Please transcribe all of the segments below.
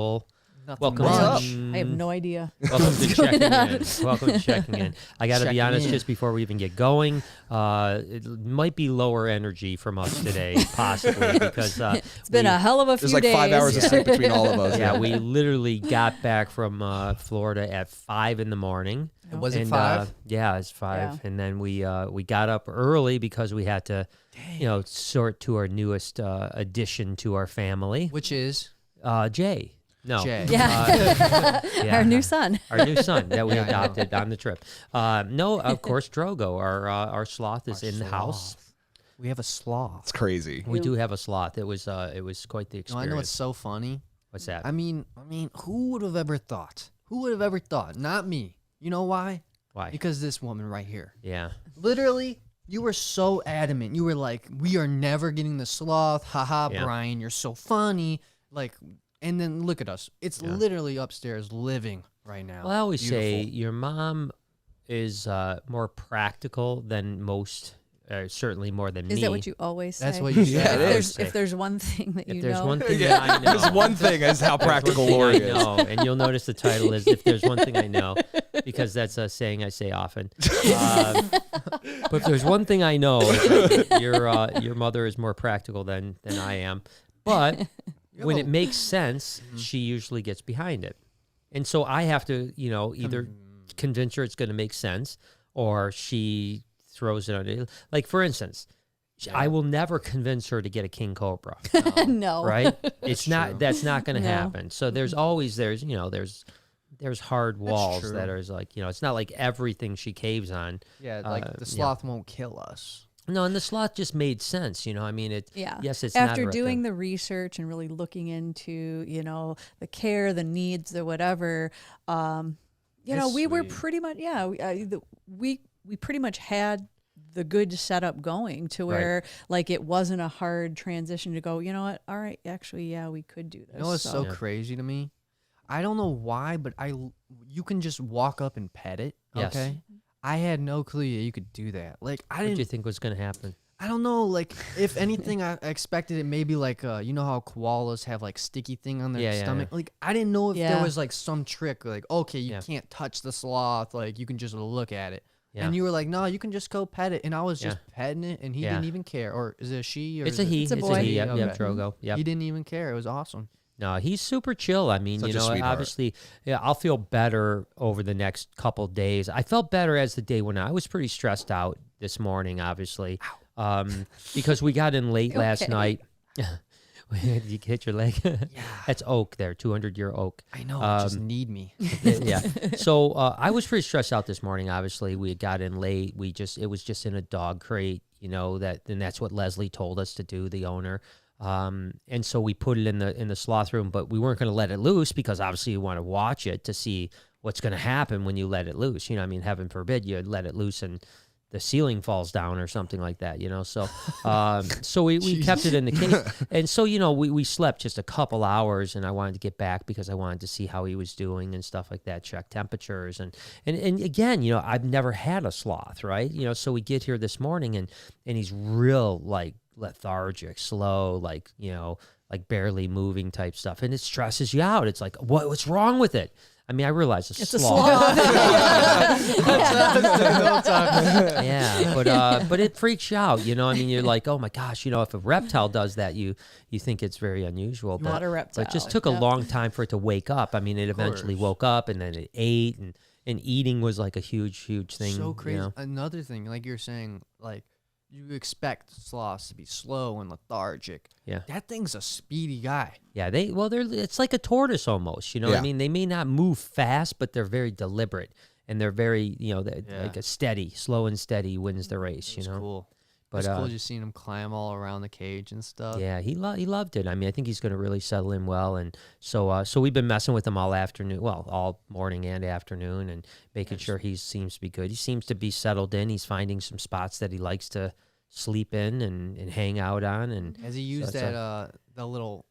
Nothing Welcome. much. I have no idea. Welcome to checking in. Welcome to checking in. I got to be Checking honest, in. just before we even get going, it might be lower energy from us today, possibly, because It's been a hell of a few There's like days. 5 hours of sleep between all of us. yeah, we literally got back from Florida at 5 in the morning. Was it And, 5? Yeah, it's 5. Yeah. And then we got up early because we had to, sort to our newest addition to our family, Which is Jay. No. Jay. Yeah. Yeah. Our new son. Our new son that we Yeah, I know. adopted on the trip. No, of course, Drogo, our sloth, is in the house. We have a sloth. It's crazy. We do have a sloth. It was quite the No, experience. I know it's so funny. What's that? I mean, who would have ever thought? Who would have ever thought? Not me. You know why? Why? Because this woman right here. Yeah. Literally, you were so adamant. You were like, "We are never getting the sloth." Haha, Yeah. Brian, you're so funny. Like, and then look at us. It's literally upstairs living right now. Well, I always say Beautiful. your mom is more practical than most. Certainly more than me. Is that what you always say? That's what you Yeah, said. it if is. there's one thing that If you there's know. one thing that I know. There's one thing is how practical Lori I is. know, and you'll notice the title is "If There's One Thing I Know," because that's a saying I say often. But if there's one thing I know, is that your mother is more practical than I am. But when it makes sense, she usually gets behind it, and so I have to, either convince her it's going to make sense, or she throws it under. Like for instance. I will never convince her to get a king cobra. No. Right? It's not. true. That's not going to No. happen. So there's always there's hard walls true. that are like it's not like everything she caves on. Yeah, like the sloth won't kill us. No, and the sloth just made sense. I mean it. Yeah. Yes, it's after not doing the research and really looking into, the care, the needs, the whatever. It's we were sweet. pretty much we pretty much had the good setup going to where like it wasn't a hard transition to go. You know what? All right, actually, yeah, we could do this. You know what's so Yeah. crazy to me? I don't know why, but you can just walk up and pet it. Yes. Okay. I had no clue that you could do that. Like I What do you didn't. think was going to happen? I don't know. Like if anything, I expected it maybe like you know how koalas have like sticky thing on their Yeah, yeah, stomach. Like I didn't know if there Yeah. was like some trick. Like okay, you Yeah. can't touch the sloth. Like you can just look at it. Yeah. And you were like, no, you can just go pet it. And I was just Yeah. petting it, and he Yeah. didn't even care. Or is it a she? Or It's is a he. It's a It's boy. a he. Yep, Okay. yep, Drogo. Yep. He didn't even care. It was awesome. No, he's super chill. I mean, Such a sweetheart. obviously, I'll feel better over the next couple days. I felt better as the day went on. I was pretty stressed out this morning, obviously, because we got in late last Okay. night. Did you hit your leg? That's oak there, 200-year oak. I know. Just need me. Yeah. So I was pretty stressed out this morning. Obviously, we had got in late. It was just in a dog crate, and that's what Leslie told us to do, the owner. And so we put it in the sloth room, but we weren't going to let it loose because obviously you want to watch it to see what's going to happen when you let it loose. I mean, heaven forbid you let it loose and the ceiling falls down or something like that, So, so we kept it in the cage. And so, we slept just a couple hours, and I wanted to get back because I wanted to see how he was doing and stuff like that, check temperatures. And again, I've never had a sloth, right? So we get here this morning and he's real like lethargic, slow, like barely moving type stuff. And it stresses you out. It's like, what's wrong with it? I mean, I realize it's It's a sloth. sloth. Yeah, but it freaks you out, I mean, you're like, oh my gosh, if a reptile does that, you think it's very unusual. Not a reptile. But it just took a Yep. long time for it to wake up. I mean, it eventually course. woke up, and then it ate, and eating was like a huge thing. So crazy. Another thing, like you're saying, like you expect sloths to be slow and lethargic. Yeah. That thing's a speedy guy. Yeah, it's like a tortoise almost, what I Yeah. mean? They may not move fast, but they're very deliberate, and they're very, like a slow and steady wins the race, It's cool. But, It's cool just seeing him climb all around the cage and stuff. Yeah, he loved it. I mean, I think he's going to really settle in well, and so we've been messing with him all afternoon, well, all morning and afternoon, and making sure he seems to be good. He seems to be settled in. He's finding some spots that he likes to sleep in and hang out on, and Has he used So- that the little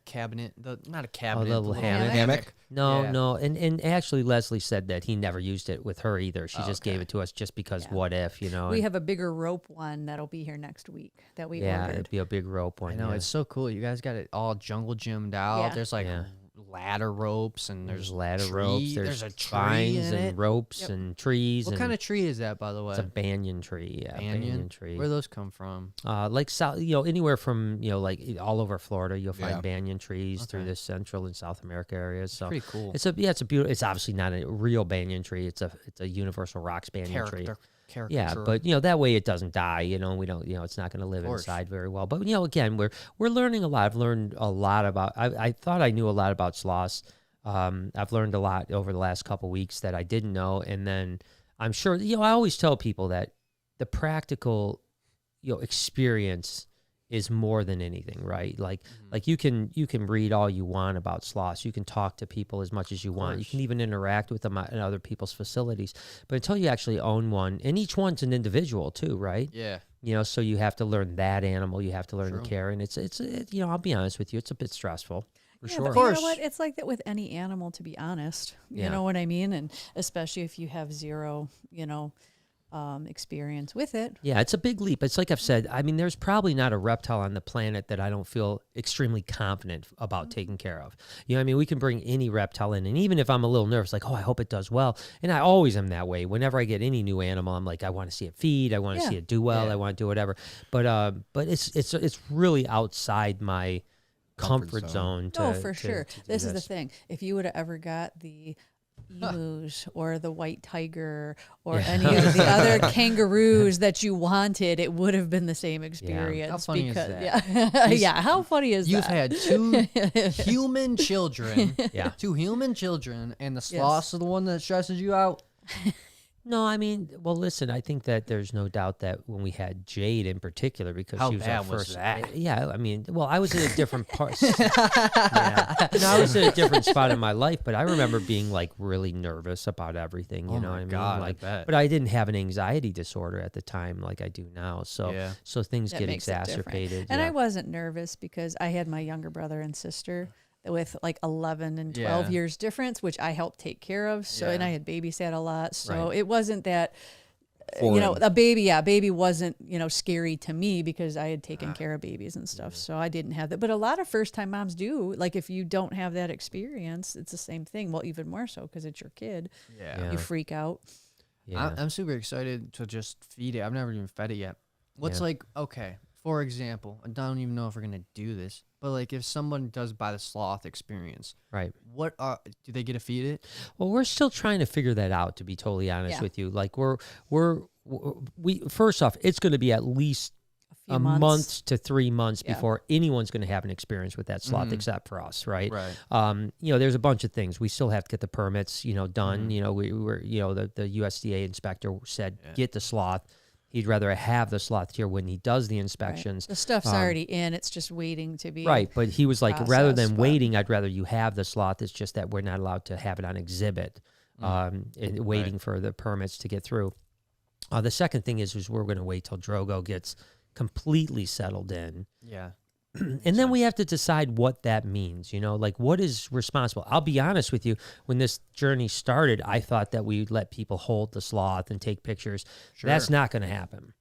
cabinet? Not a cabinet. little the hammock. Hammock? no, and actually Leslie said that he never used it with her either. She just gave Okay. it to us just because Yeah. what if, We and- have a bigger rope one that'll be here next week that we yeah, ordered. it'd be a big rope one. I know yeah. it's so cool. You guys got it all jungle gymmed out. Yeah. There's like Yeah. ladder ropes and There's there's ladder tree, ropes. There's a tree vines in and it. ropes Yep. and trees. What and kind of tree is that, by the way? It's a banyan tree. Yeah, banyan tree. Where those come from? Like south, anywhere from like all over Florida, you'll find Yeah. banyan trees through Okay. the Central and South America areas. So Pretty cool. it's a beautiful. It's obviously not a real banyan tree. It's a universal rocks banyan tree. Caricature. Yeah, but that way it doesn't die. We don't. It's not going to live course. inside very well. But again, we're learning a lot. I've learned a lot about. I thought I knew a lot about sloths. I've learned a lot over the last couple weeks that I didn't know, and then I'm sure. I always tell people that the practical, experience is more than anything, right? Like you can read all you want about sloths. You can talk to people as much as you want. You can even interact with them in other people's facilities. But until you actually own one, and each one's an individual too, right? Yeah. So you have to learn that animal. You have to learn True. the care, and it's I'll be honest with you, it's a bit stressful. For Yeah, sure. but Of you course. know what? It's like that with any animal, to be honest. Yeah. You know what I mean? And especially if you have zero, experience with it. Yeah, it's a big leap. It's like I've said, I mean, there's probably not a reptile on the planet that I don't feel extremely confident about taking care of. We can bring any reptile in, and even if I'm a little nervous, like, I hope it does well. And I always am that way. Whenever I get any new animal, I'm like, I want to see it feed. I want to see it do well. Yeah. I want to do whatever. But it's really outside my comfort zone. For sure. to do This is the thing. If you would have ever got the emus or the white tiger or any of the other kangaroos that you wanted, it would have been the same experience. How funny is because, that? Yeah, how funny is You've that? had two human children. Yeah. Two human children, and the sloths are the one that stresses you out. No, I mean, well, listen, I think that there's no doubt that when we had Jade in particular, because How she was our bad was first. that? Yeah, I mean, well, I was in a different part. I was in a different spot in my life, but I remember being like really nervous about everything. You know what I mean? God, Like, I bet. but I didn't have an anxiety disorder at the time like I do now. So, Yeah. so things That get makes it different. exacerbated. And yeah. I wasn't nervous because I had my younger brother and sister with like 11 and 12 Yeah. years difference, which I helped take care of. So, and Yeah. I had babysat a lot. So Right. it wasn't that, Foreign. a baby wasn't, scary to me because I had taken care of babies and stuff. So I didn't have that. But a lot of first time moms do. Like if you don't have that experience, it's the same thing. Well, even more so because it's your kid. Yeah. You freak out. Yeah. I'm super excited to just feed it. I've never even fed it yet. What's Yeah. like, okay, for example, I don't even know if we're going to do this, but like if someone does buy the sloth experience, Right. do they get to feed it? Well, we're still trying to figure that out, to be totally honest Yeah. with you. Like we first off, it's going to be at least Few a months. month to 3 months Yeah. before anyone's going to have an experience with that sloth, except for us, right? Right. There's a bunch of things we still have to get the permits, done. Mm-hmm. We were, the USDA inspector said get the sloth. He'd rather have the sloth here when he does the Right. inspections. The stuff's already in. It's just waiting to be. Right, but he was like, rather process, than but- waiting, I'd rather you have the sloth. It's just that we're not allowed to have it on exhibit, and waiting for the permits to get through. The second thing is we're going to wait till Drogo gets completely settled in. Yeah. And then we have to decide what that means, like what is responsible. I'll be honest with you, when this journey started, I thought that we'd let people hold the sloth and take pictures. Sure. That's not going to happen.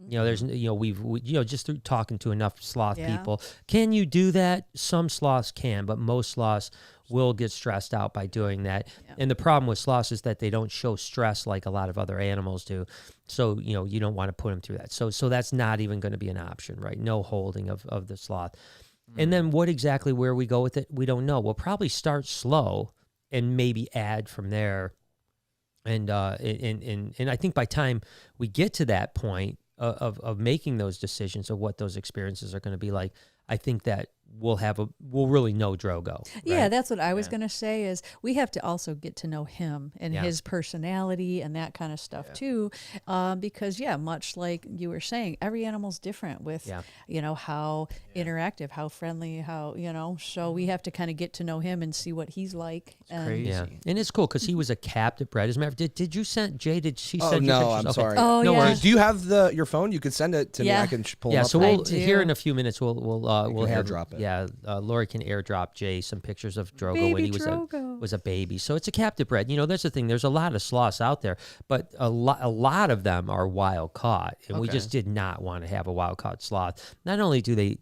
There's, just through talking to enough sloth Yeah. people. Can you do that? Some sloths can, but most sloths will get stressed out by doing that. Yeah. And the problem with sloths is that they don't show stress like a lot of other animals do. So, you don't want to put them through that. So that's not even going to be an option, right? No holding of the sloth. And then where we go with it, we don't know. We'll probably start slow and maybe add from there. And I think by time we get to that point of making those decisions of what those experiences are going to be like, I think that we'll really know Drogo. Right? Yeah, that's what I was going to say is we have to also get to know him and Yeah. his personality and that kind of stuff too. Because much like you were saying, every animal's different with, how interactive, how friendly, how, so we have to kind of get to know him and see what he's like. And crazy. Yeah, and it's cool because he was a captive bred. As a matter of fact, did you send Jay? Did she send you no, pictures? I'm Okay. sorry. Oh, No yeah. worries. Do you have your phone? You could send it to me. Yeah. I can pull Yeah, them up. so I we'll do. here in a few minutes we'll can have airdrop it. Yeah, Lori can airdrop Jay some pictures of Drogo when Baby he Drogo. was a baby. So it's a captive bred. That's the thing. There's a lot of sloths out there, but a lot of them are wild caught, and we Okay. just did not want to have a wild caught sloth. Not only do they,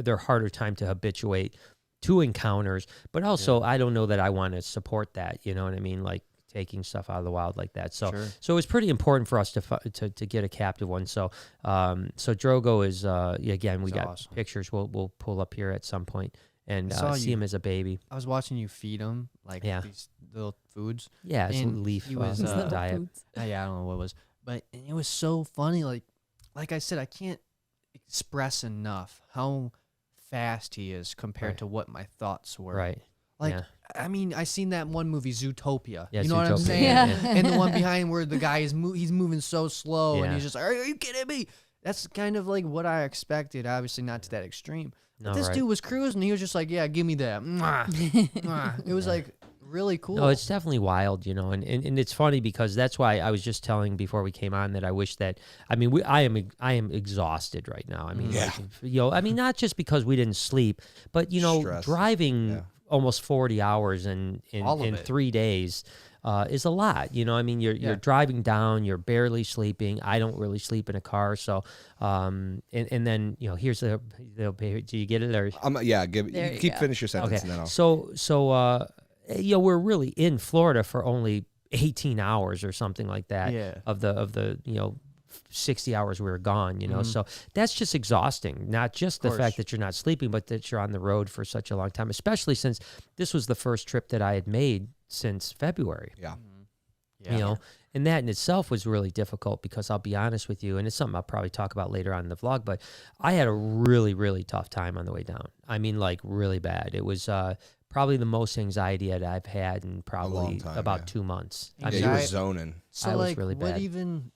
they're harder time to habituate 2 encounters, but also I don't know that I want to support that. You know what I mean? Like taking stuff out of the wild like that. So so it was pretty important for us to get a captive one. So so Drogo is again, we got awesome pictures we'll pull up here at some point and see him as a baby. I was watching you feed him like these little foods. Yeah, it's leaf he was, diet. Yeah, I don't know what it was, but it was so funny. Like I said, I can't express enough how fast he is compared to what my thoughts were. Right. Like, I mean, I seen that one movie, Zootopia. Yeah, you know Zootopia. what I'm saying? Yeah. And the one behind where the guy is he's moving so slow, and Yeah. he's just like, "Are you kidding me?" That's kind of like what I expected. Obviously, not to that extreme. But this dude was cruising. He was just like, "Yeah, give me that." Mwah, mwah. It was like really cool. No, it's definitely wild, you know, and it's funny because that's why I was just telling before we came on that I wish that, I mean, I am exhausted right now. I mean, like, you know, I mean, not just because we didn't sleep, but, you know, Stress. driving almost 40 hours in 3 days is a lot. You know, I mean, you're driving down, you're barely sleeping. I don't really sleep in a car. So, and then, you know, here's the do you get it? Or? Finish your sentence. Okay. And then I'll... So, you know, we're really in Florida for only 18 hours or something like that of the, you know, 60 hours we were gone, you know. So that's just exhausting. Not just the fact that you're not sleeping, but that you're on the road for such a long time, especially since this was the first trip that I had made since February. Yeah. You know, and that in itself was really difficult because I'll be honest with you, and it's something I'll probably talk about later on in the vlog, but I had a really, really tough time on the way down. I mean, like really bad. It was probably the most anxiety that I've had in probably about 2 months. I mean, you were zoning. So I was like, really bad. what even?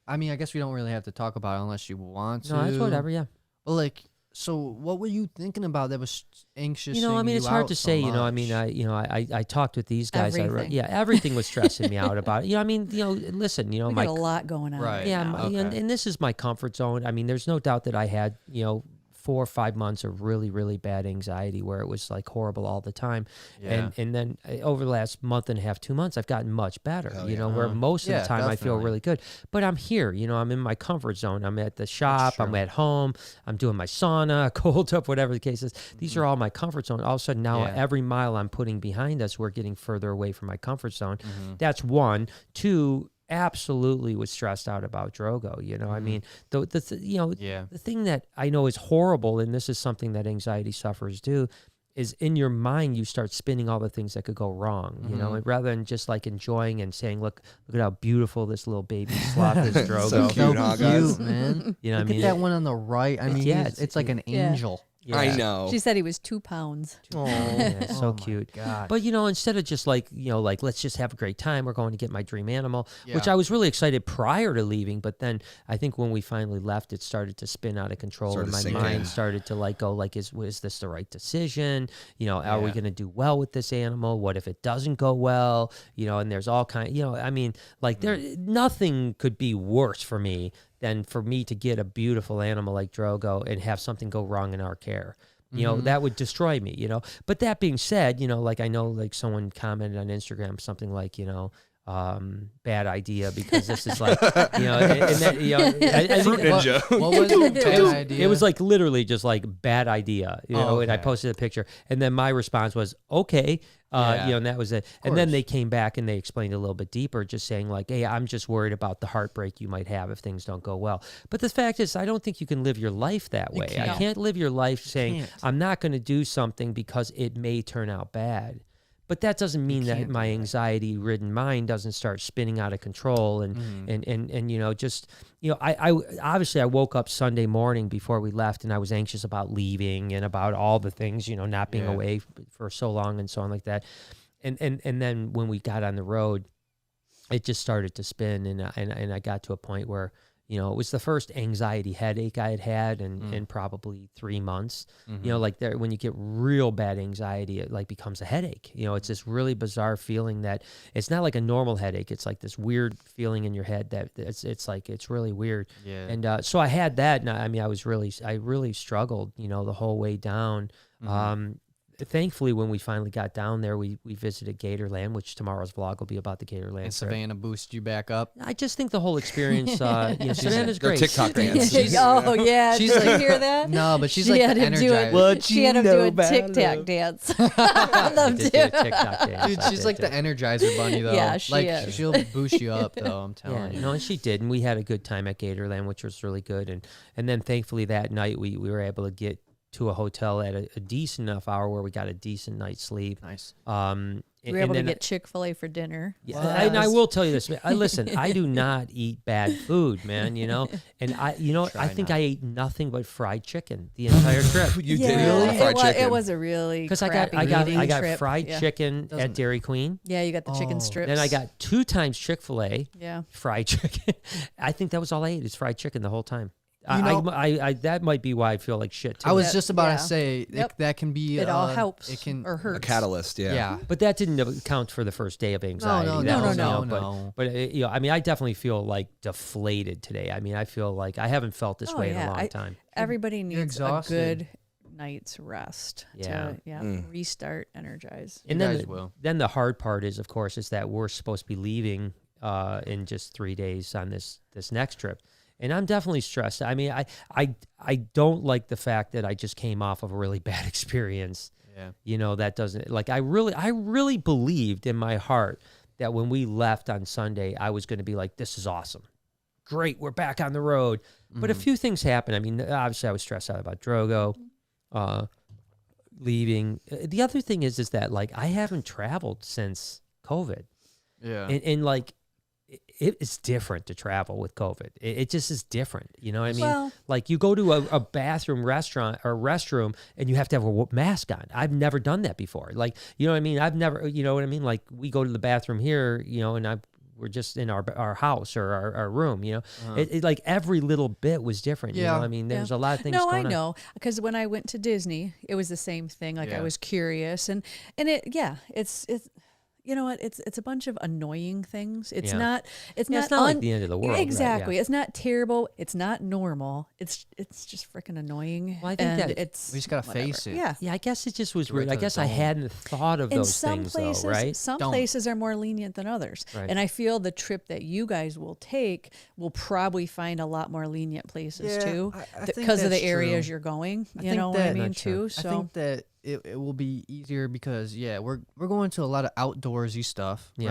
I mean, I guess we don't really have to talk about it unless you want to. No, that's whatever. Yeah. But like, so what were you thinking about that was anxious? You know, I mean, it's hard to say. You know, I mean, I talked with these guys. Everything. Everything was stressing me out about it. You know, I mean, you know, listen, you know, We got a lot going on. Right. Yeah, now. and this is my comfort zone. I mean, there's no doubt that I had, you know, 4 or 5 months of really, really bad anxiety where it was like horrible all the time. And then over the last month and a half, 2 months, I've gotten much better, you know, where most of the time I feel really good. But I'm here, you know, I'm in my comfort zone. I'm at the shop, I'm at home, I'm doing my sauna, cold tub, whatever the case is. These are all my comfort zone. All of a sudden now every mile I'm putting behind us, we're getting further away from my comfort zone. That's 1. 2, absolutely was stressed out about Drogo. You know, I mean, the thing that I know is horrible, and this is something that anxiety sufferers do, is in your mind you start spinning all the things that could go wrong. You know, and rather than just like enjoying and saying, look at how beautiful this little baby sloth is, Drogo. So cute, huh, guys? Man. You know, Look what I mean, at that one on the right. I mean, it's like an angel. Yeah. I know. She said he was 2 pounds. Oh, yeah, so oh cute. God. But, you know, instead of just like, you know, like, let's just have a great time, we're going to get my dream animal, which I was really excited prior to leaving. But then I think when we finally left, it started to spin out of control. And my mind started to like go like, is this the right decision? You know, are we going to do well with this animal? What if it doesn't go well? You know, and there's all kind, you know, I mean, like nothing could be worse for me than for me to get a beautiful animal like Drogo and have something go wrong in our care. You know, that would destroy me, you know. But that being said, you know, like I know like someone commented on Instagram something like, you know, bad idea because this is like, you know, and that, you know, I Fruit Ninja. What was it? Bad idea? It was like literally just like bad idea, you know, and I posted a picture and then my response was, okay. You know, and that was it. And then they came back and they explained a little bit deeper, just saying like, hey, I'm just worried about the heartbreak you might have if things don't go well. But the fact is, I don't think you can live your life that way. I can't live your life saying, I'm not going to do something because it may turn out bad. But that doesn't mean that my anxiety-ridden mind doesn't start spinning out of control and you know, just, you know, I obviously I woke up Sunday morning before we left and I was anxious about leaving and about all the things, you know, not being away for so long and so on like that. And then when we got on the road, it just started to spin and I got to a point where, you know, it was the first anxiety headache I had had in probably 3 months. You know, like when you get real bad anxiety, it like becomes a headache. You know, it's this really bizarre feeling that it's not like a normal headache. It's like this weird feeling in your head that it's like, it's really weird. Yeah. And so I had that. And I mean, I really struggled, you know, the whole way down. thankfully, when we finally got down there, we visited Gatorland, which tomorrow's vlog will be about the Gatorland. And Savannah boosted you back up. I just think the whole experience, Savannah's great. TikTok dance. Oh yeah, she's did like, you hear that? No, but she's She like had the him do it. energizer. She had him do a TikTok dance. I loved Just it. did a TikTok dance. Dude, I she's did like too. the Energizer bunny, though. Yeah, she like is. she'll boost you up, though. I'm telling you. No, and she did, and we had a good time at Gatorland, which was really good. And then thankfully that night we were able to get to a hotel at a decent enough hour where we got a decent night's sleep. Nice. We were able to get Chick-fil-A for dinner. Yeah, So and I was- will tell you this. Listen, I do not eat bad food, man. You know, and I Try think not. I ate nothing but fried chicken the entire trip. You yeah, did eat a lot of fried chicken. It was a really Because I crappy got eating trip. fried Yeah. chicken Doesn't- at Dairy Queen. Yeah, you got the chicken Oh. strips. Then I got 2 times Chick-fil-A Yeah. fried chicken. I think that was all I ate is fried chicken the whole time. You know- I that might be why I feel like shit too. I was That- just about yeah. to say Yep. that can be. It all helps It can. or A hurts. catalyst, yeah. Yeah. But that didn't account for the first day of anxiety. No, That no, was, no, you know, no. But you know, I mean, I definitely feel like deflated today. I mean, I feel like I haven't felt this Oh, way in yeah. a long time. Everybody needs a exhausted. good night's rest Yeah. to restart, energize. And You then, guys will. then the hard part is, of course, is that we're supposed to be leaving in just 3 days on this next trip. And I'm definitely stressed. I mean, I don't like the fact that I just came off of a really bad experience. Yeah. You know, that doesn't like I really believed in my heart that when we left on Sunday, I was going to be like, this is awesome. Great, we're back on the road. But a few things happened. I mean, obviously I was stressed out about Drogo leaving. The other thing is that like I haven't traveled since COVID. Yeah. And like it's different to travel with COVID. It just is different. You know what I mean? Well- like you go to a bathroom restaurant or restroom and you have to have a mask on. I've never done that before. Like, you know what I mean? I've never, you know what I mean? Like we go to the bathroom here, you know, and we're just in our house or our room, you know, it like every little bit was different. Yeah. You know, I mean, there's a lot of things No, going I on. know, because when I went to Disney, it was the same thing. Like I Yeah. was curious, and it, yeah, it's you know what, it's a bunch of annoying things. It's Yeah. not Yeah, it's not like the end of the world. right? Exactly. Yeah. It's not terrible. It's not normal. It's just freaking annoying. Well, I think and that- it's We just gotta whatever. face it. Yeah. Yeah, I guess it just was Get right weird. I to the guess I dome. hadn't thought of In those some things places, though, right? some Don't. places are more lenient than others. Right. And I feel the trip that you guys will take will probably find a lot more lenient places Yeah, too, I think because of the that's areas true. you're going. I You think know what I that- mean Not sure. too. So I think that it will be easier because we're going to a lot of outdoorsy stuff, Yeah.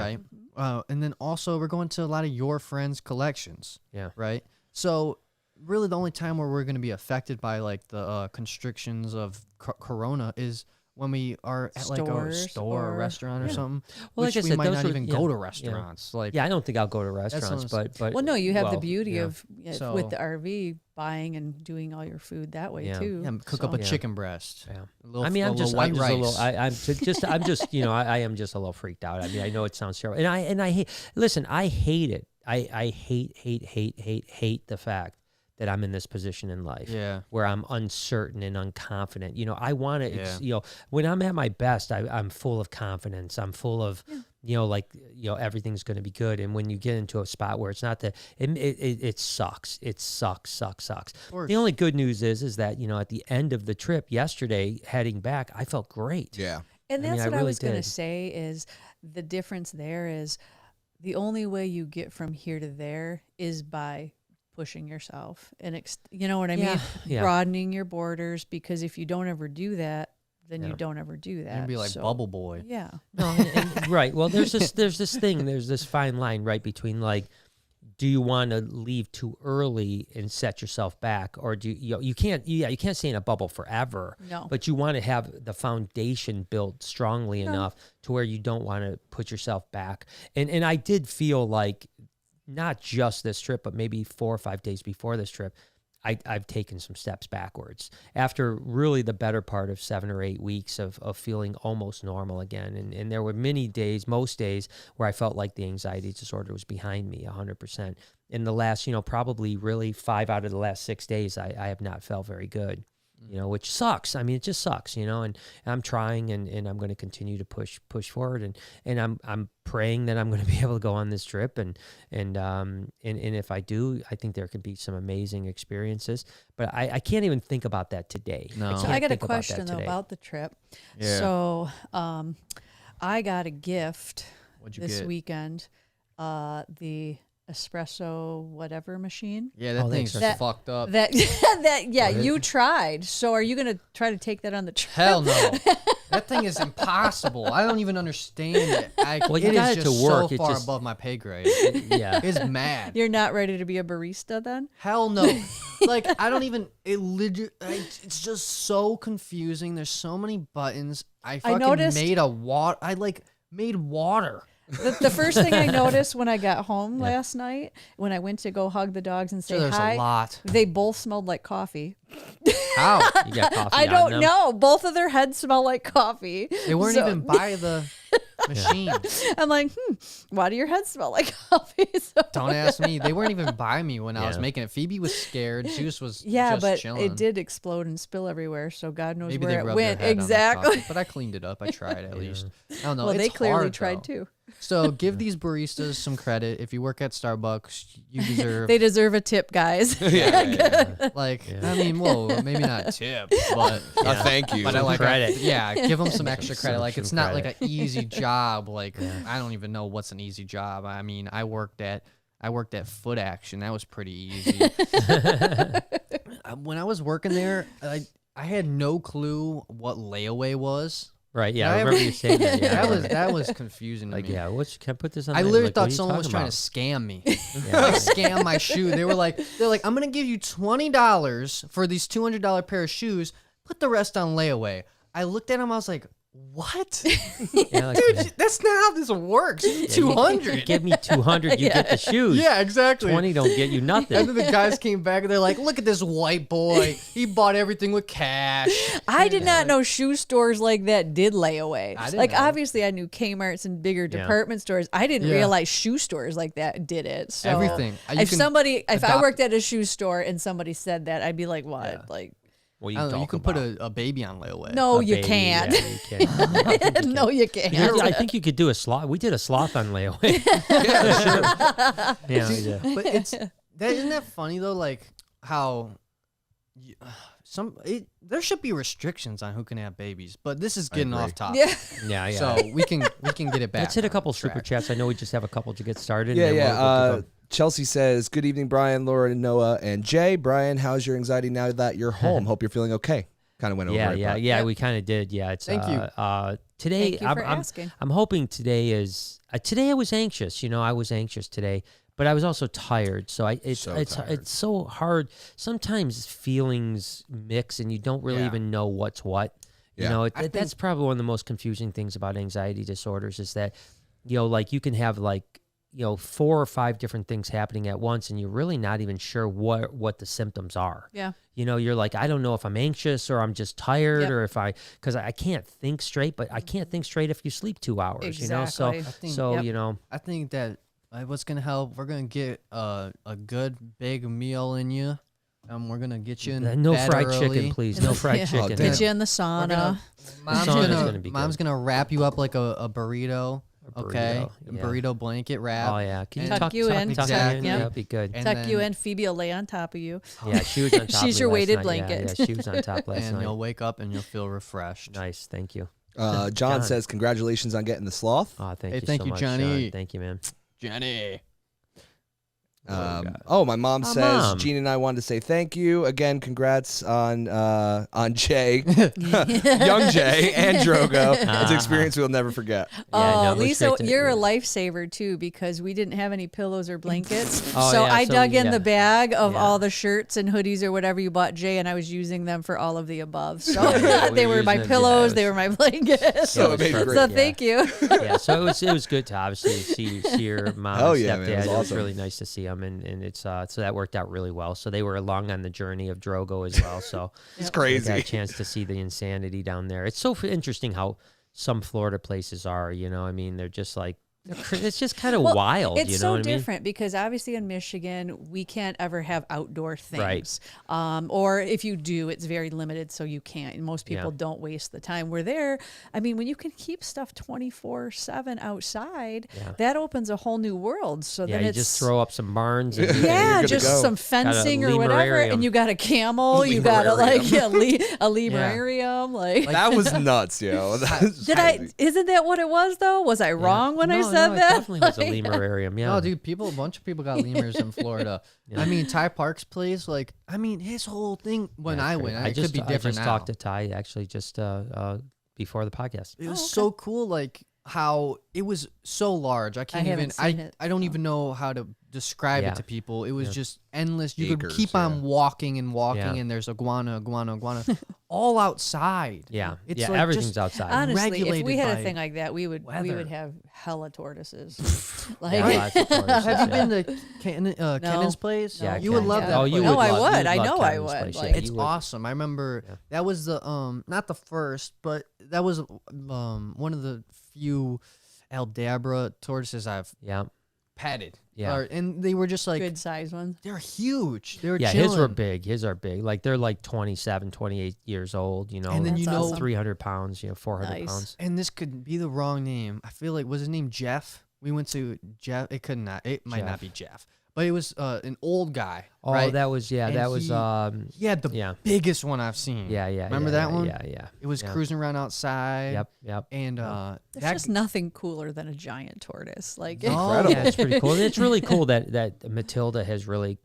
right? And then also we're going to a lot of your friends' collections, Yeah. right? So really, the only time where we're going to be affected by like the constrictions of Corona is when we are at like a Stores store or or- restaurant or yeah. something. Well, which like I we said, might those not were- even yeah, go to yeah. restaurants. Like, Yeah, I don't think I'll go to restaurants, what but well, no, you have the well, beauty yeah. of So- with the RV buying and doing all your food that way Yeah. too. yeah, cook up a Yeah. chicken breast. Yeah. A little, I mean, I'm just white a rice. little. I'm just, you know, I am just a little freaked out. I mean, I know it sounds terrible, and I hate. Listen, I hate it. I hate the fact that I'm in this position in life. Yeah. Where I'm uncertain and unconfident. You know, I want to. Yeah. You know, when I'm at my best, I'm full of confidence. I'm full of, you know, like, you know, everything's going to be good. And when you get into a spot where it's not that, it sucks. It sucks. course. The only good news is that, you know, at the end of the trip yesterday, heading back, I felt great. Yeah. And I mean, that's I what I really was going to did. say is the difference there is the only way you get from here to there is by pushing yourself and you know what I mean? Yeah, yeah. Broadening your borders, because if you don't ever do that, then Yeah. you don't ever do that. You're gonna be like So, Bubble Boy. Yeah. No, and right. Well, there's this fine line, right, between like, do you want to leave too early and set yourself back, or do you can't stay in a bubble forever. No. But you want to have the foundation built strongly enough to where you don't want to put yourself back. And I did feel like, not just this trip, but maybe 4 or 5 days before this trip, I've taken some steps backwards after really the better part of 7 or 8 weeks of feeling almost normal again. And there were most days where I felt like the anxiety disorder was behind me 100%. In the last, you know, probably really 5 out of the last 6 days, I have not felt very good. you know, which sucks. I mean, it just sucks, you know, and I'm trying and I'm going to continue to push forward and I'm praying that I'm going to be able to go on this trip and if I do, I think there could be some amazing experiences, but I can't even think about that today. No. So I got a question though about the trip. Yeah. So I got a gift this get? weekend, the Espresso whatever machine. Yeah, that thing's fucked up. You tried. So are you gonna try to take that on the trip? Hell no. That thing is impossible. I don't even understand it. Well, it is just work. so far above my pay grade. Yeah, it's mad. You're not ready to be a barista then? Hell no. Like I don't even. It's just so confusing. There's so many buttons. I noticed, made made water. The first thing I noticed when I got home last night, when I went to go hug the dogs and say hi, a lot. They both smelled like coffee. How? You got coffee I don't know. Both of their heads smell like coffee. They weren't even by the machine. I'm like, why do your heads smell like coffee? So don't ask me. They weren't even by me when I was making it. Phoebe was scared. Juice was just chilling. It did explode and spill everywhere, so God knows Maybe where they it rubbed went. their head on the Exactly. coffee, but I cleaned it up. I tried at least. I don't know. Well, it's they clearly hard, tried though. too. So give these baristas some credit. If you work at Starbucks, you deserve. They deserve a tip, guys. Like, I mean, whoa, maybe not a tip, but thank you. But I like credit. Give them some extra credit. Like, it's not like credit. an easy job. Like, I don't even know what's an easy job. I mean, I worked at Foot Action. That was pretty easy. When I was working there, I had no clue what layaway was. Right, yeah, I remember you saying that. Yeah, that was confusing to like, me. yeah, can I put this on? I literally thought someone was trying to scam me. Like scam my shoe. They're like, I'm gonna give you $20 for these $200 pair of shoes. Put the rest on layaway. I looked at him. I was like, what? Yeah, Dude, that's not how this works. $200. Give me $200, you get the shoes. Yeah, exactly. 20 don't get you nothing. And then the guys came back and they're like, look at this white boy. He bought everything with cash. I did not know shoe stores like that did layaway. I didn't like, know. obviously, I knew Kmart's and bigger department stores. I didn't realize shoe stores like that did it. So Everything. If I worked at a shoe store and somebody said that, I'd be like, what? Yeah. Like, What I don't know, you can put a baby on layaway. no, A you baby, can't. yeah, you can't. No, you can't. I think you could do a sloth. We did a sloth on layaway. Yeah, we did. But isn't that funny though? Like how there should be restrictions on who can have babies, but this is getting off topic. Yeah. Yeah. So we can get it back. Let's hit a couple on track. super chats. I know we just have a couple to get started. Yeah, and then we'll keep going. Chelsea says, good evening, Brian, Laura, Noah, and Jay. Brian, how's your anxiety now that you're home? Hope you're feeling okay. Kind of went over it. Yeah, we kind of did. Yeah, it's Thank you. Today, Thank you for asking. I'm hoping today is today I was anxious. You know, I was anxious today, but I was also tired. So it's so hard. Sometimes feelings mix and you don't really even know what's what. You know, that's probably one of the most confusing things about anxiety disorders is that, you know, like you can have like, you know, 4 or 5 different things happening at once and you're really not even sure what the symptoms are. Yeah. You know, you're like, I don't know if I'm anxious or I'm just tired or if because I can't think straight, but I can't think straight if you sleep 2 hours, Exactly. you know? You know. I think that what's going to help, we're going to get a good big meal in you. We're going to get you in no bed fried early. chicken, please. No fried chicken. Get you in the sauna. Mom's going to wrap you up like a burrito. Okay, burrito blanket wrap. Oh yeah, can you tuck you in? Exactly. Yeah, that'd be good. And Tuck you in. Phoebe will lay on top of you. Yeah, she was on top. She's of me your last weighted night. blanket. Yeah, she was on top last and night. you'll wake up and you'll feel refreshed. Nice, thank you. John says, congratulations on getting the sloth. Oh, Hey, you thank so you, much, Johnny. Sean. Thank you, man. Jenny. My mom says Mom. Gene and I wanted to say thank you again. Congrats on Jay, young Jay, and Drogo. It's an experience we'll never forget. Yeah, no, Lisa, you're a lifesaver too because we didn't have any pillows or blankets. Oh, so yeah, I so, dug in yeah. the bag of all the shirts and hoodies or whatever you bought Jay, and I was using them for all of the above. So they were my pillows, they were my blankets. So it made it great. So thank you. Yeah, so it was good to obviously see your mom and yeah, stepdad. man, it was It was awesome. really nice to see them, and it's so that worked out really well. So they were along on the journey of Drogo as well. So It's I crazy. got a chance to see the insanity down there. It's so interesting how some Florida places are. You know, I mean, they're just like it's just kind of wild. It's you know so what I mean? different because obviously in Michigan we can't ever have outdoor things, Right. Or if you do, it's very limited, so you can't. And most people don't waste the time. We're there. I mean, when you can keep stuff 24/7 outside, that opens a whole new world. So Yeah, then you it's just throw up some barns. And yeah, good to just go. some fencing or whatever, lemurarium. and you got a camel, you got a lemurarium, like. That was nuts, yo. Did I? Isn't that what it was though? Was I wrong when I No, said no, that? It definitely was a lemurarium. Yeah. No, dude, a bunch of people got lemurs in Florida. I mean, Ty Park's place, like, I mean, his whole thing when I went, it could be different I just now. talked to Ty actually just before the podcast. It was so cool, like how it was so large. I can't haven't seen it, I don't even know how to describe Yeah. it to people. It was just endless. You could Acres, keep on walking and walking, Yeah. and there's iguana, all outside. Yeah. It's yeah, like everything's just outside. Honestly, if regulated we had a by thing like that, we would weather. have hella tortoises. Yeah, lots of tortoises, Have you yeah. been to Kennan's place? Yeah, you would Ken- love yeah. that. Oh, you place. No, I love- would. you'd I love know I Kevin's would. place, Like- yeah, It's you would. awesome. I remember that was the not the first, but that was one of the few Aldabra tortoises I've Yeah. petted. Yeah. And they were just like Good size ones. they're huge. They were Yeah, chilling. his were big. His are big. Like they're like 27, 28 years old, you know. And then you know- 300 pounds, 400 Nice. pounds. And this could be the wrong name. I feel like was his name Jeff? We went to Jeff. It could not. It might not Jeff. be Jeff. But it was an old guy. Oh, right? that was And that was he had the yeah. biggest one I've seen. Yeah. Remember yeah, that yeah, one? Yeah. It was yeah. cruising around outside. Yep. And There's that just nothing cooler than a giant tortoise. Like, Oh, Yeah, it's pretty cool. And it's really cool that Matilda has really.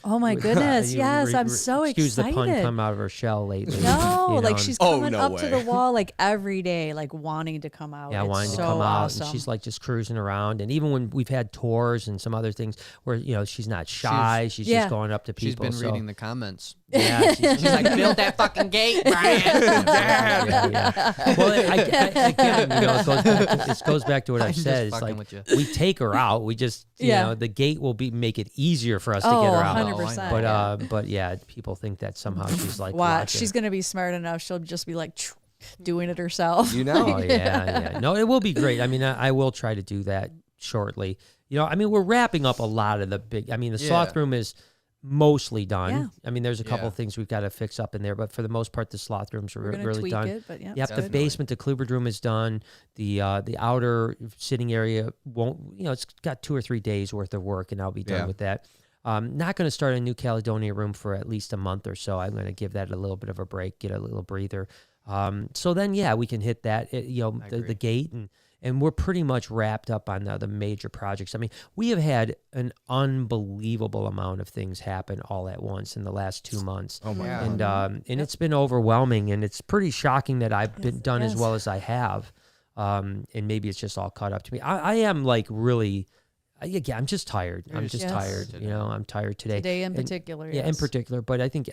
oh my goodness, you yes, I'm so excuse excited. the pun come out of her shell lately. No, you like know, she's Oh, coming no up to the way. wall like every day, like wanting to come out. Yeah, It's wanting to so come out, awesome. and she's like just cruising around. And even when we've had tours and some other things where she's not shy, she's Yeah. just going up to she's people. been so- reading the comments. Yeah, she's She's like, build that fucking gate, Brian. yeah. Well, again, it goes back to what I'm I've just said. It's fucking like with you. we take her out. We just, Yeah. the gate will make it easier for us to Oh, get her out. 100%. But yeah, people think that somehow she's like, Watch, watching. she's gonna be smart enough. She'll just be like doing it herself. You know? Oh yeah. No, it will be great. I mean, I will try to do that shortly. I mean, we're wrapping up a lot of the big. I mean, the sloth room is mostly done. Yeah. I mean, there's a couple Yeah. of things we've got to fix up in there, but for the most part, the sloth rooms are We're gonna really tweak done. it, but yeah. Yep, the Definitely. basement, the Kluber room is done. The outer sitting area won't. It's got 2 or 3 days worth of work, and I'll be done Yeah. with that. Not going to start a New Caledonia room for at least a month or so. I'm going to give that a little bit of a break, get a little breather. So then, we can hit that. The gate, and we're pretty much wrapped up on the major projects. I mean, we have had an unbelievable amount of things happen all at once in the last 2 months. Oh my Yeah. God. And it's been overwhelming, and it's pretty shocking that I've been done as yes. well as I have. And maybe it's just all caught up to me. I am like really, I'm just tired. I'm just Yes. tired. I'm tired today. Today in And- particular, Yeah, in yes. particular. But I think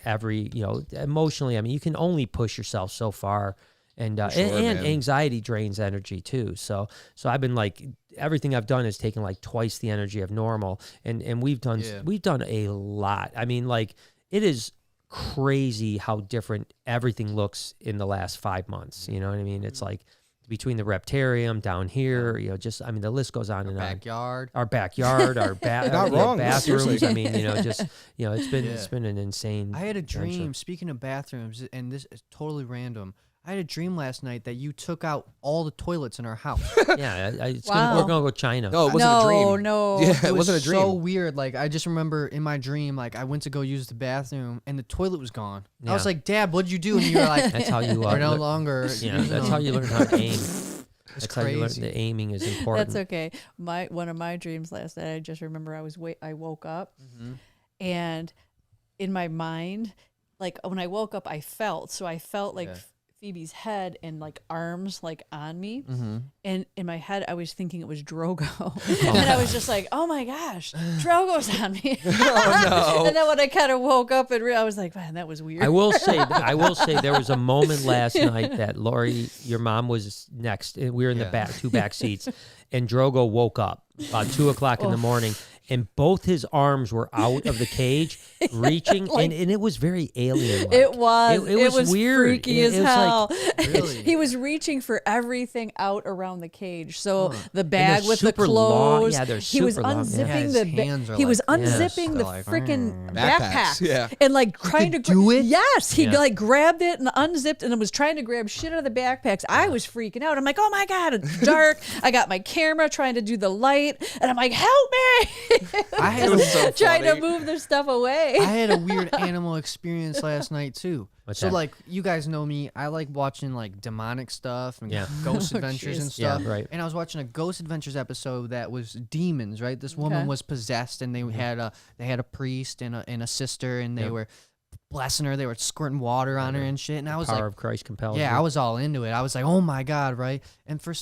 emotionally, I mean, you can only push yourself so far. And For sure, and man. anxiety drains energy too. So I've been like, everything I've done has taken like twice the energy of normal. And we've done a lot. I memean, like, it is crazy how different everything looks in the last 5 months. You know what I mean? It's like between the Reptarium down here, the list goes on and on. Backyard. Our backyard, our Not wrong, bathrooms. seriously. I mean, it's been an insane. I had a adventure. dream. Speaking of bathrooms, and this is totally random. I had a dream last night that you took out all the toilets in our house. Yeah, Wow. we're gonna go China. No, it wasn't a dream. No. Yeah, it wasn't a dream. So weird. Like I just remember in my dream, like I went to go use the bathroom and the toilet was gone. I was Yeah. like, "Dad, what'd you do?" And you were like, That's how you. "We're no lear- longer." Yeah, using that's them." how you learn how to aim. It's That's how you learn crazy. that aiming is important. That's okay. One of my dreams last night, I just remember I woke up Mm-hmm. and in my mind, like when I woke up, I felt like Yeah. Phoebe's head and like arms like on me. Mm-hmm. And in my head, I was thinking it was Drogo. And I was just like, oh my gosh, Drogo's on me. Oh, no. And then when I kind of woke up and I was like, man, that was weird. I will say there was a moment last night that Lori, your mom, was next. We were in the Yeah. two back seats, and Drogo woke up about 2:00 in the morning, and both his arms were out of the cage, reaching, and it was very alien. It was. It was weird. Freaky It as was hell. like, really? He was reaching for everything out around the cage. So the they're bag with the super long. clothes. Yeah, they're he was super long. unzipping Yeah, his the. hands are He was like this. unzipping the They're like, freaking Backpacks, backpacks. yeah. And like trying to do it? Yes, he Yeah. like grabbed it and unzipped and was trying to grab shit out of the backpacks. I was freaking out. I'm like, oh my god, it's dark. I got my camera trying to do the light, and I'm like, help me! I had It was so trying to funny. move their stuff away. I had a weird animal experience last night too. What's so that? like you guys know me, I like watching like demonic stuff and Yeah. ghost adventures and jeez. Yeah, stuff. right. And I was watching a Ghost Adventures episode that was demons, right? This woman Okay. was possessed and they had a priest and a sister and they Yep. were blessing her, they were squirting water on her and shit. And I was Power like, of Christ compels. yeah, you. I was all into it. I was like, oh my god, right? And for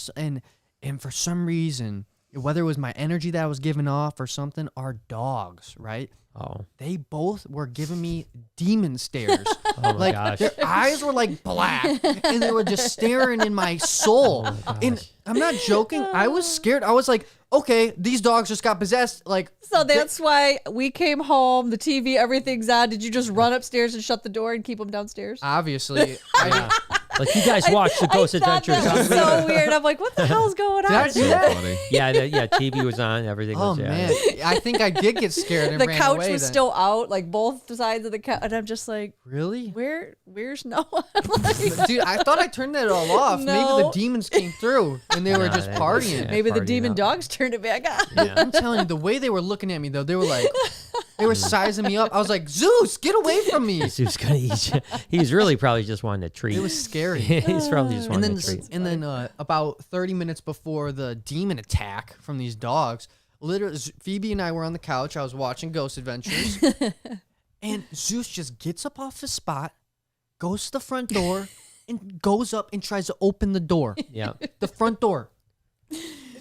some reason, whether it was my energy that I was giving off or something, our dogs, right? Oh, They both were giving me demon stares. oh my Like gosh. their eyes were like black, and they were just staring in my soul. And I'm not joking. I was scared. I was like, okay, these dogs just got possessed. Like, So that's why we came home, the TV, everything's on. Did you just run upstairs and shut the door and keep them downstairs? obviously, Yeah. Like you guys watched the Ghost I thought Adventures. that was so weird. I'm like, what the hell's going Did I on? do that? Funny. yeah, TV was on. Everything Oh was. Yeah, man, I think I did get scared and The ran couch away was then. still out, like both sides of the couch, and I'm just like, Really? where's Noah? Like, Dude, I thought I turned that all off. Maybe the No. demons came through and they were Nah, just they- partying. yeah. maybe the partying demon out. dogs turned it back on. Yeah. I'm telling you, the way they were looking at me though, they were like, they were sizing me up. I was like, Zeus, get away from me. He was gonna eat you. He's really probably just wanting to treat. It was scary. He's probably just And wanting then, to treat. about 30 minutes before the demon attack from these dogs, literally, Phoebe and I were on the couch. I was watching Ghost Adventures, and Zeus just gets up off his spot, goes to the front door, and goes up and tries to open the door. Yeah. The front door.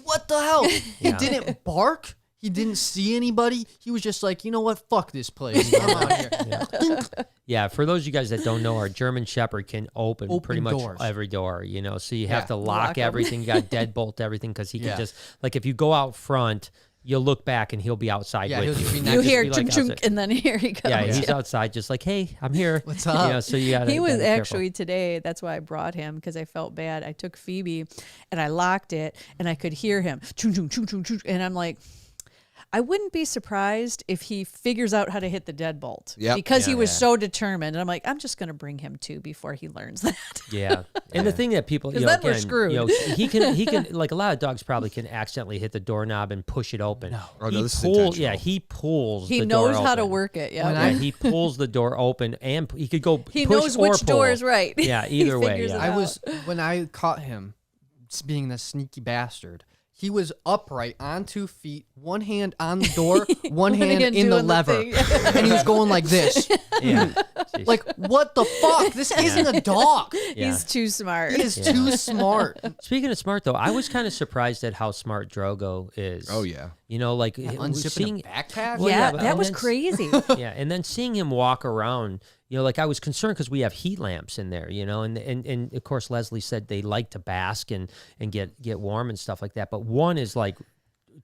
What the hell? Yeah. He didn't bark. He didn't see anybody. He was just like, you know what? Fuck this place. I'm out here. Yeah, for those of you guys that don't know, our German Shepherd can open pretty Open much doors. every door, you know, so you have Yeah. to Lock lock 'em. everything. You got to deadbolt everything because he can Yeah. just, like, if you go out front, you'll look back and he'll be outside Yeah, with he'll you. just be You next to hear Be like chunk chunk, outside. and then here he comes. Yeah, he's outside just like, hey, I'm here. What's You up? know, so you got to He was actually today. That's why I brought him because I felt bad. I took Phoebe and I locked it and I could hear him. Chung, chung, chung, chung, chung, and I'm like, I wouldn't be surprised if he figures out how to hit the deadbolt Yep. because he Yeah. was so determined. And I'm like, I'm just going to bring him too before he learns that. Yeah, and the thing that people, you 'Cause know, then we're again, screwed. you know, he can like a lot of dogs probably can accidentally hit the doorknob and push it open. Oh, no, He this is pulls, intentional. he pulls. He the door knows how to open. work it. Yeah. When Yeah, he pulls the door open, and he could go. He push knows or which door pull. is right. Yeah, He either way. figures it Yeah. out. I was when I caught him being the sneaky bastard. He was upright on 2 feet, one hand on the door, one hand in the doing lever, thing. and he was going like this. Yeah. Jeez. Like, what the fuck? This isn't a dog. Yeah. He's too smart. He is too smart. Speaking of smart, though, I was kind of surprised at how smart Drogo is. Oh yeah. You know, like Unzipping seeing, a backpack. Well, yeah, but- that and was then- crazy. yeah, and then seeing him walk around, you know, like I was concerned because we have heat lamps in there, you know, and of course Leslie said they like to bask and get warm and stuff like that, but one is like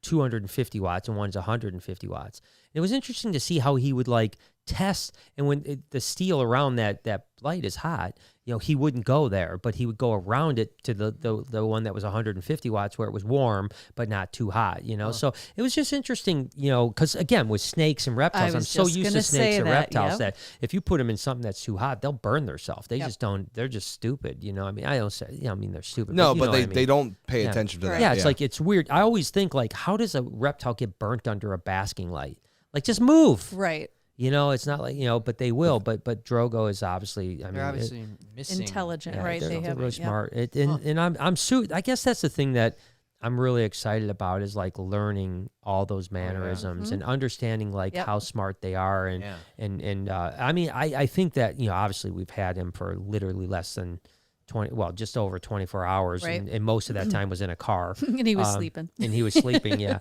250 watts and one's 150 watts. It was interesting to see how he would like test, and when the steel around that light is hot, you know, he wouldn't go there, but he would go around it to the one that was 150 watts where it was warm but not too hot, you know. So it was just interesting, you know, because again with snakes and reptiles, I'm was so just used to gonna snakes say and that, reptiles yep. that if you put them in something that's too hot, they'll burn themselves. They Yep. just don't. They're just stupid, you know. I mean, I don't say, you know, I mean they're stupid. No, you but know they, what I mean. they don't pay Yeah. attention to that. Yeah, it's like it's weird. I always think like, how does a reptile get burnt under a basking light? Like, just move. Right. You know, it's not like, you know, but they will. But Drogo is obviously, I mean, They're obviously missing. Intelligent, yeah, right? They're, They they're have really yeah. smart. And I guess that's the thing that I'm really excited about is like learning all those mannerisms and understanding like Yep. how smart they are. And Yeah. I mean, I think that, you know, obviously we've had him for literally less than 20, well, just over 24 hours. Right. And most of that time was in a car. And he was sleeping. And he was sleeping, yeah.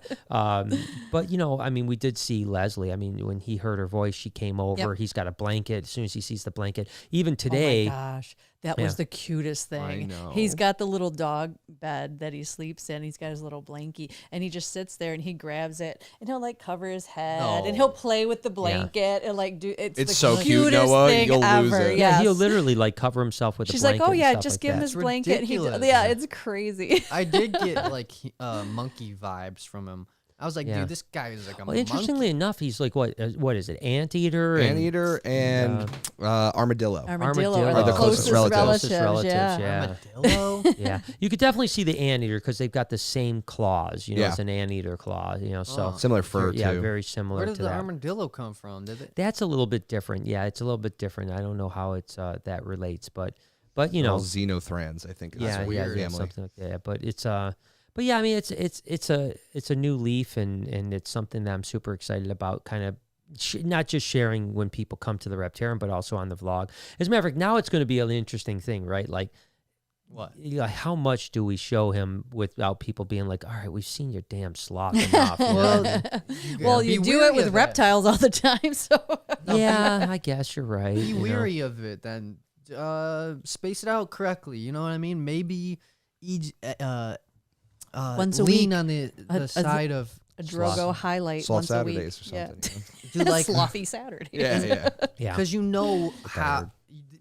But, you know, I mean, we did see Leslie. I mean, when he heard her voice, she came over. Yep. He's got a blanket. As soon as he sees the blanket, even Oh today, my gosh. That was the cutest thing. I know. He's got the little dog bed that he sleeps in. He's got his little blankie, and he just sits there and he grabs it and he'll like cover his head and he'll play with the blanket and like do. It's the so cute, cutest Noah. thing You'll ever. lose it. Yeah, Yes. he'll literally like cover himself with She's a blanket. like, oh yeah, and just stuff give like him that. his blanket. ridiculous. Yeah, it's crazy. I did get like monkey vibes from him. I was like, Yeah. dude, this guy is like a Well, monkey. interestingly enough, he's like what is it? Anteater. Anteater and armadillo. Armadillo Armadillo. are the Are the closest relatives. Yeah. Armadillo. Yeah, you could definitely see the anteater because they've got the same claws. You know, Yeah. it's an anteater claw. You know, so Similar fur yeah, too. very similar Where did to the that. armadillo come from? Did it? That's a little bit different. Yeah, it's a little bit different. I don't know how it's that relates, but you know, Xenothrans, I think. Is yeah, weird. yeah, family. something like that. But it's but yeah, I mean, it's a new leaf, and it's something that I'm super excited about. Kind of not just sharing when people come to the Reptarium, but also on the vlog. As a matter of fact, now it's going to be an interesting thing, right? Like, What? how much do we show him without people being like, all right, we've seen your damn sloth enough. You know? Well, you do it with reptiles all the time, so Yeah, I guess you're right. Be you know? weary of it, then space it out correctly. You know what I mean? Maybe Once a lean week, on the side of a Drogo highlight Sloth once a week. Saturdays or something. do like Slothy Saturdays. Yeah, yeah. Yeah. because you know how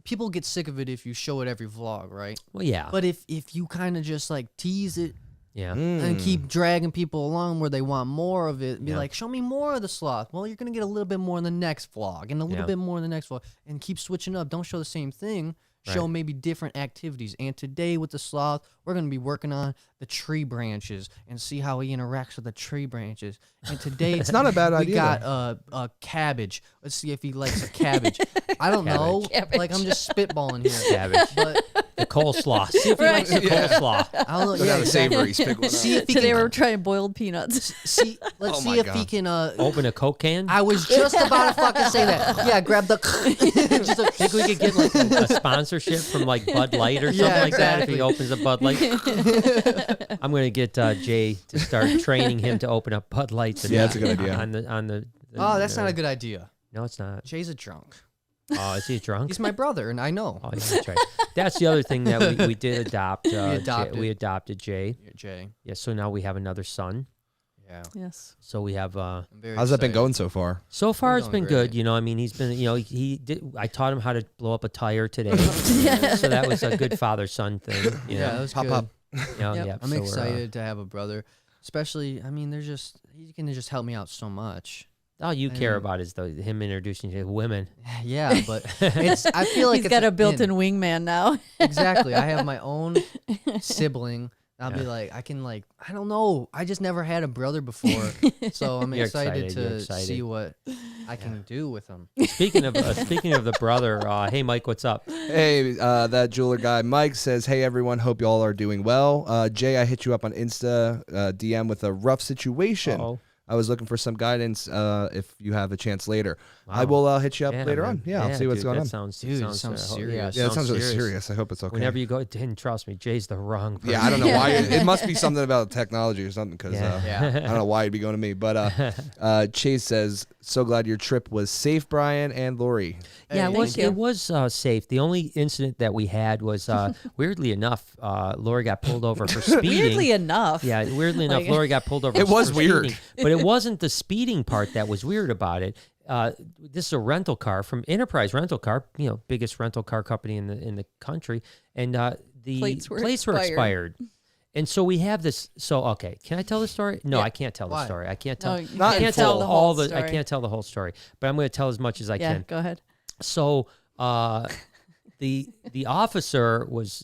people get sick of it if you show it every vlog, right? Well, yeah. But if you kind of just like tease it yeah. and keep dragging people along where they want more of it, be Yeah. like, show me more of the sloth. Well, you're gonna get a little bit more in the next vlog and a little Yeah. bit more in the next vlog, and keep switching up. Don't show the same thing. Show Right. maybe different activities. And today with the sloth, we're gonna be working on the tree branches and see how he interacts with the tree branches. And today It's not a bad we idea, got a cabbage. Let's see if he likes a cabbage. I don't know. Like I'm just spitballing here. Cabbage. But The coleslaw. See if he likes the coleslaw. I don't know. Go down the exactly. savories, pick one up. See if he Today can, we're trying boiled peanuts. see. Let's Oh see my if God. he can. Open a Coke can. I was just about to fucking say that. Yeah, grab the. just a, think we could get like a sponsorship from like Bud Light or something Yeah, like that if exactly. he opens a Bud Light. I'm gonna get Jay to start training him to open up Bud Lights. Yeah, that's a good idea. On the Oh, that's not a good idea. No, it's not. Jay's a drunk. Oh, is he drunk? He's my brother, and I know. Oh, yeah, that's right. That's the other thing that we did adopt. adopted. We adopted Jay. Jay. Yeah, so now we have another son. Yeah. Yes. So we have. I'm very How's that been excited. going so far? So far, it's going been good. great. You know, I mean, he's been. You know, he did. I taught him how to blow up a tire today. So that was a good father-son thing. You Yeah, know? that was Pop good. up. You know, Yep. yeah, I'm so we're, excited to have a brother. Especially, I mean, he can just help me out so much. all you care and- about is him introducing you to women. Yeah, but I feel like He's it's got a in. built-in wingman now. Exactly. I have my own sibling. I'll be Yeah. like, I don't know. I just never had a brother before. So I'm You're excited excited, you're to excited. see what I can do with him. Speaking of the brother, hey Mike, what's up? Hey, that jeweler guy, Mike says, hey, everyone, hope y'all are doing well. Jay, I hit you up on Insta DM with a rough situation. Uh-oh. I was looking for some guidance if you have a chance later. I Wow. will hit you up later man. on. Yeah, I'll see what's dude, going that on. Sounds, Dude, sounds, sounds yeah, serious. Yeah, that sounds really serious. I hope it's okay. Whenever you go, didn't trust me. Jay's the wrong person. Yeah, I don't know why. It must be something about technology or something because Yeah. I don't know why you'd be going to me. But Chase says, so glad your trip was safe, Brian and Lori. Yeah, Hey, it was safe. The only incident that we had was, weirdly enough, Lori got pulled over for speeding. Weirdly enough. Yeah, weirdly enough, Like- Lori got pulled over. It was for weird. speeding, but it wasn't the speeding part that was weird about it. This is a rental car from Enterprise Rental Car, you know, biggest rental car company in the country, and the Plates were expired. And so we have this. So okay, can I tell the story? No, Yeah. I can't tell the Why? story. I can't No, tell. you Not I in can't full. tell the all whole the. I story. can't tell the whole story, but I'm going to tell as much as I Yeah, can. go ahead. So the officer was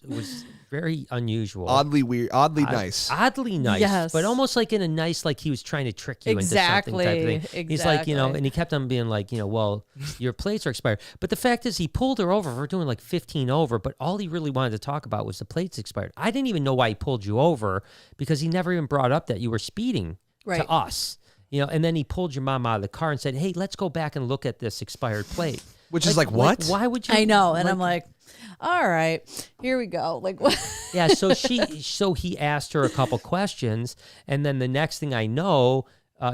very unusual. Oddly weird, oddly nice. Oddly nice, Yes. but almost like in a nice, like he was trying to trick you into something type of Exactly, thing. He's like, you know, exactly. and he kept on being like, you know, well, your plates are expired. But the fact is, he pulled her over for doing like 15 over, but all he really wanted to talk about was the plates expired. I didn't even know why he pulled you over because he never even brought up that you were speeding Right. to us. You know, and then he pulled your mom out of the car and said, hey, let's go back and look at this expired plate. Which is like, what? Why would you? I know, and I'm like, all right, here we go. Like, what? Yeah, so he asked her a couple questions, and then the next thing I know,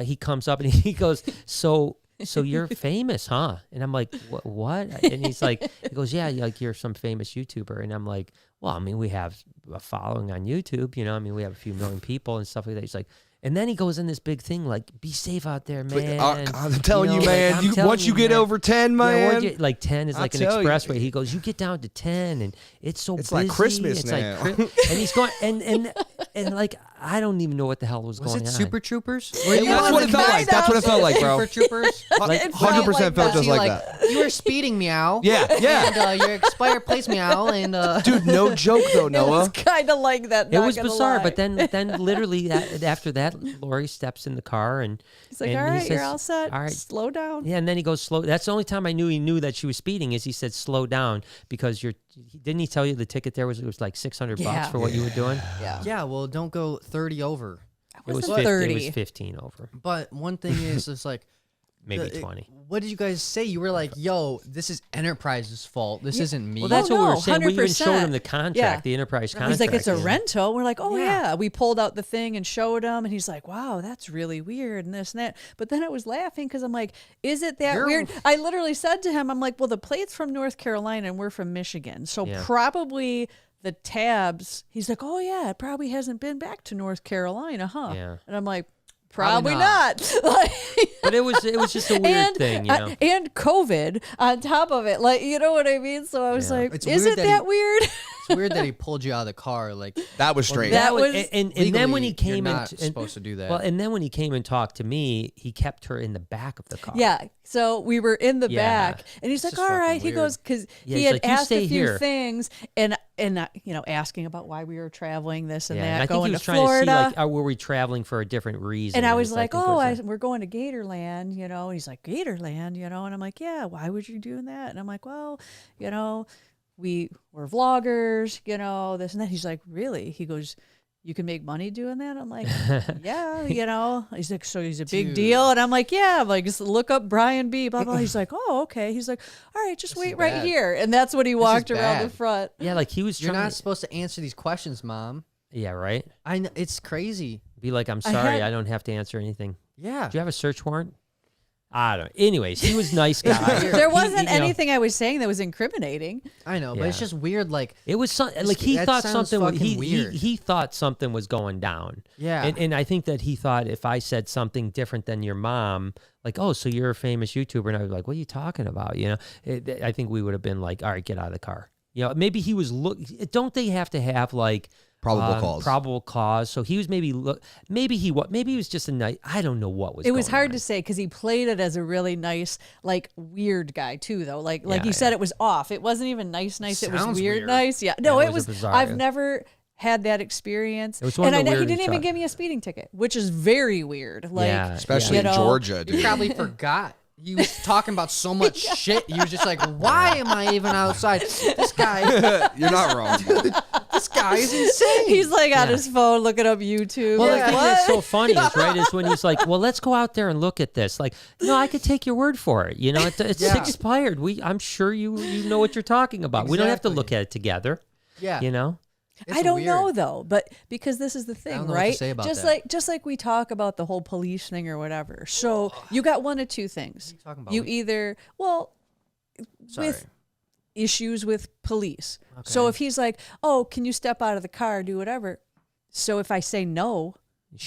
he comes up and he goes, so so you're famous, huh? And I'm like, what? And he's like, he goes, yeah, like you're some famous YouTuber. And I'm like, well, I mean, we have a following on YouTube, you know, I mean, we have a few million people and stuff like that. He's like, and then he goes in this big thing like, be safe out there, man. I'm telling you, man. Like, Once you get over 10, man. Yeah, like 10 is like an expressway. He goes, you get down to 10, and it's so busy. It's like Christmas it's now. Like, and he's going, and like, I don't even know what the hell was going on. Was it Super Troopers? That's what it felt like. That's what it felt like, bro. Super Troopers? Like 100% felt just like that. You were speeding, meow. Yeah. And your expired place, meow. And dude, no joke though, Noah. It was kind of like that. It was bizarre, but then literally after that, Lori steps in the car and he's like, and all he right, says, you're all set. All right. Slow down. Yeah, and then he goes slow. That's the only time I knew he knew that she was speeding is he said slow down because didn't he tell you the ticket there was like $600 for what you were doing? Yeah, well, don't go 30 over. It was 30. It was 15 over. But one thing is, it's like maybe 20. What did you guys say? You were like, yo, this is Enterprise's fault. This isn't me. Well, that's what we were no, saying. We even showed 100%. him the contract, Yeah. the Enterprise contract. He's like, it's a rental. We're like, oh, Yeah. yeah. We pulled out the thing and showed him. And he's like, wow, that's really weird and this and that. But then I was laughing because I'm like, is it that weird? I literally said to him, I'm like, well, the plate's from North Carolina and we're from Michigan. So probably the tabs. He's like, oh, yeah, it probably hasn't been back to North Carolina, huh? Yeah. And I'm like, probably not. Like, but it was just a weird thing, you know. And COVID on top of it, like, you know what I mean? So I was like, It's is weird it that weird? It's weird that he pulled you out of the car. Like That was strange. That was and then when he legally, came you're in, not supposed to do that. Well, and then when he came and talked to me, he kept her in the back of the car. Yeah. So we were in the Yeah. back, and he's like, just all right. fucking He weird. goes, because Yeah, he he's had like, "You asked stay a few here." things, and you know, asking about why we were traveling this and Yeah, and that, I think going he was to trying Florida. to see, like, were we traveling for a different reason? And I was it's like, he oh, goes, we're going to Gatorland, you know. And he's like, Gatorland, you know. And I'm like, yeah, why would you do that? And I'm like, well, you know, we're vloggers, you know, this and that. He's like, really? He goes, you can make money doing that? I'm like, yeah, you know. He's like, so he's a big deal? And I'm like, yeah. I'm like, just look up Brian B, blah, blah. He's like, oh, okay. He's like, all right, just wait right bad. here. And that's what he walked around the bad. front. Yeah, like he was You're trying not supposed to answer these questions, Mom. Yeah, right? I know, it's crazy. Be like, I'm sorry, had- I don't have to answer anything. Yeah. Do you have a search warrant? I don't. Anyways, he was a nice guy. There wasn't you know, anything I was saying that was incriminating. I know, but it's Yeah. just weird. Like, It was like he that thought sounds something. fucking He weird. he thought something was going down. Yeah. and I think that he thought if I said something different than your mom, like, oh, so you're a famous YouTuber, and I was like, what are you talking about? You know, I think we would have been like, all right, get out of the car. You know, maybe he was Don't they have to have like probable cause? So he was maybe he was just a nice. I don't know what was. It was going hard on. to say because he played it as a really nice, like weird guy too, though. Like Yeah, you said, it was off. It wasn't even nice. It was Sounds weird, weird. nice. Yeah, no, Yeah, it it was was. bizarre. I've never had that experience. It was one and of the he weirdest didn't even times. give me a speeding ticket, which is very weird. Like, Yeah, Especially you in know, Georgia, he dude. probably forgot. He was talking about so much shit. He was just like, why am I even outside? This guy, You're not wrong. this guy is insane. he's like on his phone looking up YouTube. Well, like, the thing what? that's so funny is is when he's like, "Well, let's go out there and look at this." Like, no, I could take your word for it. You know, it's Yeah. expired. I'm sure you know what you're talking about. We don't have to Exactly. look at it together. Yeah. You know. It's I don't weird. know though, but because this is the thing, don't know what to right? say about just that. like we talk about the whole police thing or whatever. So you got one of two things. talking about? You either Sorry. with issues with police. So if he's like, "Oh, can you step out of the car, do whatever?" So if I say no,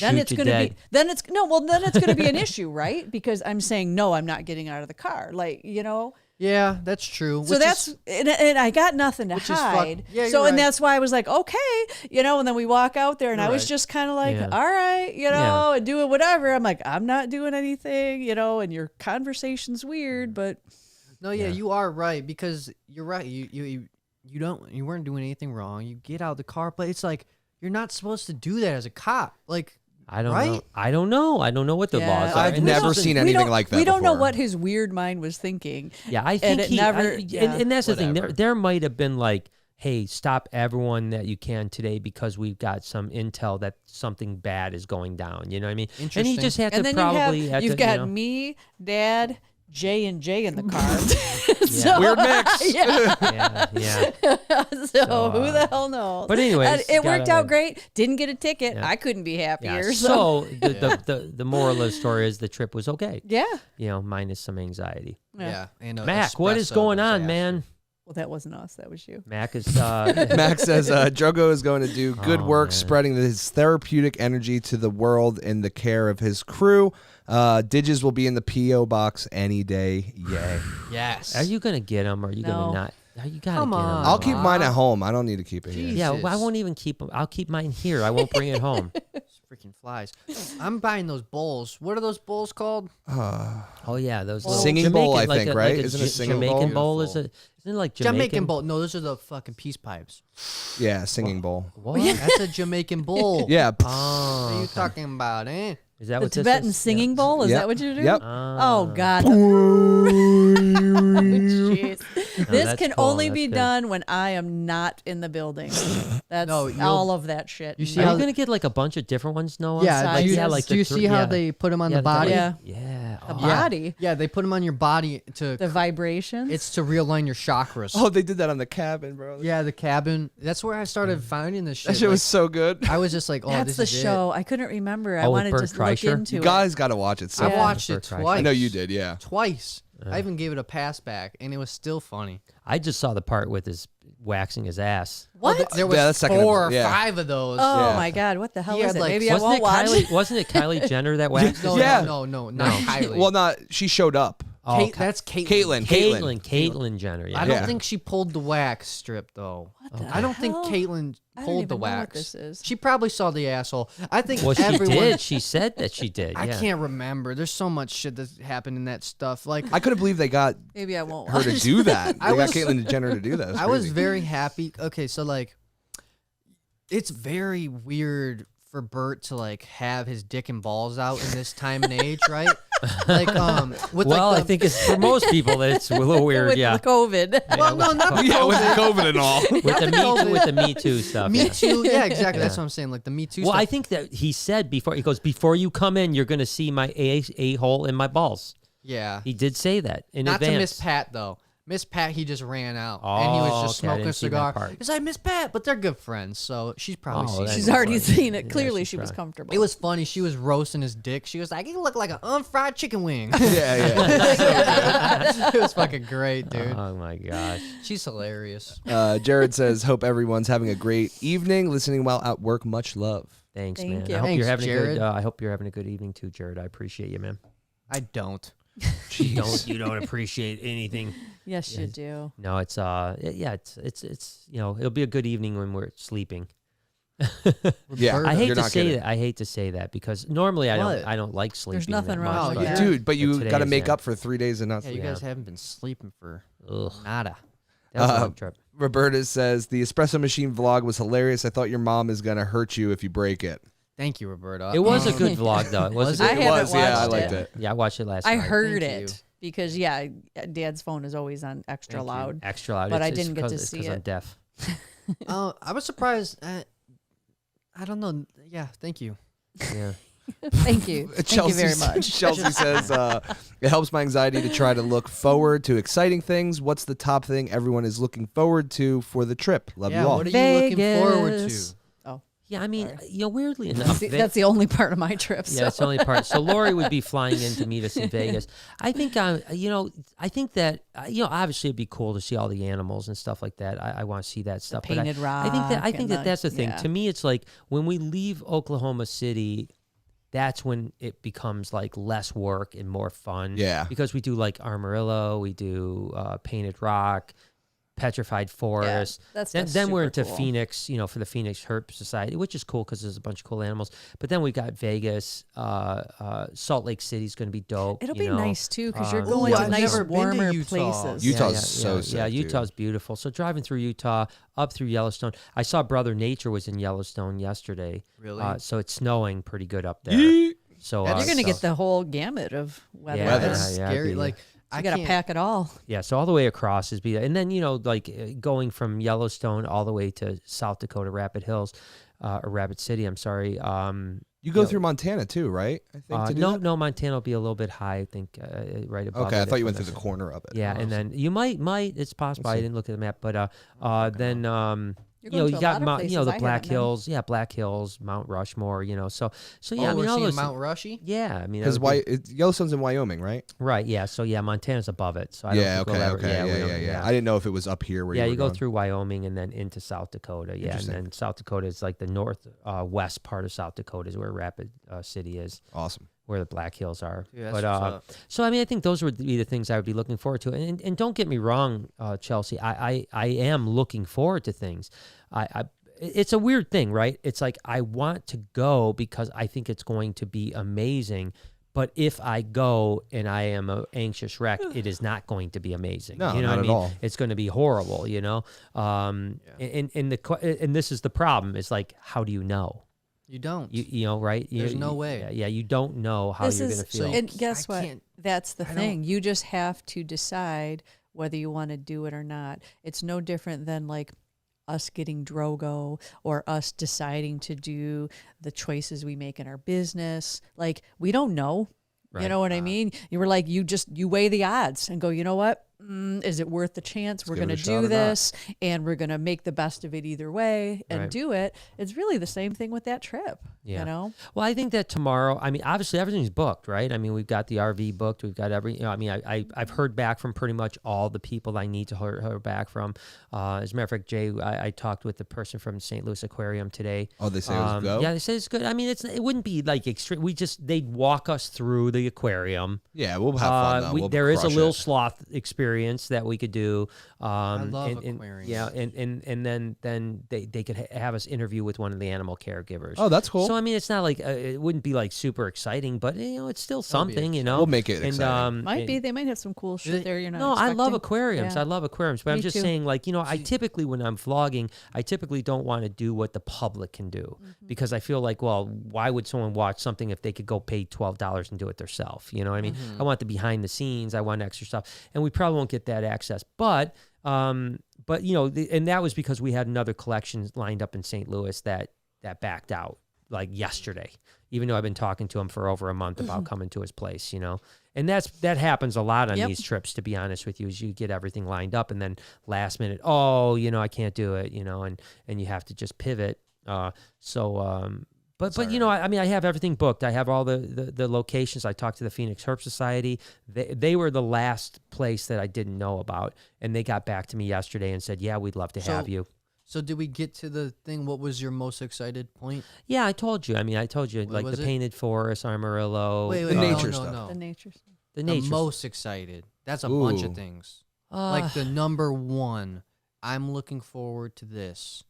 then Shoot it's you going to dead. be then it's going to be an issue, right? Because I'm saying no, I'm not getting out of the car. Like, you know. Yeah, that's true. So that's and I got nothing to which is hide. Yeah, so you're and right. that's why I was like, okay, you know. And then we walk out there, and I was right. just kind of like, Yeah. all right, you know, and doing whatever. I'm like, I'm not doing anything, you know. And your conversation's weird, but No, yeah, you are right because you're right. You weren't doing anything wrong. You get out of the car, but it's like you're not supposed to do that as a cop. Like, I don't right? know. I don't know what the Yeah. laws are. I've And this never is the- seen we anything don't like that we don't know before. what his weird mind was thinking. Yeah, I And think it he. never- yeah. And that's the thing. Whatever. There might have been like, hey, stop everyone that you can today because we've got some intel that something bad is going down. You know what I mean? And he Interesting. just had And to then probably. you've got you know, me, Dad, J and J in the car. So, Weird mix. Yeah. So who the hell knows? But anyways, And it worked out great. Didn't get a ticket. I couldn't be happier. Yeah. So the moral of the story is the trip was okay. Yeah. Minus some anxiety. Yeah. And Mac, what is going on, man? Well, that wasn't us. That was you. Mac is. Mac says Drogo is going to do good work man. spreading his therapeutic energy to the world in the care of his crew. Digis will be in the P.O. box any day. Yay. Yes. Are you going to get them or are you going to not? You got to get them. I'll keep mine at home. I don't need to keep it here. Yeah, well, I won't even keep them. I'll keep mine here. I won't bring it home. Freaking flies. I'm buying those bowls. What are those bowls called? Oh yeah, those little Singing bowl, I think, right? Like Isn't it a singing Jamaican bowl? bowl? Isn't it like Jamaican bowl. No, those are the fucking peace pipes. Yeah, singing bowl. What? That's a Jamaican bowl. Yeah. What are you talking about, eh? Is that The what this Tibetan is? singing bowl? Is Yep. that what you're doing? Yep. Oh, God. Jeez. This that's can cool. only That's be good. done when I am not in the building. That's No, you'll- all of that shit. You see Are how you gonna get like a bunch of different ones, Noah? Yeah, Size, do you, yeah, like do you the see how they put them on the body? Yeah. Yeah. The Oh. body, Yeah, they put them on your body to. the vibrations. It's to realign your chakras. Oh, they did that on the cabin, bro. Yeah, the cabin. That's where I started finding this shit. That shit was Like, so good. I was just like, oh, That's this the is show. I couldn't remember. I Oh, with wanted Bert to look Kreischer? into You it. guys got to watch it. So I Yeah. watched it Bert Kreischer. twice. I know you did, yeah. Twice. I even gave it a pass back, and it was still funny. I just saw the part with his waxing his ass. What? There was Yeah, that's second 4 or episode, yeah. 5 of those. Oh Yeah. my God! What the hell He is had, it? like- Maybe I Wasn't won't it watch. Kylie? Wasn't it Kylie Jenner that waxed? No, Yeah. no, not Kylie. Well, not she showed up. Oh, That's Caitlyn. Caitlyn Jenner. Yeah. I don't Yeah. think she pulled the wax strip though. I don't think hell? Caitlyn I don't pulled the even know what wax. this is. She probably saw the asshole. I think Well, she everyone. did. She said that she did. I yeah. can't remember. There's so much shit that happened in that stuff. Like I couldn't believe they got Maybe I won't her watch. to do that. They I was- got Caitlyn Jenner to do that. That's I was crazy. very happy. Okay, so like, it's very weird for Bert to like have his dick and balls out in this time and age, right? Like, with Well, like I think it's for most people it's a little weird. with Yeah. the COVID. well, no, not the Yeah, with COVID. COVID and all. With the Me Too stuff. Me yeah. Too. Yeah, exactly. That's what I'm saying. Like the Me Too Well, stuff. I think that he said before you come in, you're going to see my a hole in my balls. yeah. He did say that in Not advance. to Miss Pat though. Miss Pat, he just ran out and he was just okay, I smoking a didn't see that cigar. part. He's like Miss Pat, but they're good friends, so she's probably seen that's it. She's already funny. seen it. Yeah, Clearly, she's she was right. comfortable. It was funny. She was roasting his dick. She was like, "You look like an unfried chicken wing." Yeah, It was fucking great, dude. Oh my gosh. She's hilarious. yeah. Jared says, "Hope everyone's having a great evening, listening while at work. Much love." Thanks, Thank man. you. I hope Thanks, you're having Jared. a good. I hope you're having a good evening too, Jared. I appreciate you, man. I don't. You don't appreciate anything. Yes, you do. No, it's it's it'll be a good evening when we're sleeping. Yeah, Bert, I hate you're to not say kidding. that. I hate to say that because normally I What? don't like sleeping. nothing that wrong much, with but- that. Dude, but you today got to is, make yeah. up for 3 days of Yeah, nothing. you guys haven't been sleeping for Ugh, nada. that was a long trip. Roberta says the espresso machine vlog was hilarious. I thought your mom is gonna hurt you if you break it. Thank you, Roberta. It was a good vlog though. It was. Was a it? good I haven't was, yeah, I watched liked it. it. Yeah, I watched it last I night. heard Thank it you. because Dad's phone is always on extra Thank you. loud. Extra loud. But I It's didn't get to 'cause- see 'cause I'm it. deaf. I was surprised. I don't know. Yeah, thank you. Yeah. Thank you. Thank you very much. Chelsea says it helps my anxiety to try to look forward to exciting things. What's the top thing everyone is looking forward to for the trip? Love Yeah, you all. what are you looking forward to? Vegas. Oh, Yeah, I mean, weirdly enough, that's the only part of my trip. yeah, So. that's the only part. So Lori would be flying in to meet us in Vegas. I think, I think that, obviously it'd be cool to see all the animals and stuff like that. I want to see that stuff. But painted I think that rock and that's the thing. yeah. To me, it's like when we leave Oklahoma City, that's when it becomes like less work and more fun. Yeah. Because we do like Armadillo, we do Painted Rock, Petrified Forest. that's then we're super into cool. Phoenix, for the Phoenix Herp Society, which is cool because there's a bunch of cool animals. But then we got Vegas, Salt Lake City's going to be dope. It'll you be know. nice too because you're Ooh, going to I've nice never been to warmer Utah. places. Utah's so sick, Yeah, dude. Utah's beautiful. So driving through Utah, up through Yellowstone. I saw Brother Nature was in Yellowstone yesterday. Really? So it's snowing pretty good up there. So You're going to so- get the whole gamut of weather. Yeah, That's yeah, scary. it'd be- Like You I got to can't- pack it all. Yeah, so all the way across is and then going from Yellowstone all the way to South Dakota, Rapid Hills, or Rapid City. I'm sorry. You go through Montana too, right? I think. To do that? No, Montana will be a little bit high. I think right above. Okay, I thought you went the through the corner of it. Yeah, and then you might. It's possible. I didn't look at the map, but then you got the Black Hills. Yeah, Black Hills, Mount Rushmore. So yeah. We're all seeing those, Mount Rushy. Yeah, I mean, because Yellowstone's in Wyoming, right? Right. Yeah. So yeah, Montana's above it. So I don't think we'll Okay. Yeah. I didn't know if it was up here where. Yeah, you go going. through Wyoming and then into South Dakota. Yeah, and then South Dakota is like the northwest part of South Dakota is where Rapid City is. Awesome. Where the Black Hills are. Yeah, but so I mean, I think those would be the things I would be looking forward to. And don't get me wrong, Chelsea, I am looking forward to things. It's a weird thing, right? It's like I want to go because I think it's going to be amazing. But if I go and I am an anxious wreck, it is not going to be amazing. No, you know not what I mean? at all. It's going to be horrible, And this is the problem. Is like, how do you know? You don't. You know, right? There's no way. Yeah, you don't know how you're going to feel. And guess what? can't- That's the thing. You just have to decide whether you want to do it or not. It's no different than like us getting DROGO or us deciding to do the choices we make in our business. Like, we don't know. Right. You know what I mean? You were like, you weigh the odds and go, you know what? Is it worth the chance? We're going to do this and we're going to make the best of it either way and do it. It's really the same thing with that trip, you know? Well, I think that tomorrow, I mean, obviously everything's booked, right? I mean, we've got the RV booked. We've got I've heard back from pretty much all the people I need to hear back from. As a matter of fact, Jay, I talked with the person from St. Louis Aquarium today. Oh, they say it was go? Yeah, they say it's good. I mean, it wouldn't be like extreme. They'd walk us through the aquarium. Yeah, we'll have fun though. There is a little sloth experience that we could do. I love aquariums. Yeah, and then they could have us interview with one of the animal caregivers. Oh, that's cool. So I mean, it's not like it wouldn't be like super exciting, but it's still something, We'll make it exciting. Might be. They might have some cool shit there. You're not. No, expecting. I love aquariums. Yeah. I love aquariums, but I'm just saying, like, I typically when I'm vlogging, I typically don't want to do what the public can do because I feel like, well, why would someone watch something if they could go pay $12 and do it themselves? You know what I mean? I want the behind the scenes. I want extra stuff, and we probably won't get that access, but and that was because we had another collection lined up in St. Louis that backed out like yesterday, even though I've been talking to him for over a month about coming to his place, and that happens a lot on these trips, to be honest with you, is you get everything lined up and then last minute, I can't do it, and you have to just pivot. But I mean, I have everything booked. I have all the locations. I talked to the Phoenix Herp Society. They were the last place that I didn't know about, and they got back to me yesterday and said, "Yeah, we'd love to have you." So did we get to the thing? What was your most excited point? Yeah, I told you. I mean, like the painted forest, Armadillo. Wait, the nature stuff. No. The nature stuff. The nature. Most excited. That's a bunch of things. Like the number one. I'm looking forward to this.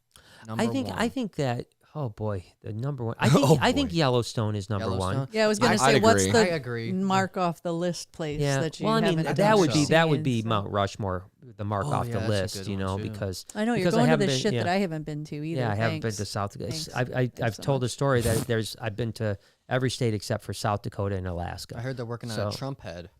I think that. Oh boy, the number one. I think Yellowstone is number one. Yeah, I was going to say, what's the mark off the list place that you haven't that would be Mount Rushmore, the mark off the list, because I know you're going to the shit that I haven't been to either. Yeah, I haven't been to South Dakota. I've told a story that I've been to every state except for South Dakota and Alaska. I heard they're working on a Trump head.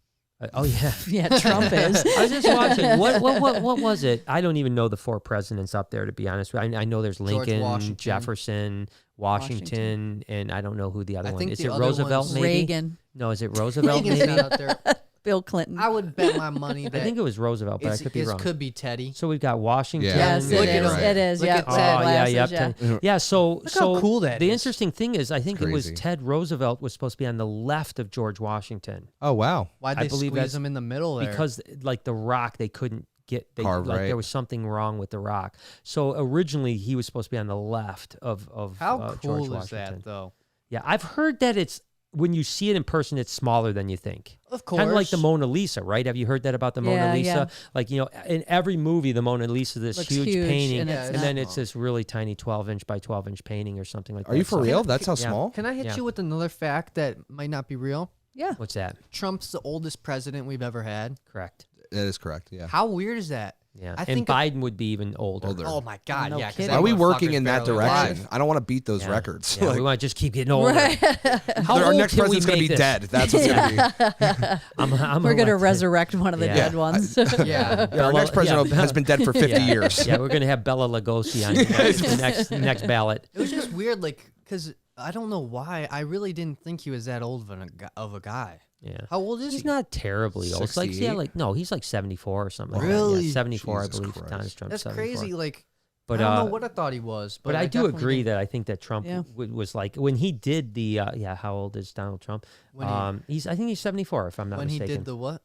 Oh yeah, yeah. Trump is. I was just watching. What was it? I don't even know the 4 presidents up there, to be honest. I know there's Lincoln, Jefferson, Washington, and I don't know who the other one is. Is it Roosevelt? Maybe Reagan. No, is it Roosevelt? Reagan's Maybe not out there. Bill Clinton. I would bet my money that I think it was Roosevelt, but I could be wrong. Could be Teddy. So we've got Washington. Yes, it is. It is. Look Yeah. at Ted. Yeah. So how cool that the is. interesting thing is, I think it was Crazy. Ted Roosevelt was supposed to be on the left of George Washington. Oh wow. Why'd I they believe squeeze that's him in the middle there? Because like the rock, they couldn't get Carve right. there was something wrong with the rock. So originally he was supposed to be on the left of how George cool is Washington. that though? Yeah, I've heard that it's when you see it in person, it's smaller than you think. Of course. Kind of like the Mona Lisa, right? Have you heard that about the Mona Lisa? Yeah. Like, in every movie, the Mona Lisa is this Looks huge huge, painting, and and it's then not it's this really tiny 12-inch by 12-inch painting or something like that. Are you for So- real? That's how Yeah. small? Can I hit Yeah. you with another fact that might not be real? Yeah. What's that? Trump's the oldest president we've ever had. Correct. That is correct. Yeah. How weird is that? Yeah. I and think Biden would be even older. Oh my God! No Yeah. 'cause kidding. that Are we motherfucker's working in that barely direction? alive. I don't want to beat those Yeah. records. Yeah, Like, we want to just keep getting older. Right. How our old next can we president's going to make be this? dead. That's what's going to be. I'm We're going to elected. resurrect one of the Yeah. dead ones. Yeah. Yeah, our next president has been dead for 50 years. Yeah, we're going to have Bella Lugosi on the next ballot. It was just weird, like, because I don't know why. I really didn't think he was that old of a guy. Yeah. How old is he? He's not terribly old. It's like, yeah, 68? like, no, he's like 74 or something like that. Really? Yeah, 74, Jesus I believe. Christ. Donald Trump, That's 74. crazy. Like, But, I don't know what I thought he was. But I do definitely agree think- that I think that Trump was like, when he did the, how old is Donald Trump? When I think he's 74, if I'm not when mistaken. he did the what?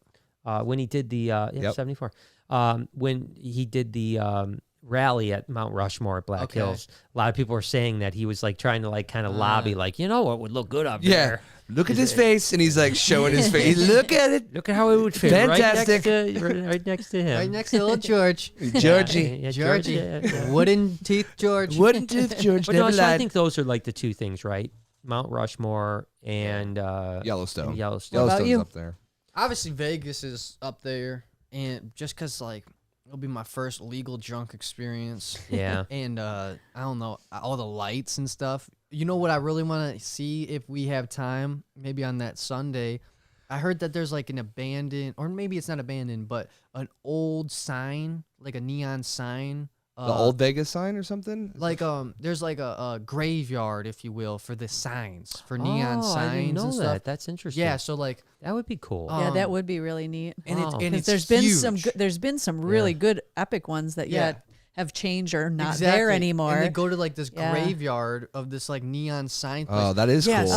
When he did the, 74. When he did the rally at Mount Rushmore at Black Hills, a lot of people were saying that he was like trying to like kind of lobby, like, you know what would look good up there? Look at his face, and he's like showing his face. Look at it. Look at how it would fit. Fantastic. Right next to him. Right next to little George. Georgie. Yeah, Georgie. yeah. Wooden teeth George. Wouldn't it, George? But no, Never so I lied. think those are like the two things, right? Mount Rushmore and Yellowstone. Yellowstone. What about Yellowstone's you? up there. Obviously, Vegas is up there. And just because, like, it'll be my first legal drunk experience. Yeah. And I don't know, all the lights and stuff. You know what I really want to see if we have time, maybe on that Sunday? I heard that there's like an abandoned, or maybe it's not abandoned, but an old sign, like a neon sign. The old Vegas sign or something? Like there's like a graveyard, if you will, for the signs, for neon signs I didn't know and that. stuff. That's interesting. Yeah, so like That would be cool. Yeah, that would be really neat. and Wow. it's There's been some huge. good, there's been some really good epic ones that yet have changed or not Exactly. there anymore. And they go to like this Yeah. graveyard of this like neon sign place. Oh, that is Yeah, cool.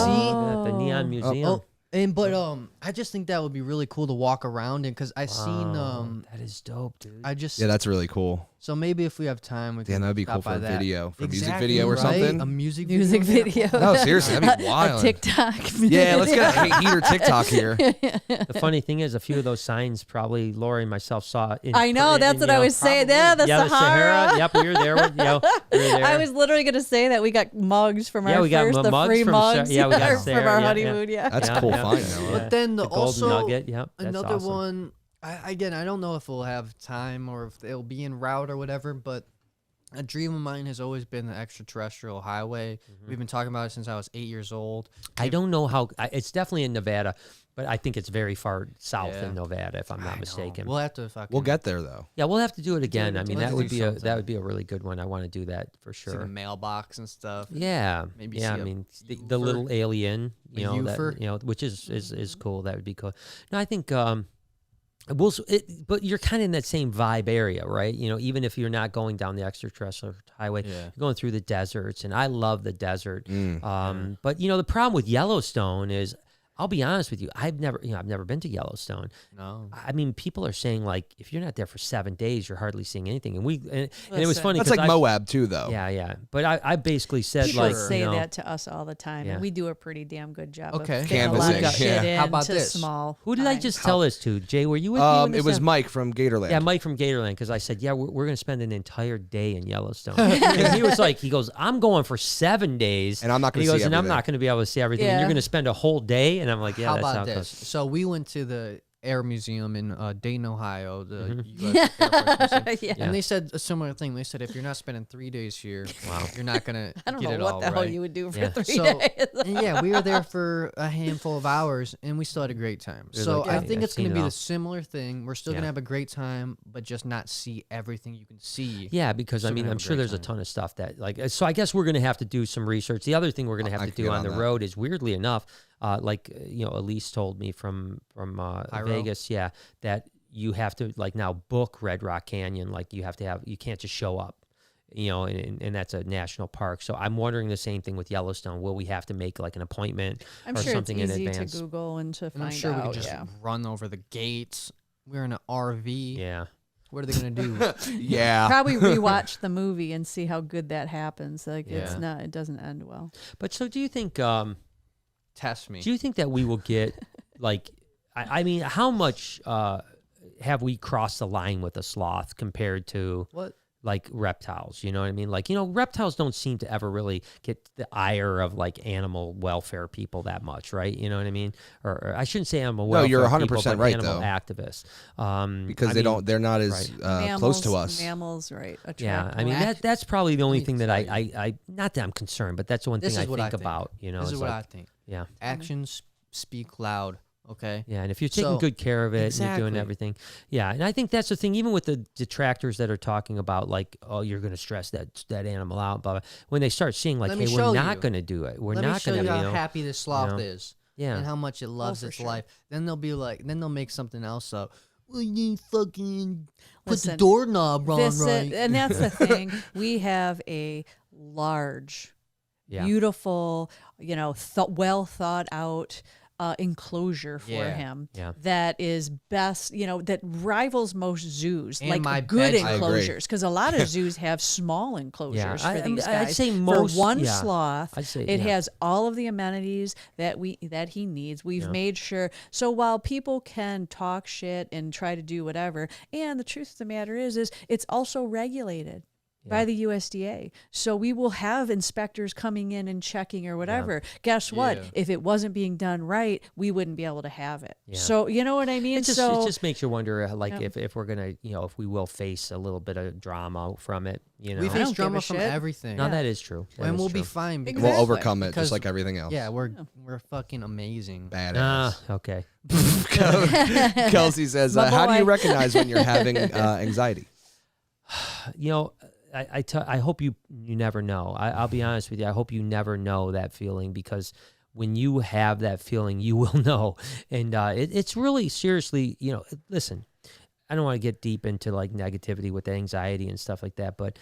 see? The Neon Museum. Oh, and but I just think that would be really cool to walk around in because I seen that is dope, dude. I just Yeah, that's really cool. so maybe if we have time we Damn, can that'd be stop cool for by a that. video, for a music Exactly, video or right? something. A music video. No, seriously, that'd be A wild. TikTok. Yeah, let's get a heater TikTok here. The funny thing is, a few of those signs probably Lori and myself saw. I know, that's what I was saying. Yeah, the The Sahara. Yep, we were there. We were there. I was literally going to say that we got mugs from our we got first, the mugs free from mugs yeah, we got from Sarah, our yeah, honeymoon. Yeah. That's Yeah, cool yeah. find. Yeah. But then The also Golden Nugget. Yep, that's another awesome. one. Again, I don't know if we'll have time or if it'll be en route or whatever, but a dream of mine has always been the extraterrestrial highway. We've been talking about it since I was 8 years old. I don't know how. It's definitely in Nevada, but I think it's very far south Yeah. in Nevada, if I'm I not know. mistaken. We'll have to fucking We'll get there though. Yeah, we'll have to do it again. I mean, Let's that would do be a something. that would be a really good one. I want to do that for see the sure. mailbox and stuff. Yeah, Maybe yeah. see I a mean, the Ufer. little alien, A you know, that Ufer. you know, which is cool. That would be cool. No, I think but you're kind of in that same vibe area, right? You know, even if you're not going down the extraterrestrial highway, Yeah. you're going through the deserts, and I love the desert. Mm. But you know, the problem with Yellowstone is, I'll be honest with you, I've never been to Yellowstone. No. I mean, people are saying like, if you're not there for 7 days, you're hardly seeing anything. And and it was Listen. funny. That's 'cause like Moab too, though. Yeah, yeah. But I basically said People like, say you know, that to us all the time, Yeah. and we do a pretty damn good job Okay. of fitting a lot of Canvassing, shit yeah. in How about to this? small. who did I times. just tell this to? Jay, were you with me? when It this was happened? Mike from Gatorland. Yeah, Mike from Gatorland, because I said, yeah, we're going to spend an entire day in Yellowstone. And he was like, he goes, I'm going for 7 days. And I'm not gonna he see goes, and I'm everything. not going to be able to see everything. And Yeah. you're going to spend a whole day? And I'm like, yeah, How that's about how it this? goes. So we went to the Air Museum in Dayton, Ohio, the Mm-hmm. U.S. Air Force Museum. Yeah. And they said a similar thing. They said if you're not spending 3 days here, you're not gonna I don't get know it what all the hell right. you would do for Yeah. 3 So- days. And yeah, we were there for a handful of hours, and we still had a great time. It was So like, I yeah, think I've it's going seen to it be all. the similar thing. We're still Yeah. going to have a great time, but just not see everything you can see. Yeah, because I Still mean, gonna I'm have a sure great there's a time. ton of stuff that so I guess we're going to have to do some research. The other thing we're going to have I to can do get on the on that. road is, weirdly enough, Elise told me from Vegas, yeah, that you have to like now book Red Rock Canyon. Like you can't just show up, and that's a national park. So I'm wondering the same thing with Yellowstone. Will we have to make like an appointment I'm or sure something it's in easy advance? to Google and to And find I'm sure we out. could just Yeah. run over the gates. We're in an RV. Yeah. What are they going to do? Yeah. Probably rewatch the movie and see how good that happens. Like Yeah. it doesn't end well. But so do you think? Test me. Do you think that we will get like? I mean, how much have we crossed the line with a sloth compared to What? like reptiles? You know what I mean? Like, reptiles don't seem to ever really get the ire of like animal welfare people that much, right? You know what I mean? Or I shouldn't say animal welfare. you're 100% people, but right, animal though. activists. Because they're not as close to us. Mammals, right? Yeah, I mean Act- that's probably the only Let me thing that tell I not that I'm concerned, but that's the one This thing I is what think I think. about. This is it's what like, I think. yeah. Actions speak loud. Okay. Yeah, and if you're taking So, good care of it and you're exactly. doing everything, yeah, and I think that's the thing. Even with the detractors that are talking about like, oh, you're going to stress that animal out, blah, blah, when they start seeing like, Let me hey, show we're not you. going to do it. We're Let me not show going you to, how happy this sloth is. Yeah. And how much it loves for its sure. life. Then they'll be like, then they'll make something else up. Well, you fucking put Listen, the doorknob on right. And that's the thing. We have a large, Yeah. beautiful, well thought out enclosure for Yeah. him Yeah. that is best, that rivals most zoos, And like my good bedroom. I agree. enclosures. Because a lot of zoos have small enclosures for these guys. I'd say most. For one yeah. sloth, I'd say, it yeah. has all of the amenities that he needs. We've made sure. So while people can talk shit and try to do whatever, and the truth of the matter is it's also regulated by the USDA. So we will have inspectors coming in and checking or whatever. Guess what? Yeah. If it wasn't being done right, we wouldn't be able to have it. Yeah. So you know what I mean? It just makes you wonder, like, Yeah. if we're gonna, if we will face a little bit of drama from it, We I face don't give drama a from shit. everything. No, Yeah. that is true. That And is we'll true. be fine. Because, We'll Exactly. overcome it because- just like everything else. Yeah, we're fucking amazing. Badass. Okay. Kelsey says, My how do you boy. recognize when you're having anxiety? I hope you never know. I'll be honest with you. I hope you never know that feeling, because when you have that feeling, you will know. And it's really seriously, listen, I don't want to get deep into like negativity with anxiety and stuff like that, but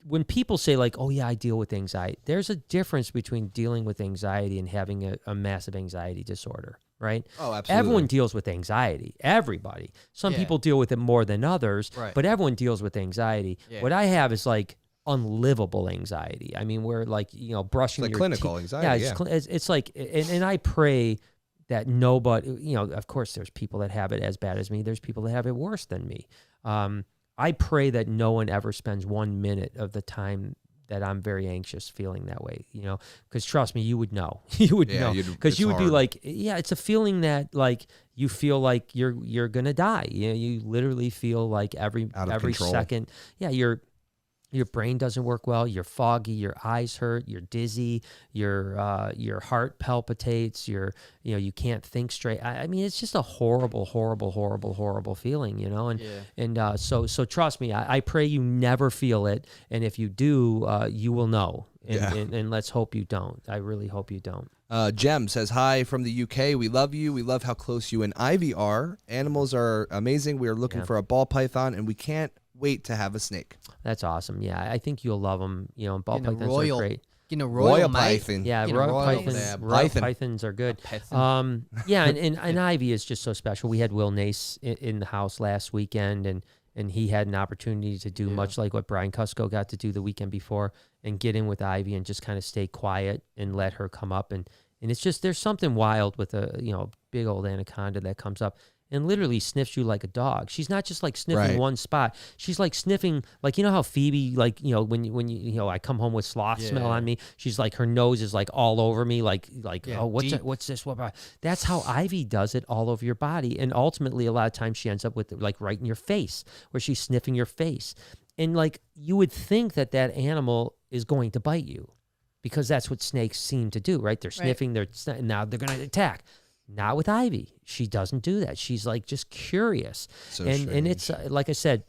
when people say like, oh yeah, I deal with anxiety, there's a difference between dealing with anxiety and having a massive anxiety disorder, right? Oh, absolutely. Everyone deals with anxiety. Everybody. Some Yeah. people deal with it more than others, Right. but everyone deals with anxiety. Yeah. What I have is like unlivable anxiety. I mean, we're like, brushing Like your clinical teeth. anxiety, Yeah, it's like, and I pray that nobody, of course there's people that have it as bad as me. There's people that have it worse than me. I pray that no one ever spends 1 minute of the time that I'm very anxious feeling that way, because trust me, you would know. You would Yeah, know, it's because you would be hard. like, yeah, it's a feeling that like you feel like you're gonna die. You literally feel like every Out of control. second, yeah, your brain doesn't work well. You're foggy. Your eyes hurt. You're dizzy. Your heart palpitates. You can't think straight. I mean, it's just a horrible, horrible, horrible, horrible feeling, And Yeah. so trust me. I pray you never feel it, and if you do, you will know. And let's hope you don't. I really hope you don't. Jem says, hi from the UK. We love you. We love how close you and Ivy are. Animals are amazing. We are looking for a ball python, and we can't wait to have a snake. That's awesome. Yeah, I think you'll love them. Ball Getting a pythons royal- are great. Getting a royal mate. python. Yeah, Getting a royal royal pythons. there. Royal Python. pythons are good. Python. Yeah, and Ivy is just so special. We had Will Nace in the house last weekend, and he had an opportunity to do much like what Brian Cusco got to do the weekend before, and get in with Ivy and just kind of stay quiet and let her come up. And it's just, there's something wild with a big old anaconda that comes up and literally sniffs you like a dog. She's not just like sniffing Right. one spot. She's like sniffing, like, how Phoebe, like, when I come home with sloth smell on me, she's like, her nose is like all over me, like Yeah, oh, what's deep. what's this? What about? That's how Ivy does it all over your body. And ultimately, a lot of times she ends up with like right in your face, where she's sniffing your face. And like, you would think that animal is going to bite you, because that's what snakes seem to do, right? They're sniffing, now they're going to attack. Not with Ivy. She doesn't do that. She's like just curious. So and it's like I said,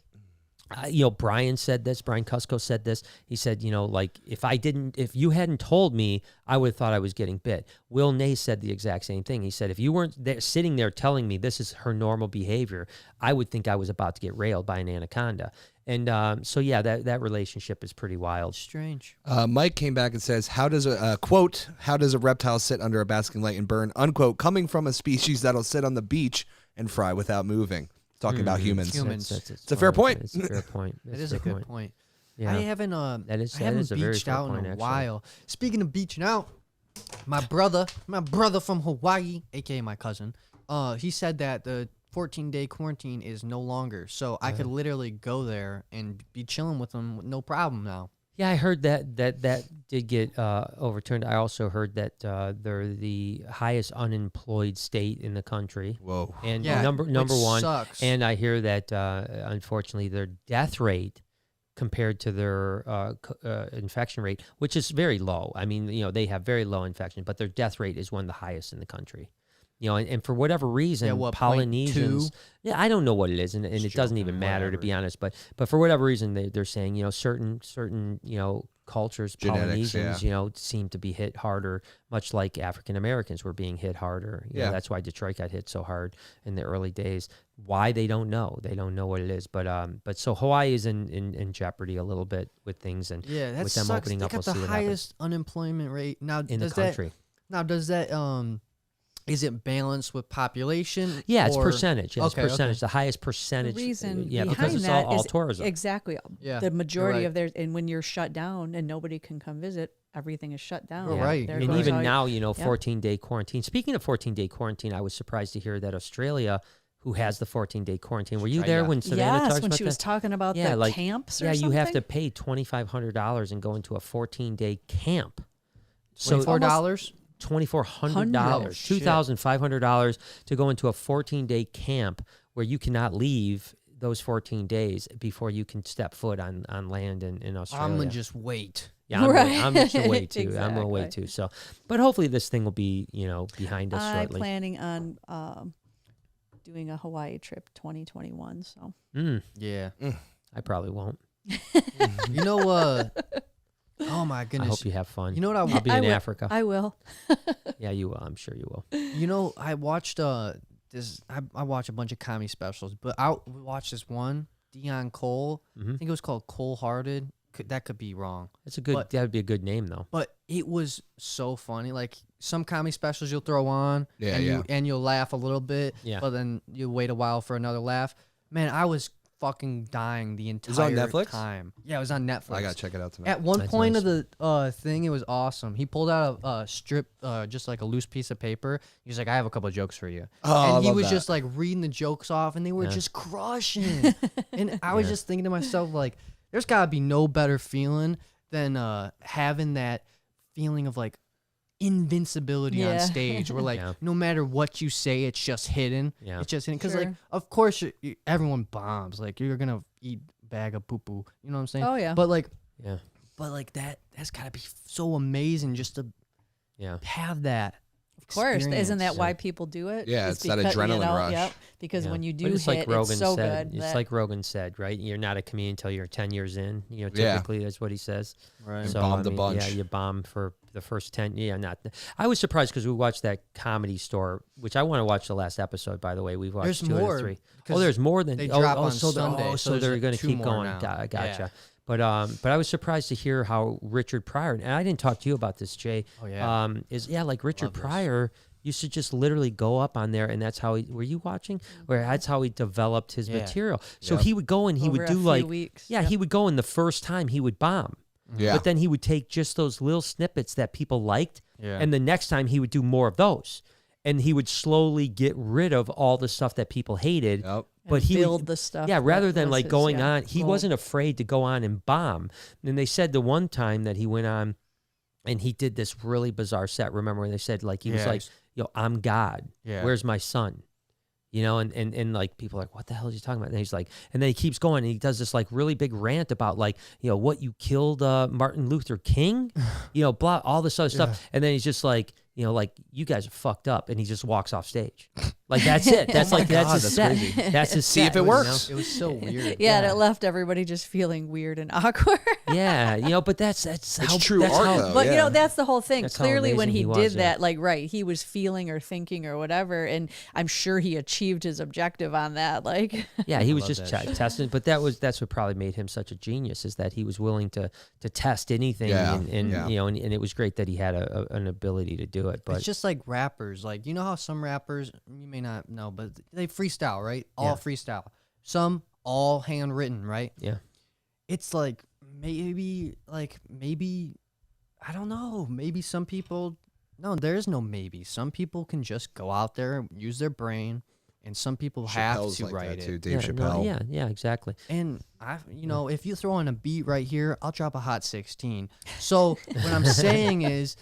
Brian said this, Brian Cusco said this. He said, like, if you hadn't told me, I would have thought I was getting bit. Will Nace said the exact same thing. He said, if you weren't there, sitting there telling me this is her normal behavior, I would think I was about to get railed by an anaconda. And so, yeah, that relationship is pretty wild. Strange. Mike came back and says, how does a reptile sit under a basking light and burn, unquote, coming from a species that'll sit on the beach and fry without moving? Talking about humans. Humans. It's a fair point. It's a fair point. That is a good point. Yeah. I haven't That is I haven't a very beached fair out point, in a actually. while. Speaking of beaching out, my brother from Hawaii, aka my cousin, he said that the 14-day quarantine is no longer, so I could literally go there and be chilling with him with no problem now. Yeah, I heard that did get overturned. I also heard that they're the highest unemployed state in the country. Whoa. And Yeah, number which one. sucks. And I hear that unfortunately their death rate compared to their infection rate, which is very low. I mean, they have very low infection, but their death rate is one of the highest in the country. You know, and for whatever reason, what, Polynesians. 0.2? Yeah, I don't know what it is, and it doesn't even matter to be honest. But for whatever reason, they're saying, you know, certain you know, cultures, Genetics, Polynesians, you know, seem to be hit harder, much like African Americans were being hit harder. You know, that's why Detroit got hit so hard in the early days. Why, they don't know. They don't know what it is. But so Hawaii is in jeopardy a little bit with things, and that with them sucks. opening They up, got we'll the see what highest unemployment rate now happens in the country. Does that is it balanced with population? Yeah, it's or- percentage. Yeah, it's Okay, percentage. okay. The highest percentage. The reason yeah, because behind it's that all is tourism. exactly Yeah, the you're majority right. of their, and when you're shut down and nobody can come visit, everything is shut down. You're right. There You're And goes even all- now, you know, Yep. 14-day quarantine. Speaking of 14-day quarantine, I was surprised to hear that Australia, who has the 14-day quarantine, were you there Australia. when Savannah yes, talked when about she was that? talking about Yeah, the like, camps or yeah, something. you have to pay $2,500 and go into a 14-day camp. So $24? $2,400, Oh, shit. $2,500 to go into a 14-day camp where you cannot leave those 14 days before you can step foot on land in Australia. I'm gonna just wait. Yeah, I'm, Right. I'm just gonna wait too. I'm gonna Exactly. wait too. So, but hopefully this thing will be, you know, behind us I'm shortly. planning on doing a Hawaii trip 2021. So Yeah. I probably won't. You know, oh my I goodness. hope you have fun. You know what I'll be in will. Africa. I will. Yeah, you will. I'm sure you will. You know, I watched this. I watch a bunch of comedy specials, but I watched this one, Dion Cole. I think it was called Cold Hearted. That could be wrong, It's a good. But- That would be a good name though. but it was so funny. Like some comedy specials you'll throw on, Yeah, and you'll laugh a little bit, Yeah. but then you wait a while for another laugh. Man, I was fucking dying the entire it on Netflix? time. Yeah, it was on Netflix. I gotta check it out tonight. At one That's point nice. of the thing, it was awesome. He pulled out a strip, just like a loose piece of paper. He's like, "I have a couple of jokes for you," Oh, and he I love was that. just like reading the jokes off, and they were just crushing. And I was just thinking to myself, like, there's gotta be no better feeling than having that feeling of like invincibility on Yeah. stage, where like Yeah. no matter what you say, it's just hidden. Yeah. It's just hidden because like, Sure. of course, everyone bombs. Like you're gonna eat bag of poo poo. You know what I'm saying? Oh, yeah. But like. Yeah. But like that's gotta be so amazing just to Yeah. have that. Of course, isn't experience. that why people do it? Yeah, It's it's that adrenaline rush. Yep, because Yeah. when you But do it's hit, like Rogan it's so said. good. It's that- like Rogan said, right? You're not a comedian until you're 10 years in. You know, Yeah. typically that's what he says. Right. You bombed a bunch. Yeah, you bomb for the first 10. Yeah, not. I was surprised because we watched that Comedy Store, which I want to watch the last episode. By the way, we've watched There's 2 more, or 3. because Oh, there's more than they drop on so Sunday, so they're there's going to two keep more going. now. Gotcha. Yeah. But I was surprised to hear how Richard Pryor, and I didn't talk to you about this, Jay. Oh, yeah. Like Richard Love this. Pryor used to just literally go up on there, and that's how he. Were you watching? Where that's how he developed his Yeah. material. So Yep. he would go and he Over would a do few like weeks. yeah, Yep. he would go, and the first time he would bomb. Yeah. But then he would take just those little snippets that people liked, Yeah. and the next time he would do more of those, and he would slowly get rid of all the stuff that people hated. Yep. But And he build would, the stuff. yeah, that rather than was like his, going yeah, on, he goal. wasn't afraid to go on and bomb. And they said the one time that he went on, and he did this really bizarre set. Remember when they said like he was Yeah, like, "Yo, I'm God. Yeah. Where's my son?" You know, and like people are like, what the hell is he talking about? And he's like, and then he keeps going and he does this like really big rant about like, you know, what you killed Martin Luther King, you know, blah, all this other stuff. And then he's just like, you know, like you guys are fucked up, and he just walks off stage. Like that's it. That's like that's God, his that's set. crazy. That's his See set, if it you know? works. It was so weird. Yeah, and it left everybody just feeling weird and awkward. Yeah, you know, but that's how true that's art, how, though. But you yeah. know, that's the whole thing. That's how Clearly, when amazing he he was, did yeah. that, like, right, he was feeling or thinking or whatever, and I'm sure he achieved his objective on that. Like, Yeah, he was love just that shit. testing, but that's what probably made him such a genius, is that he was willing to test anything, Yeah, and yeah. you know, and it was great that he had an ability to do it. But It's just like rappers. Like, you know how some rappers, you may not know, but they freestyle, right? All Yeah. freestyle. Some all handwritten, right? yeah, It's like maybe, I don't know. Maybe some people, no, there's no maybe. Some people can just go out there and use their brain, and some people have Chappelle's to like write that too. it. Dave yeah, Chappelle. yeah, exactly. And you know, if you throw in a beat right here, I'll drop a hot 16. So what I'm saying is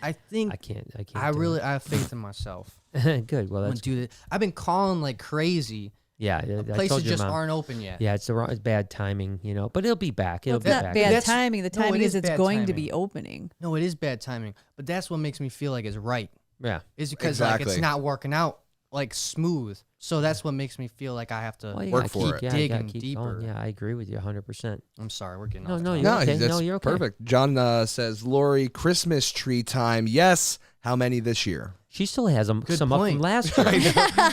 I think I can't. I do really I have faith in myself. it. Good. Well, I'm that's gonna do this. I've been calling like crazy. yeah. I Places told your just mom. aren't open yet. Yeah, it's it's bad timing, you know. But it'll be back. It'll it's be not back. bad That's- timing. The no, it timing is is it's bad going to timing. be opening. No, it is bad timing, but that's what makes me feel like it's right. Yeah. is because like Exactly. it's not working out like smooth. So that's what makes me feel like I have to Well, you Work gotta for keep, it. Yeah, you gotta digging keep deeper. going. Yeah, I agree with you 100%. I'm sorry, we're getting No, off no, topic. you're No, okay. that's No, you're okay. perfect. John says, Lori, Christmas tree time. Yes. How many this year? She still has some up point. from last year.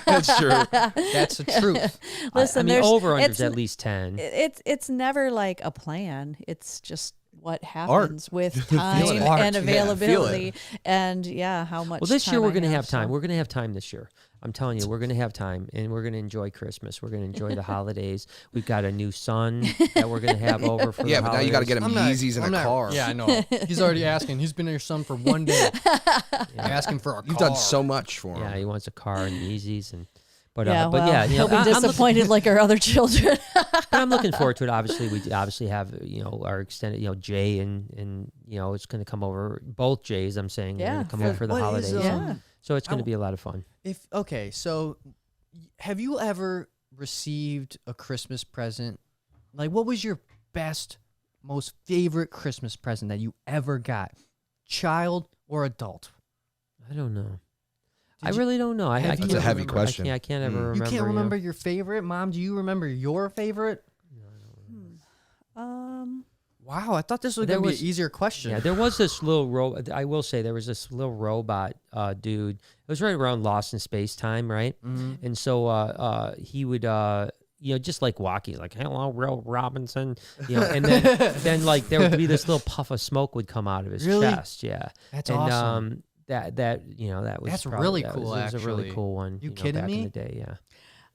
That's true. That's the truth. Listen, I mean, there's over under it's- at least 10. It's never like a plan. It's just what happens with Feel time it. and Art. Yeah, feel availability, it. and how much. Well, this year time we're I going to have so- time. We're going to have time this year. I'm telling you, we're going to have time, and we're going to enjoy Christmas. We're going to enjoy the holidays. We've got a new son that we're going to have over for Yeah, the but now holidays. you got to get him Yeezys in a car. Yeah, I know. He's already asking. He's been your son for one day. Asking for a car. You've done so much for him. Yeah, he wants a car and Yeezys and. But Yeah, but well, yeah, you know, he'll be I'm looking- disappointed like our other children. But I'm looking forward to it. Obviously, we obviously have our extended Jay and it's going to come over. Both Jays, I'm saying, are Yeah, going to come over for the What holidays. is, Yeah. So it's going to be a lot of fun. So have you ever received a Christmas present? Like, what was your best, most favorite Christmas present that you ever got, child or adult? I don't know. I Did you- really don't know. I Have can't you- That's a heavy remember. question. I can't ever remember. You can't remember your favorite, Mom? Do you remember your favorite? Wow, I thought this was There gonna be was- an easier question. Yeah, there was this little I will say there was this little robot dude. It was right around Lost in Space time, right? Mm-hmm. And so he would just like walking, like hello, Will Robinson, and then like there would be this little puff of smoke would come out of his Really? chest. Yeah, That's and awesome. that was That's probably, really that cool, was a really actually. cool one. You kidding back me? in the day, yeah.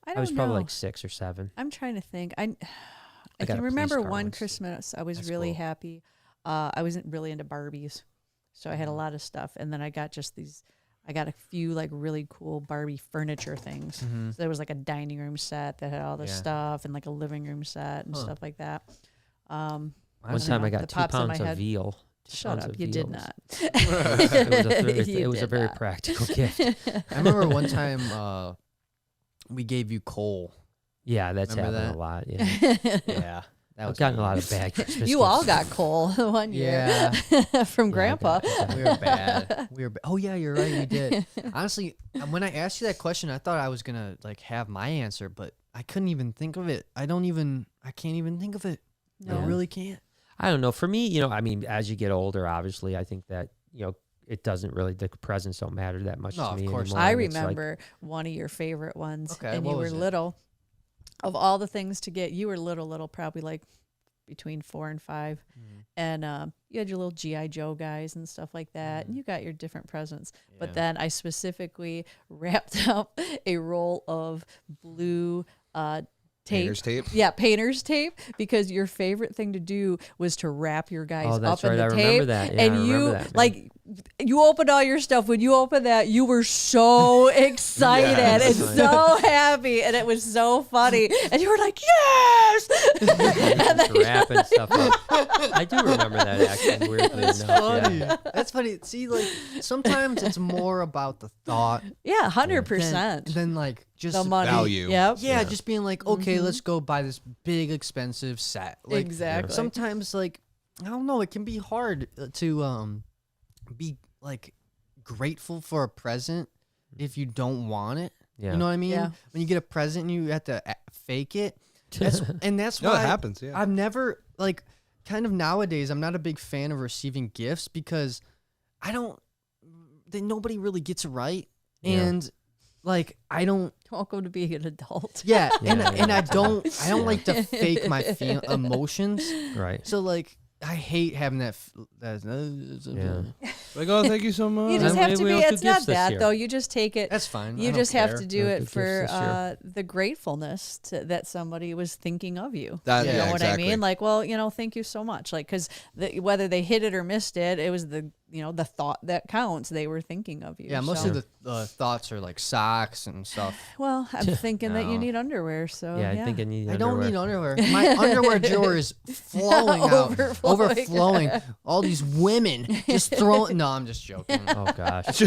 I was don't probably know. like 6 or 7. I'm trying to think. I I got can a police remember car one once. Christmas. I was That's really cool. happy. I wasn't really into Barbies, so I had a lot of stuff, and then I got I got a few like really cool Barbie furniture things. Mhm. So there was like a dining room set that had all this Yeah. stuff, and like a living room set and Huh. stuff like that. One don't time know. I got The 2 pops in my pounds of head. veal. 2 Shut pounds up! of You did veal. not. It was a You very did practical gift. I remember one time we gave you coal. Yeah, that's Remember happened that? a lot. Yeah, Yeah, that I've was gotten a me. lot of bad Christmas. You all got coal one year from Yeah, I Grandpa. got- We were bad. Oh yeah, you're right. We did. Honestly, when I asked you that question, I thought I was gonna like have my answer, but I couldn't even think of it. I can't even think of it. I Yeah. really can't. I don't know. For me, I mean, as you get older, obviously, I think that it doesn't really the presents don't matter that much No, to of me course anymore. I and it's like- remember one of your favorite ones, Okay, and what you were was it? little. Of all the things to get, you were little, probably like between 4 and 5, Mm. and you had your little GI Joe guys and stuff like that, and you got your different presents. But Yeah. then I specifically wrapped up a roll of blue tape. Painter's tape. Yeah, painter's tape, because your favorite thing to do was to wrap your guys Oh, up that's in right. the I tape. remember that. Yeah, I and remember you that, man. like you opened all your stuff. When you opened that, you were so excited Yes. and so happy, and it was so funny. And you were like, "Yes!" and then, wrapping stuff up. I do remember that actually. Weirdly That's enough, funny. yeah. That's funny. See, like sometimes it's more about the thought yeah, 100%. than like just The money. Value. Yep. Yeah, just being like, okay, let's go buy this big expensive set. Like, Exactly. Sometimes, like, I don't know, it can be hard to be like grateful for a present if you don't want it. Yeah. You know what I mean? Yeah. When you get a present and you have to fake it. That's No, why it happens. Yeah. I've never like kind of nowadays I'm not a big fan of receiving gifts because nobody really gets it right. Yeah. And like I don't Welcome to being an adult. yeah, and Yeah, and I yeah. don't like to fake my emotions. Right. So like I hate having that. Yeah. Like, oh, thank you so much. You just And have maybe to we be. don't do It's not gifts this that year. though. You just take it. That's fine. I You don't just have care. to do Don't do it gifts for this year. the gratefulness that somebody was thinking of you. That, You Yeah, know what exactly. I mean? Like, well, thank you so much. Like, because whether they hit it or missed it, it was the thought that counts. They were thinking of you. Yeah, most so. of the thoughts are like socks and stuff. Well, I'm thinking that you No. need underwear. So Yeah, yeah, I think I need I don't underwear. need underwear. My underwear drawer is flowing out, overflowing. All these women just throwing. No, I'm just joking. Oh gosh.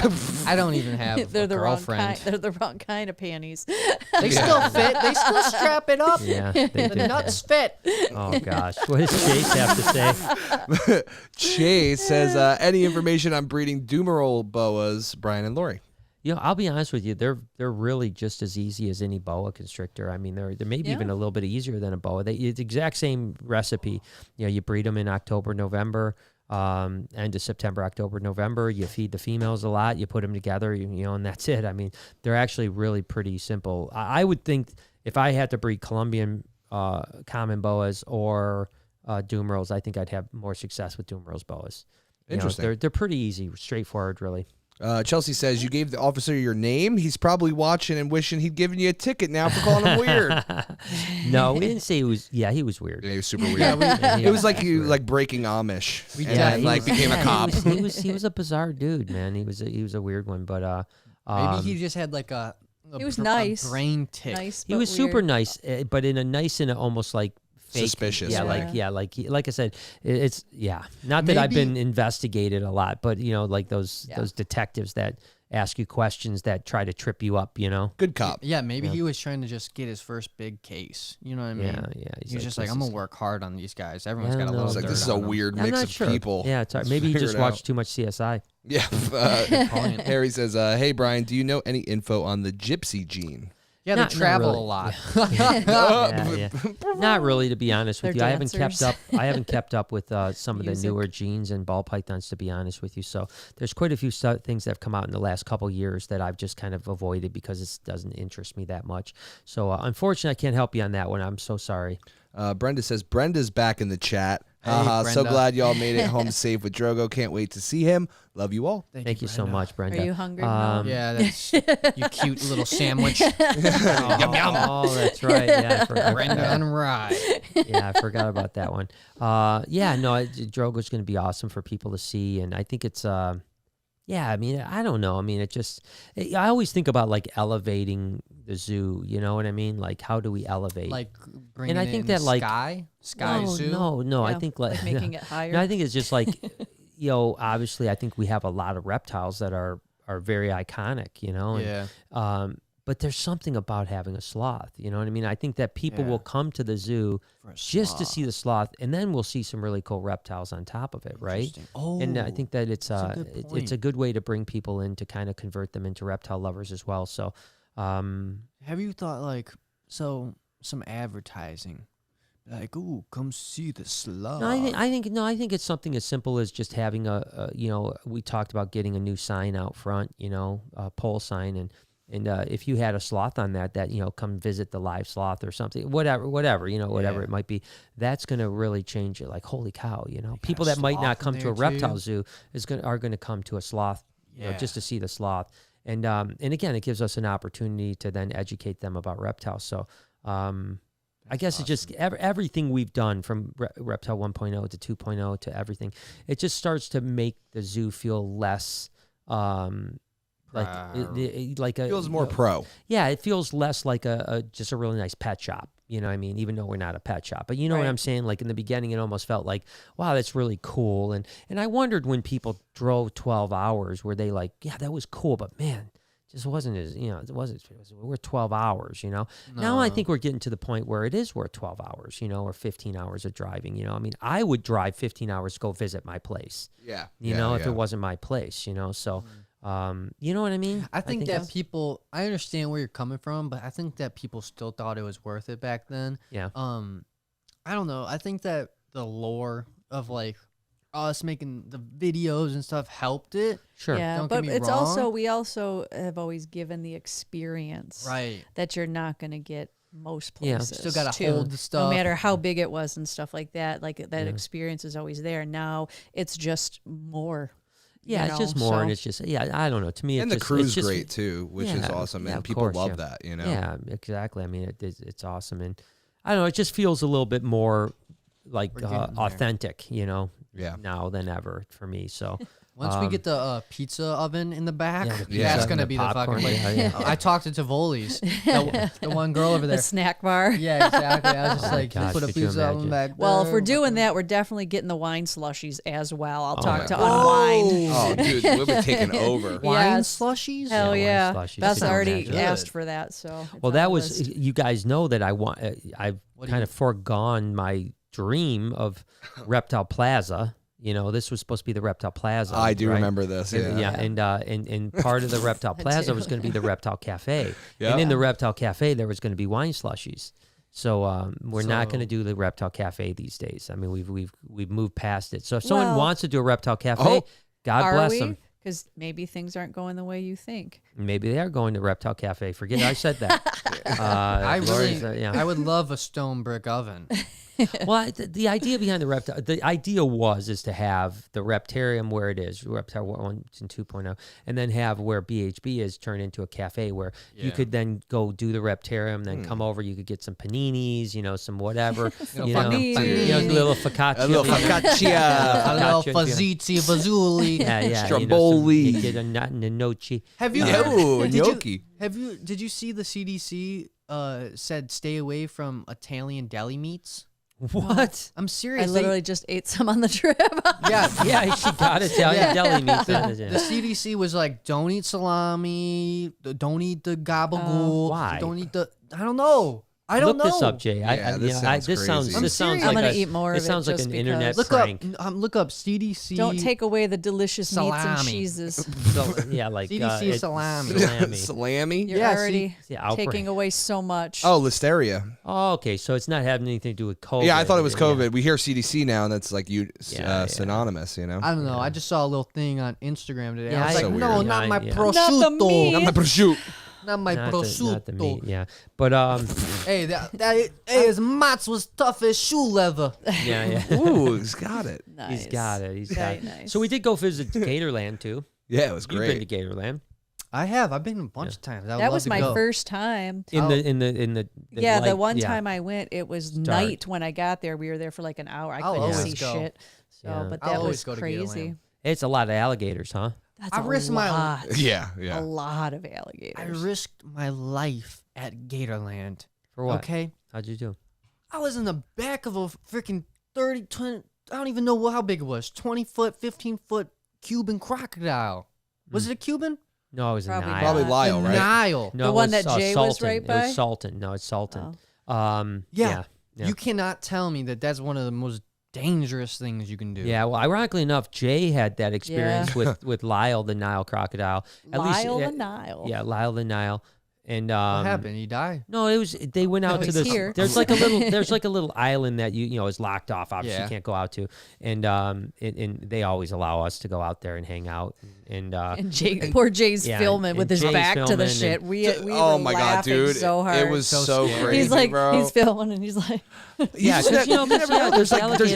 I don't even have they're a the wrong girlfriend. kind. They're the wrong kind of panties. They still fit. They still strap it up. Yeah, they The do. nuts fit. Oh gosh. What does Chase have to say? Chase says, any information on breeding Dumeril boas, Brian and Lori? I'll be honest with you. They're really just as easy as any boa constrictor. I mean, they're maybe even a little bit easier than a boa. It's the exact same recipe. You breed them in October, November, end of September, October, November. You feed the females a lot. You put them together, and that's it. I mean, they're actually really pretty simple. I would think if I had to breed Colombian common boas or Dumerils, I think I'd have more success with Dumerils boas. Interesting. They're pretty easy, straightforward, really. Chelsea says, you gave the officer your name. He's probably watching and wishing he'd given you a ticket now for calling him weird. No, we didn't say he was. Yeah, he was weird. Yeah, he was super weird. It was like you breaking Amish. Became a cop. He was a bizarre dude, man. He was a weird one, but maybe he just had like he was nice, a brain tick. Nice, he was weird. Super nice, but in a almost like fake, suspicious. Like I said, it's not that I've been investigated a lot, but like those detectives that ask you questions that try to trip you up. Good cop. Yeah, maybe he was trying to just get his first big case. You know what I mean? Yeah. He's just like, I'm gonna work hard on these guys. Everyone's got a little. It's like, this is a weird mix of people. Yeah, it's maybe he just watched too much CSI. Yeah. Harry says, "Hey Brian, do you know any info on the gypsy gene?" Yeah, they travel a lot. Yeah. Not really, to be honest with you. Dancers. I haven't kept up with some of the newer genes and ball pythons, to be honest with you. So there's quite a few things that have come out in the last couple years that I've just kind of avoided because it doesn't interest me that much. So unfortunately, I can't help you on that one. I'm so sorry. Brenda says, Brenda's back in the chat. Hey, so glad y'all made it home safe with Drogo. Can't wait to see him. Love you all. Thank you so much, Brenda. Are you hungry? Mom? Yeah, that's you cute little sandwich. Yum, yum. Oh, that's right. Yeah, I forgot. Brenda and Rye. Yeah, I forgot about that one. Drogo's going to be awesome for people to see, and I think it's I mean, I don't know. I mean, I always think about like elevating the zoo. You know what I mean? Like, how do we elevate? Like bringing and I think that like sky zoo. No. Yeah, I think like making it higher. No, I think it's just like obviously, I think we have a lot of reptiles that are very iconic. And, but there's something about having a sloth. You know what I mean? I think that people will come to the zoo just to see the sloth, and then we'll see some really cool reptiles on top of it, right? Oh, and I think that it's it's a good way to bring people in to kind of convert them into reptile lovers as well. So, have you thought some advertising? Like, ooh, come see the sloth. No, I think it's something as simple as just having we talked about getting a new sign out front, a pole sign, and if you had a sloth on that come visit the live sloth or something, whatever it might be, that's going to really change it. Like, holy cow, people that might not come to a reptile zoo are going to come to a sloth, just to see the sloth. And again, it gives us an opportunity to then educate them about reptiles. So, I guess awesome. It's just everything we've done from Reptile 1.0 to 2.0 to everything, it just starts to make the zoo feel less feels more pro. Yeah, it feels less like just a really nice pet shop. You know what I mean? Even though we're not a pet shop. But you know what I'm saying? Like in the beginning, it almost felt like, wow, that's really cool. And I wondered when people drove 12 hours, were they like, yeah, that was cool, but man, just wasn't as, it wasn't worth 12 hours, No. Now I think we're getting to the point where it is worth 12 hours, or 15 hours of driving, I mean, I would drive 15 hours to go visit my place. Yeah. If it wasn't my place, so, you know what I mean? I think that people, I understand where you're coming from, but I think that people still thought it was worth it back then. Yeah. I don't know. I think that the lore of like us making the videos and stuff helped it. Sure. Yeah, Don't but get me it's wrong. also, we also have always given the experience Right. that you're not going to get most Yeah. places. Still got to too. hold the stuff. No matter how big it was and stuff like that, like that experience is always there. Now it's just more. Yeah, it's just more, and it's just, I don't know. To me, and it's the just, crew's it's just, great too, which is awesome, and of people course, love that, Yeah, exactly. I mean, it's awesome, and I don't know. It just feels a little bit more like authentic, now than ever for me. So. Once we get the pizza oven in the back, Yeah, that's going to be the fucking place. I talked to Tivoli's, the one girl over there. The snack bar. Yeah, exactly. I was just like, gosh, put a could you pizza oven imagine? back there. Well, if we're doing that, we're definitely getting the wine slushies as well. I'll talk to God. Unwind. Oh, dude, we'll be taking over. Wine Yes. slushies? Hell wine yeah. slushies. Beth's Sounds already good. asked for that. So it's Well, on that the was, list. you guys know that I've do kind of foregone my dream of Reptile Plaza, You know, this was supposed to be the Reptile Plaza. I do right? remember this. Yeah, and part of the Reptile Plaza was going to be the Reptile Cafe, Yeah. and in the Reptile Cafe there was going to be wine slushies. So we're not going to do the Reptile Cafe these days. I mean, we've moved past it. So if someone wants to do a Reptile Cafe, God bless them. Because maybe things aren't going the way you think. Maybe they are going to Reptile Cafe. Forget I said that. I would love a stone brick oven. Well, the idea behind the idea is to have the Reptarium where it is, Reptile 1 and 2.0, and then have where BHB is turned into a cafe where you could then go do the Reptarium, then come over, you could get some paninis, some whatever, Little little focaccia. A little focaccia. A little fazzizi fazzuli. Yeah. Stromboli. You get a gnocchi. Have you gnocchi. Did you see the CDC said stay away from Italian deli meats? What? I'm serious. I literally just ate some on the trip. Yeah, she got Italian deli meat. The CDC was like, don't eat salami, don't eat the gabagool. Why? Don't eat I don't know. I don't know. Look this up, Jay. This sounds This sounds I'm like gonna eat more This of it sounds like just an because. internet Look up CDC. Don't take away the delicious meats and Salami. cheeses. like CDC salami. Salami. You're Yeah, already outbreak. taking away so much. Oh, listeria. Oh, okay. So it's not having anything to do with COVID. Yeah, I thought it was COVID. Yeah. We hear CDC now, and that's like synonymous. I don't know. I just saw a little thing on Instagram today. Yeah, I was so like, weird. no, not my Yeah. prosciutto. Not the meat. Not my prosciutto. Not my Not prosciutto. the meat, yeah. But Hey, his mats was tough as shoe leather. yeah. Ooh, he's got it. Nice. He's got it. He's Very got it. nice. So we did go visit Gatorland too. Yeah, it was You've great. been to Gatorland I have. I've been a bunch of times. I would That love was to my go. first time. in the Yeah, the light- one yeah. time I went, it was Dark. night when I got there. We were there for like an hour. I I'll couldn't always see go. shit. So, Yeah. but I'll that always was go to crazy. Gatorland. It's a lot of alligators, huh? That's I a risked my- lot. Yeah. A lot of alligators. I risked my life at Gatorland. For what? Okay. How'd you do? I was in the back of a freaking 30, 20, I don't even know how big it was. 20-foot, 15-foot Cuban crocodile. Was it a Cuban? No, it was Probably a Nile. Probably not. Lyle, A right? Nile. No, The it one was, that Jay was Sultan. right It by? was Sultan. No, it's Sultan. Yeah. Yeah. You cannot tell me that that's one of the most dangerous things you can do. Yeah, well, ironically enough, Jay had that experience with Lyle the Nile crocodile. Lyle the Nile. Yeah, Lyle the Nile. And What happened? He died? No, it was they went out to he's this. here. There's like a little island that you is locked off. Obviously, Yeah. you can't go out to, and they always allow us to go out there and hang out. And Poor Jay's yeah, filming and with his Jay's back to the filming shit. and- We Oh were my god, laughing dude! so hard. It was so scary. crazy, He's like, bro. he's filming and he's like, yeah, because There's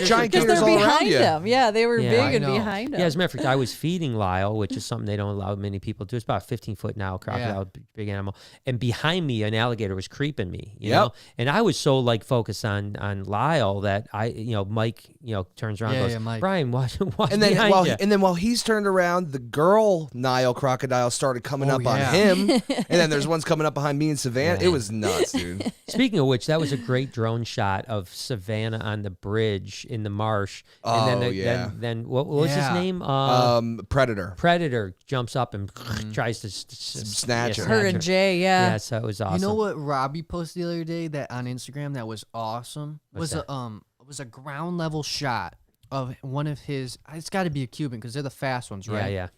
giant because gators they're all around behind you. him. Yeah, they were Yeah, big I and know. behind him. Yeah, as a matter of fact, I was feeding Lyle, which is something they don't allow many people to do. It's about a 15-foot Nile crocodile, big animal. And behind me, an alligator was creeping me, you know? And I was so like focused on Lyle that Mike, turns around and goes, Mike. Brian, watch And then behind while he's turned around, the girl Nile crocodile started coming up on yeah. him. And then there's ones coming up behind me and Savannah. Yeah. It was nuts, dude. Speaking of which, that was a great drone shot of Savannah on the bridge in the marsh. Oh, And then yeah. then what was his Yeah. name? Predator. Predator jumps up and tries to Snatch her. Her and Jay, yeah. Yeah, so it was awesome. You know what Robbie posted the other day that on Instagram that was awesome? What's that? Was a ground level shot of one of his. It's got to be a Cuban because they're the fast ones, right? Yeah.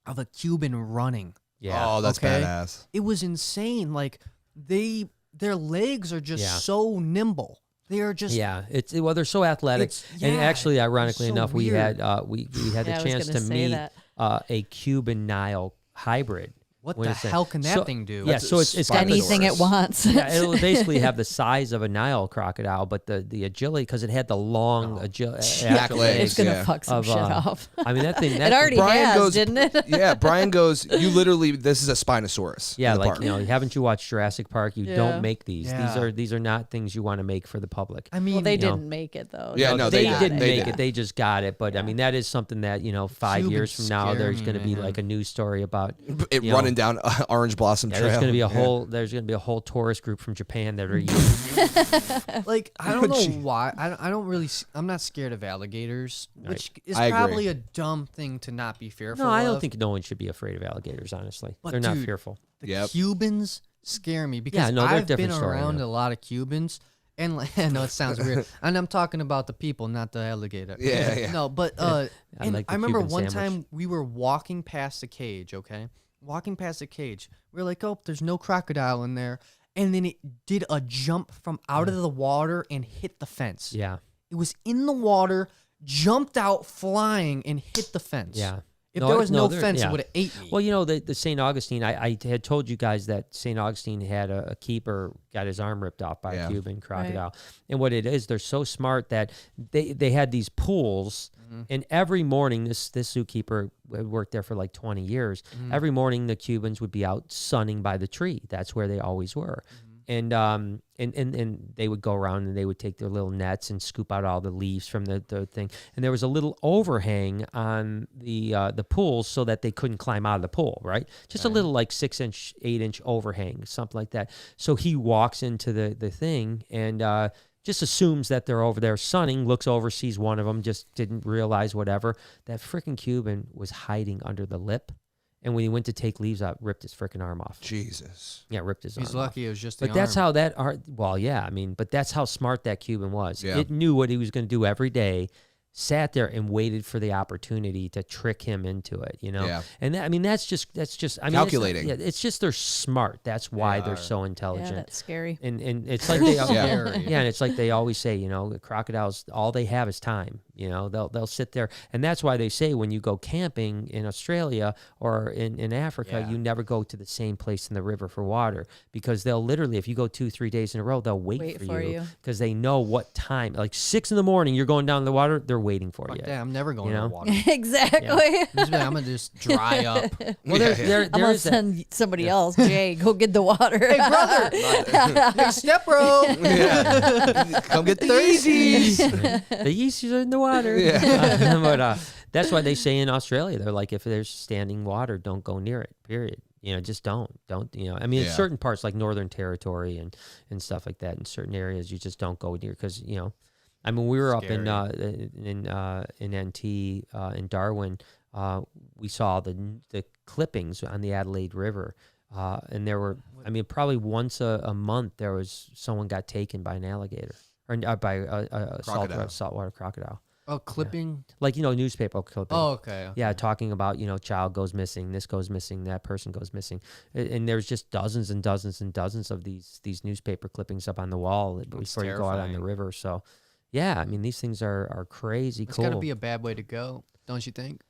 Of a Cuban running. Yeah. Oh, that's Okay. badass. It was insane. Like their legs are just Yeah. so nimble. They are just Yeah, they're so athletic, and actually, ironically so enough, weird. we had Yeah, I the was chance gonna to say meet that. a Cuban Nile hybrid. What When the it's a- hell can that so- thing do? Yeah, That's so it's got the- Anything it wants. Yeah, it'll basically have the size of a Nile crocodile, but the agility because it had the long Back legs. It's gonna Yeah. fuck some Of, shit up. I mean that thing. It already Brian has, goes- didn't it? Yeah, Brian goes, you literally, this is a Spinosaurus. Yeah, in the like park. haven't you watched Jurassic Park? You Yeah. don't make these. Yeah. These are not things you want to make for the public. I mean, Well, they you know. didn't make it though. Yeah, no, they got didn't it. They make did. it. They just got it. But I mean, that is something that 5 Cubans years from now, scare there's me, going to be man. like a news story about It you know, running down Orange Blossom Yeah, Trail. there's going to be a Yeah. whole. There's going to be a whole tourist group from Japan that are using. like I don't know Gee. why. I don't really. I'm not scared of alligators, which is I agree. probably a dumb thing to not be fearful. No, I don't of. think no one should be afraid of alligators. Honestly, But they're not dude, fearful. The Yep. Cubans scare me because no, they're a I've been different story, around yeah. a lot of Cubans, And like, I know it sounds weird, and I'm talking about the people, not the alligator. Yeah. No, but and like the I remember Cuban one sandwich. time we were walking past the cage. Okay, walking past the cage, we were like, "Oh, there's no crocodile in there," and then it did a jump from out of the water and hit the fence. Yeah. It was in the water, jumped out flying, and hit the fence. Yeah. If there was no fence, yeah. it would have ate me. Well, the St. Augustine, I had told you guys that St. Augustine had a keeper got his arm ripped off by a Cuban crocodile. And what it is, they're so smart that they had these pools, and every morning, this zookeeper had worked there for like 20 years. Every morning, the Cubans would be out sunning by the tree. That's where they always were. And they would go around and they would take their little nets and scoop out all the leaves from the thing. And there was a little overhang on the pool so that they couldn't climb out of the pool, right? Just a little like 6-inch, 8-inch overhang, something like that. So he walks into the thing and just assumes that they're over there sunning, looks over, sees one of them, just didn't realize whatever. That freaking Cuban was hiding under the lip. And when he went to take leaves out, ripped his freaking arm off. Jesus. Yeah, ripped his arm He's lucky off. it was just the But that's arm. how that art. Well, yeah, I mean, but that's how smart that Cuban was. Yeah. It knew what he was going to do every day, sat there and waited for the opportunity to trick him into it. Yeah. And that, I mean, that's just. I mean, Calculating. It's just they're smart. That's why they're so Yeah, intelligent. that's scary. And it's like they Scary. and it's like they always say, the crocodiles, all they have is time. They'll sit there, and that's why they say when you go camping in Australia or in Africa, you never go to the same place in the river for water, because they'll literally, if you go 2-3 days in a row, they'll wait for you because they know what time. Like 6 a.m, you're going down to the water, they're waiting for Fuck you. that, I'm never going to the water. Exactly. I'm gonna just dry up. Well, there I'm gonna is that. send somebody else, Jay, go get the water. Hey, brother. Hey, step bro. Yeah. Come get the Yeezys. The yeasts are in the water. Yeah. But that's why they say in Australia, they're like, if there's standing water, don't go near it, period. Just don't. I mean, in Yeah. certain parts like Northern Territory and stuff like that, in certain areas, you just don't go near because, I mean, we were up in NT in Darwin. We saw the clippings on the Adelaide River. And there were, I mean, probably once a month, there was someone got taken by an alligator or by a saltwater crocodile. Oh, clipping. Like, newspaper clipping. Oh, okay. Yeah, talking about, child goes missing, this goes missing, that person goes missing. And there's just dozens and dozens and dozens of these newspaper clippings up on the wall before you go out on the river. So, yeah, I mean, these things are crazy It's cool. got to be a bad way to go, don't you think?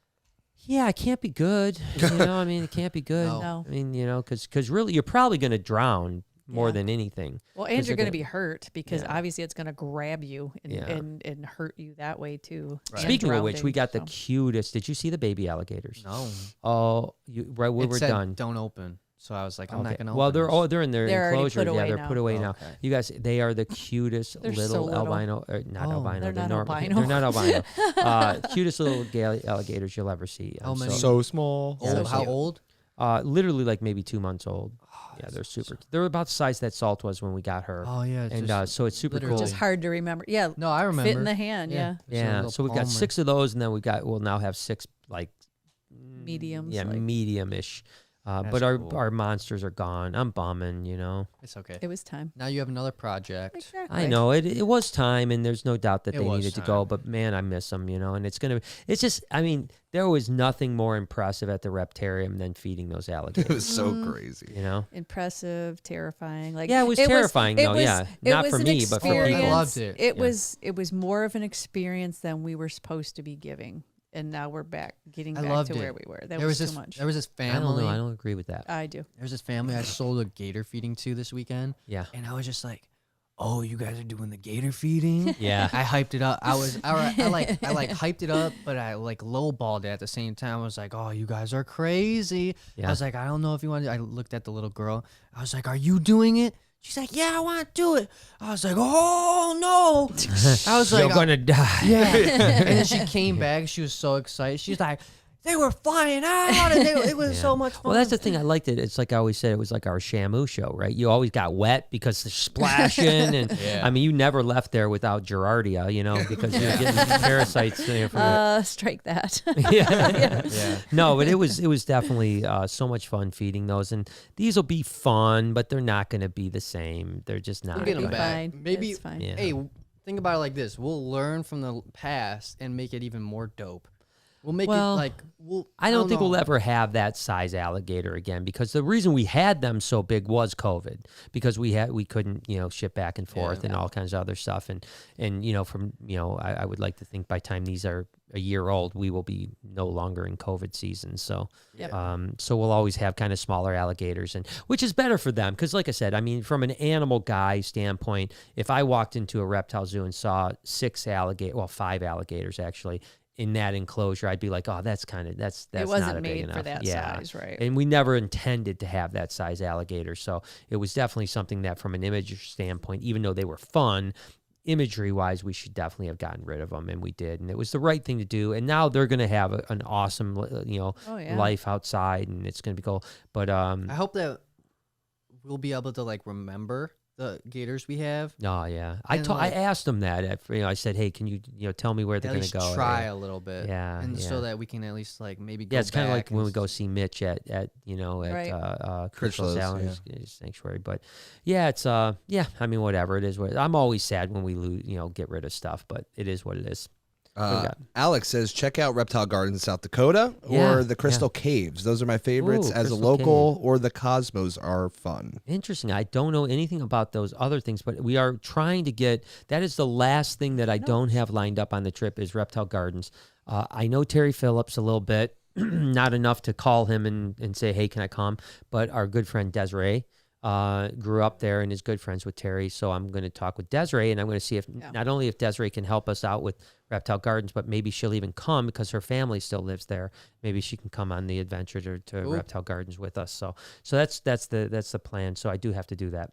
Yeah, it can't be good. I mean, it can't be good. No. I mean, because really you're probably going to drown more Yeah. than anything. Well, and you're they're going to be hurt because Yeah. obviously it's going to grab you and, Yeah. and hurt you that way too. Right. and Speaking of which, we drowning, got the so. cutest. Did you see the baby alligators? No. Oh, right when It we're said done. don't open. So I was like, I'm Okay. not gonna. Well, open they're in their They're already enclosure. put away They're now. put away Oh, now. okay. You guys, they are the cutest They're so little little. albino. Not Oh. albino. They're not normal. albino. They're not albino. Cutest little alligators you'll ever see. How many? So small. Yeah, Old, they're how cute. old? Literally like maybe 2 months old. Oh, Yeah, they're super. They're about the size that Salt was when we got her. Oh yeah. It's and just, so it's super literally- cool. Just hard to remember. Yeah, no, I remember. fit in the hand. Yeah, Just a Yeah, little so we've got palmer. 6 of those, and then we'll now have 6 like Mediums, Yeah, like- medium-ish. That's But cool. our monsters are gone. I'm bumming, It's okay. it was time. Now you have another project. Exactly. I know it was time, and there's no doubt that It they was needed to go. time. But man, I miss them, and it's just, I mean, there was nothing more impressive at the Reptarium than feeding those It alligators. was so crazy. Impressive, terrifying. Like Yeah, it was terrifying, though, yeah. it Not was for an me, but for people. experience. I loved it. It Yeah. was more of an experience than we were supposed to be giving, and now we're getting I back loved to it. where we were. That There was too this. much. There was this I don't family. know. I don't agree with that. I do. There's this family I sold a gator feeding to this weekend, Yeah. and I was just like, "Oh, you guys are doing the gator feeding." Yeah. I hyped it up. I like hyped it up, but I like lowballed it at the same time. I was like, "Oh, you guys are crazy." Yeah. I was like, "I don't know if you want to." I looked at the little girl. I was like, "Are you doing it?" She's like, "Yeah, I want to do it." I was like, "Oh no!" I was like, You're gonna die. "Yeah." And then she came back. She was so excited. She's like, they were flying out, and it was so much fun. Well, that's the thing. I liked it. It's like I always said, it was like our Shamu show, right? You always got wet because they're splashing, and I mean, you never left there without Gerardia, because you're getting parasites from strike that. No, but it was definitely so much fun feeding those, and these will be fun, but they're not going to be the same. They're just not. We'll get them back. Fine. Maybe. It's fine. Yeah. Hey, think about it like this: we'll learn from the past and make it even more dope. We'll make it like I don't think we'll ever have that size alligator again, because the reason we had them so big was COVID, because we couldn't ship back and forth and all kinds of other stuff, and from I would like to think by the time these are a year old, we will be no longer in COVID season. So so we'll always have kind of smaller alligators, and which is better for them, because like I said, I mean, from an animal guy standpoint, if I walked into a reptile zoo and saw 5 alligators actually in that enclosure, I'd be like, oh, that's it wasn't not made big for enough. that size, right? And we never intended to have that size alligator, so it was definitely something that, from an image standpoint, even though they were fun, imagery wise, we should definitely have gotten rid of them, and we did, and it was the right thing to do. And now they're going to have an awesome, life outside, and it's going to be cool. But I hope that we'll be able to remember the gators we have. Oh yeah, I asked them that. I said, hey, can you tell me where they're going to go? Try a little bit, so that we can at least maybe go. Yeah, it's kind of like when we go see Mitch at Crystal Allen's sanctuary. But it's I mean, whatever it is. I'm always sad when we lose, get rid of stuff, but it is what it is. Alex says, check out Reptile Gardens in South Dakota or the Crystal Caves. Those are my favorites. Ooh, as a Crystal local, Cave. or the Cosmos are fun. Interesting. I don't know anything about those other things, but we are trying to get, that is the last thing that I don't have lined up on the trip, is Reptile Gardens. I know Terry Phillips a little bit, not enough to call him and say, hey, can I come? But our good friend Desiree grew up there and is good friends with Terry. So I'm going to talk with Desiree, and I'm going to see if not only if Desiree can help us out with Reptile Gardens, but maybe she'll even come, because her family still lives there. Maybe she can come on the adventure to Reptile Gardens with us. So that's the plan. So I do have to do that.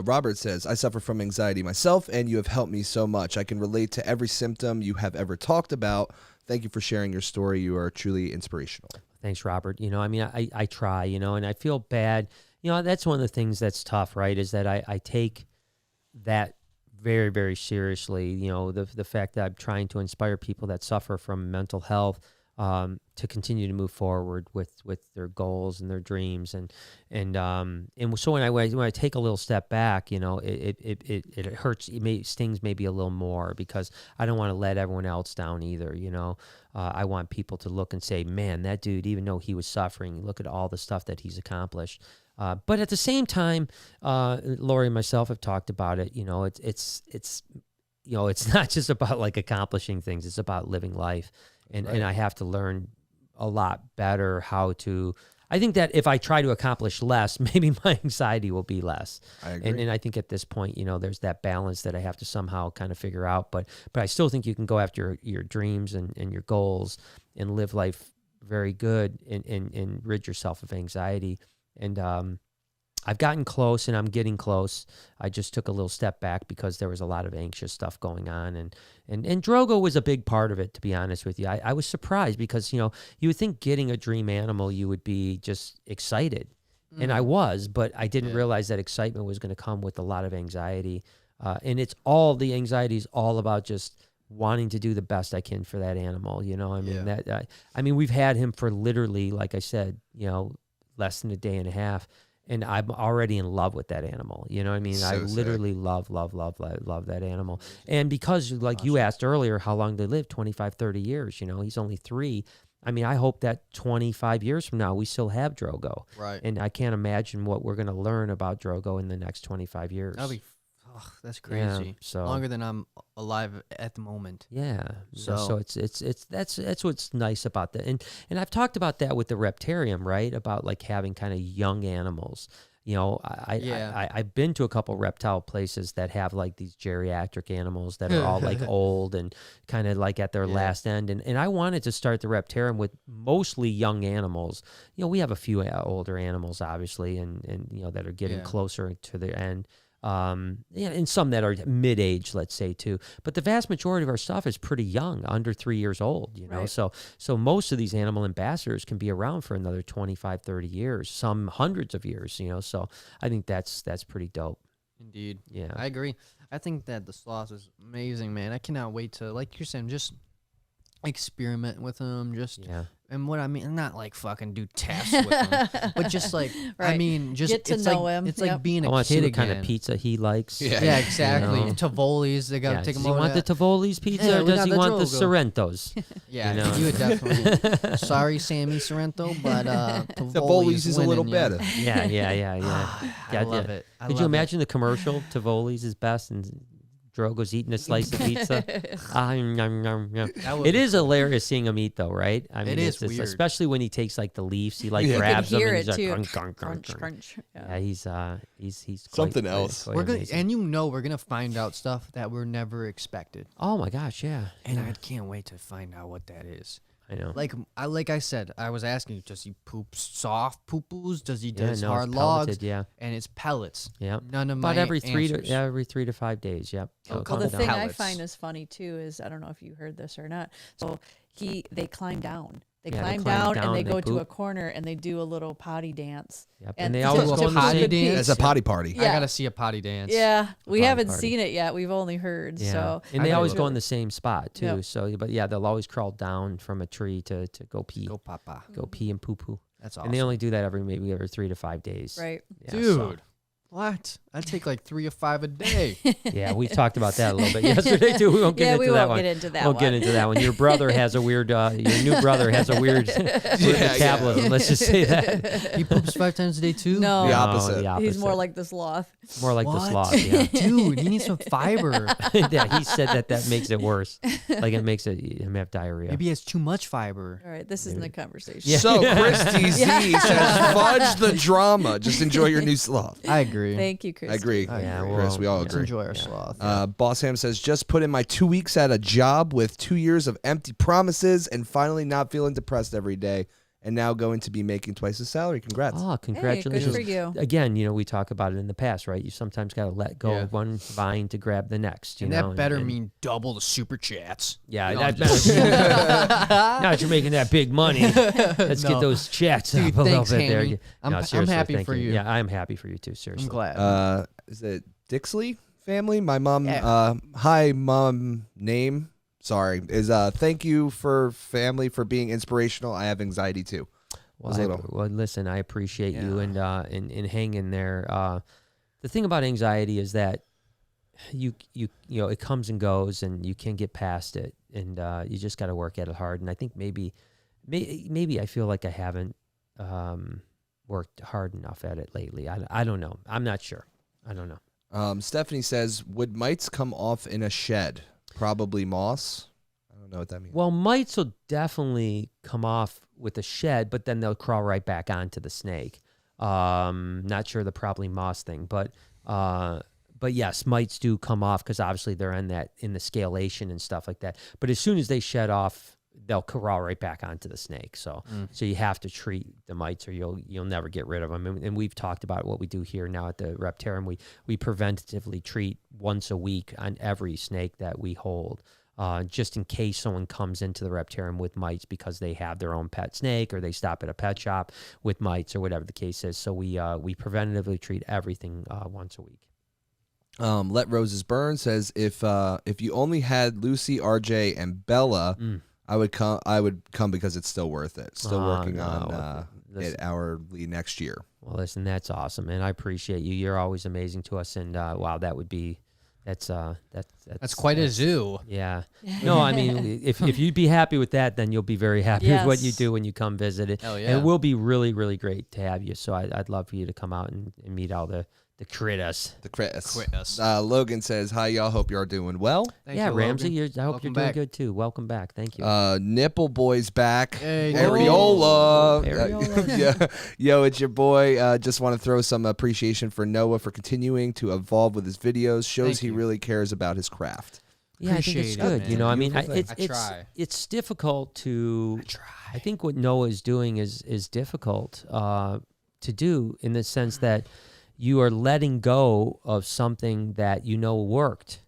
Robert says, I suffer from anxiety myself, and you have helped me so much. I can relate to every symptom you have ever talked about. Thank you for sharing your story. You are truly inspirational. Thanks, Robert. I mean, I try, and I feel bad. That's one of the things that's tough, right? Is that I take that very, very seriously. The fact that I'm trying to inspire people that suffer from mental health to continue to move forward with their goals and their dreams, and so when I take a little step back, it hurts. It stings maybe a little more, because I don't want to let everyone else down either. I want people to look and say, man, that dude, even though he was suffering, look at all the stuff that he's accomplished. But at the same time, Lori and myself have talked about it. It's not just about accomplishing things. It's about living life. And I have to learn a lot better how to. I think that if I try to accomplish less, maybe my anxiety will be less. I agree. And I think at this point, there's that balance that I have to somehow kind of figure out. But I still think you can go after your dreams and your goals and live life very good and rid yourself of anxiety. And I've gotten close, and I'm getting close. I just took a little step back because there was a lot of anxious stuff going on, and Drogo was a big part of it, to be honest with you. I was surprised, because you would think getting a dream animal, you would be just excited, and I was, but I didn't realize that excitement was going to come with a lot of anxiety, and the anxiety is all about just wanting to do the best I can for that animal. I mean, we've had him for literally, like I said, less than a day and a half. And I'm already in love with that animal. You know what I mean? I literally love that animal. And because, you asked earlier, how long they live, 25, 30 years, he's only 3. I mean, I hope that 25 years from now, we still have Drogo. Right. And I can't imagine what we're going to learn about Drogo in the next 25 years. That'll be, that's crazy. Yeah, so longer than I'm alive at the moment. Yeah. So that's what's nice about that. And I've talked about that with the Reptarium, right? About having kind of young animals. I've been to a couple reptile places that have these geriatric animals that are all old and kind of at their last end. And I wanted to start the Reptarium with mostly young animals. We have a few older animals, obviously, and that are getting closer to the end. and some that are mid-age, let's say too. But the vast majority of our stuff is pretty young, under 3 years old, you know. Right. So most of these animal ambassadors can be around for another 25, 30 years, some hundreds of years, you know. So I think that's pretty dope. Indeed. Yeah. I agree. I think that the sloth is amazing, man. I cannot wait to, like you're saying, just experiment with them. And what I mean, not like fucking do tests with them, but just like, I Right. mean, just Get to it's know like, him. It's like being I a want to kid see what again. kind of pizza he likes. Yeah, exactly. You know? Tivoli's, they gotta Yeah. take Does them he over want that. the Tivoli's pizza, Yeah, or we does got he the want the Drogo. Sorrentos? Yeah, You know? you would definitely. Sorry, Sammy Sorrento, but Tivoli's is a little winning, yeah. better. I love it. I Could love you it. imagine the commercial? Tivoli's is best, and Drogo's eating a slice of pizza. That would It be is hilarious seeing him eat, though, right? I mean, is it's weird. especially when he takes like the leaves. He like Yeah. You can grabs them hear and it he's too. like crunch, crunch, Crunch, crunch. crunch. Yeah, he's quite, Something quite- else. quite We're gonna, amazing. and you know, we're gonna find out stuff that were never expected, Oh my gosh, yeah. and I can't wait to find out what that is. I know. Like I said, I was asking you, does he poop soft poo-poos? Does he Yeah, does no, hard it's logs? pelleted, yeah. And it's pellets. Yeah. None of my About every 3 answers. to 5 days. Yep. Oh, It'll cool. Well, come the down. thing I Pellets. find is funny too is I don't know if you heard this or not. So they climb down. They Yeah, they climb climb down down and they and go they to a poop. corner and they do a little potty dance. Yep. And And they to- always to go in the potty same. dance? It's a potty party. Yeah. I gotta see a potty dance. Yeah, we potty haven't party. seen it yet. We've only heard. Yeah. So And I they gotta always look go at in the same spot too. Yep. So, but yeah, they'll always crawl down from a tree to go pee, Go papa. go pee and poo poo. That's awesome. And they only do that maybe every 3 to 5 days. right. Yeah, Dude, so- what? I take like 3 or 5 a day. yeah, we talked about that a little bit yesterday too. We won't get Yeah, into we that won't one. get into that We'll one. get into that one. Your brother has a weird. Your new brother has a weird, metabolism. Let's just say that. He poops 5 times a day too? No. The No, opposite. the He's more opposite. like the sloth. More like the What? sloth. Yeah. Dude, he needs some fiber. Yeah, he said that makes it worse. Like it makes him have diarrhea. Maybe he has too much fiber. All right, this isn't a conversation. Yeah. So Christy Z says, "Fudge the drama. Just enjoy your new sloth." I agree. Thank you, Chris. I agree. Yeah, Chris, we all Let's agree. enjoy our sloth. Boss Ham says, "Just put in my 2 weeks at a job with 2 years of empty promises and finally not feeling depressed every day, and now going to be making twice the salary. Congrats." Oh, Hey, congratulations. good for you. Again, we talk about it in the past, right? You sometimes got to let go Yeah. of one vine to grab the next. You And know? that better and- mean double the super chats. Yeah, No, that I'm just- better. Now that you're making that big money, let's get No. those chats Dude, up a little thanks, bit there. Hammy. I'm seriously, happy thank for you. Yeah, I'm happy for you too. Seriously. I'm glad. Is it Dixley family? My mom. Yeah. Hi, mom. Name. Sorry. Is thank you for family for being inspirational. I have anxiety too. Well, Was a little- well, listen, I appreciate you Yeah. and hang in there. The thing about anxiety is that you it comes and goes, and you can get past it, and you just got to work at it hard. And I think maybe I feel like I haven't worked hard enough at it lately. I don't know. I'm not sure. I don't know. Stephanie says, "Would mites come off in a shed? Probably moss." I don't know what that means. Well, mites will definitely come off with a shed, but then they'll crawl right back onto the snake. Not sure the probably moss thing, but yes, mites do come off because obviously they're in the scalation and stuff like that. But as soon as they shed off, they'll crawl right back onto the snake. So you have to treat the mites, or you'll never get rid of them. And we've talked about what we do here now at the Reptarium. We preventatively treat once a week on every snake that we hold. Just in case someone comes into the Reptarium with mites because they have their own pet snake, or they stop at a pet shop with mites, or whatever the case is. So we preventatively treat everything once a week. Let Roses Burn says, if you only had Lucy, RJ, and Bella, I would come because it's still worth it. Still working on it hourly next year. Well, listen, that's awesome, man. I appreciate you. You're always amazing to us, and wow, that would be. That's quite a zoo. Yeah. No, I mean, if you'd be happy with that, then you'll be very happy with what you Yes. do when you come visit it. Hell And yeah. it will be really, really great to have you. So I'd love for you to come out and meet all the critters. The Chris. Chris. Logan says, "Hi, y'all. Hope you are doing well." Thank Yeah, you, Ramsey, Logan. I hope Welcome you're doing back. good too. Welcome back. Thank you. Nipple Boy's back. Hey, Areola. Areola. Yeah. Yo, it's your boy. Just want to throw some appreciation for Noah for continuing to evolve with his videos. Shows Thank he you. really cares about his craft. Yeah, I think it's Appreciate it, good. man. You know, I mean, Beautiful thing. I try. it's difficult to. I think what Noah is doing is difficult to do in the sense that you are letting go of something that you know worked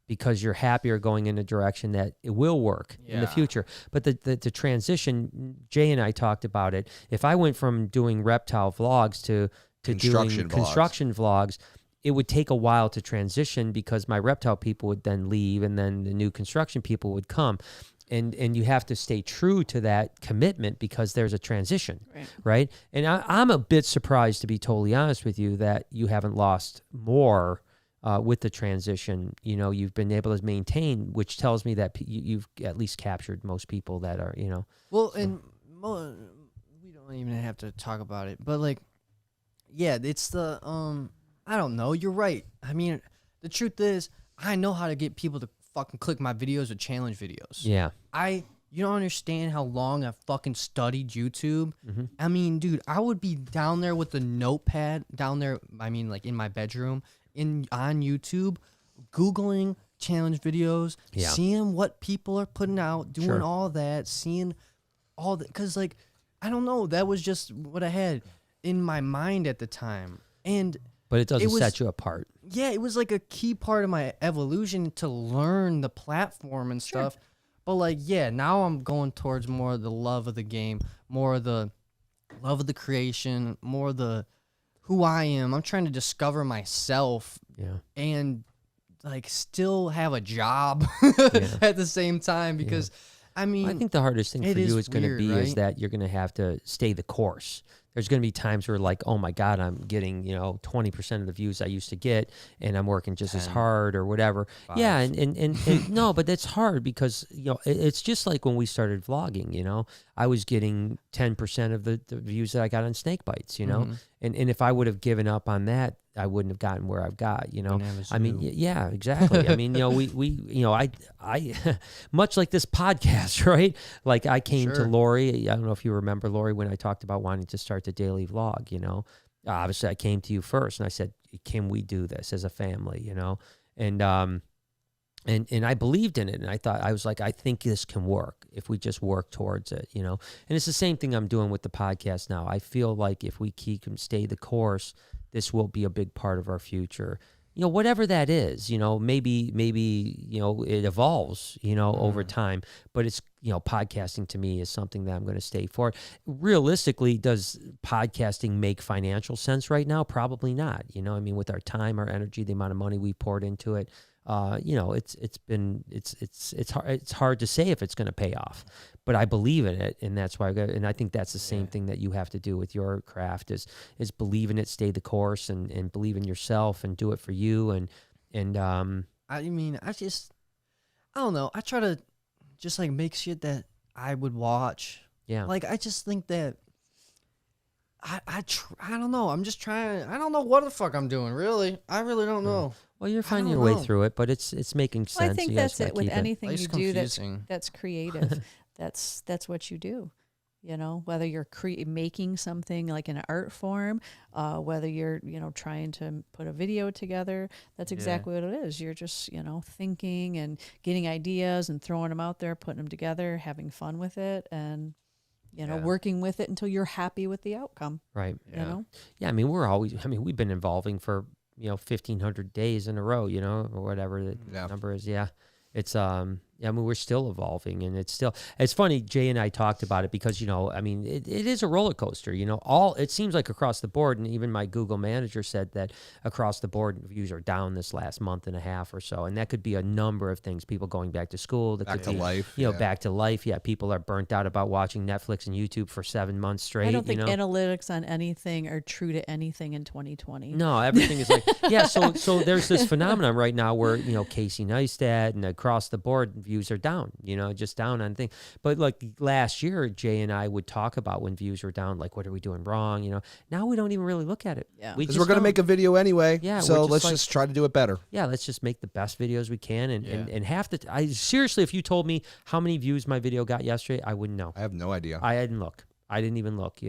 because you're happier going in a direction that it will work in the future. But the transition, Jay and I talked about it. If I went from doing reptile vlogs to doing construction vlogs, it would take a while to transition because my reptile people would then leave and then the new construction people would come. And you have to stay true to that commitment because there's a transition, right? And I'm a bit surprised, to be totally honest with you, that you haven't lost more with the transition. You know, you've been able to maintain, which tells me that you've at least captured most people that are, you know. Well, and we don't even have to talk about it, but like, yeah, it's the I don't know. You're right. I mean, the truth is, I know how to get people to fucking click my videos or challenge videos. Yeah. You don't understand how long I've fucking studied YouTube. I mean, dude, I would be down there with the notepad down there. I mean, like in my bedroom on YouTube, Googling challenge videos, seeing what people are putting out, doing all that, seeing all that. Cause like, I don't know. That was just what I had in my mind at the time. But it doesn't set you apart. Yeah, it was like a key part of my evolution to learn the platform and stuff. But like, yeah, now I'm going towards more of the love of the game, more of the love of the creation, more of the who I am. I'm trying to discover myself and like still have a job at the same time because I mean, I think the hardest thing for you is going to be right? is that you're going to have to stay the course. There's going to be times where like, oh my God, I'm getting, 20% of the views I used to get and I'm working just 10, as hard or whatever. 5. Yeah. And no, but that's hard because, it's just like when we started vlogging, I was getting 10% of the views that I got on snake bites, and if I would have given up on that, I wouldn't have gotten where I've got, I mean, yeah, exactly. I mean, I much like this podcast, right? Like I came to Lori. I don't know if you remember Lori when I talked about wanting to start the daily vlog, obviously I came to you first and I said, can we do this as a family, and I believed in it. And I was like, I think this can work if we just work towards it, and it's the same thing I'm doing with the podcast now. I feel like if we stay the course, this will be a big part of our future. Whatever that is, maybe it evolves, over time, but it's, podcasting to me is something that I'm going to stay for. Realistically, does podcasting make financial sense right now? Probably not. I mean, with our time, our energy, the amount of money we poured into it, it's hard to say if it's going to pay off, but I believe in it. And that's why and I think that's the same thing that you have to do with your craft is believe in it, stay the course and believe in yourself and do it for you. And I mean, I don't know. I try to just like make shit that I would watch. Yeah. Like, I just think that I don't know. I'm just trying. I don't know what the fuck I'm doing, really. I really don't know. Well, you're finding your way through it, but it's making sense. Well, I think that's it with anything you do confusing. that's creative. that's what you do. Whether you're making something like an art form, whether you're trying to put a video together, that's exactly what it is. You're just thinking and getting ideas and throwing them out there, putting them together, having fun with it, and working with it until you're happy with the outcome. Right. Yeah. Yeah. I mean, we've been evolving for 1,500 days in a row, or whatever the number is. Yeah. It's, I mean, we're still evolving, and it's funny. Jay and I talked about it because, I mean, it is a roller coaster, it seems like across the board. And even my Google manager said that across the board views are down this last month and a half or so. And that could be a number of things, people going back to school, back to life. Yeah. People are burnt out about watching Netflix and YouTube for 7 months straight. I don't think analytics on anything are true to anything in 2020. No, everything is like, so there's this phenomenon right now where, Casey Neistat and across the board views are down, just down on things. But like last year, Jay and I would talk about when views were down, like, what are we doing wrong? Now we don't even really look at it. Yeah. Because we're going to make a video anyway. Yeah. So let's just try to do it better. Yeah. Let's just make the best videos we can. And seriously, if you told me how many views my video got yesterday, I wouldn't know. I have no idea. I didn't look. I didn't even look,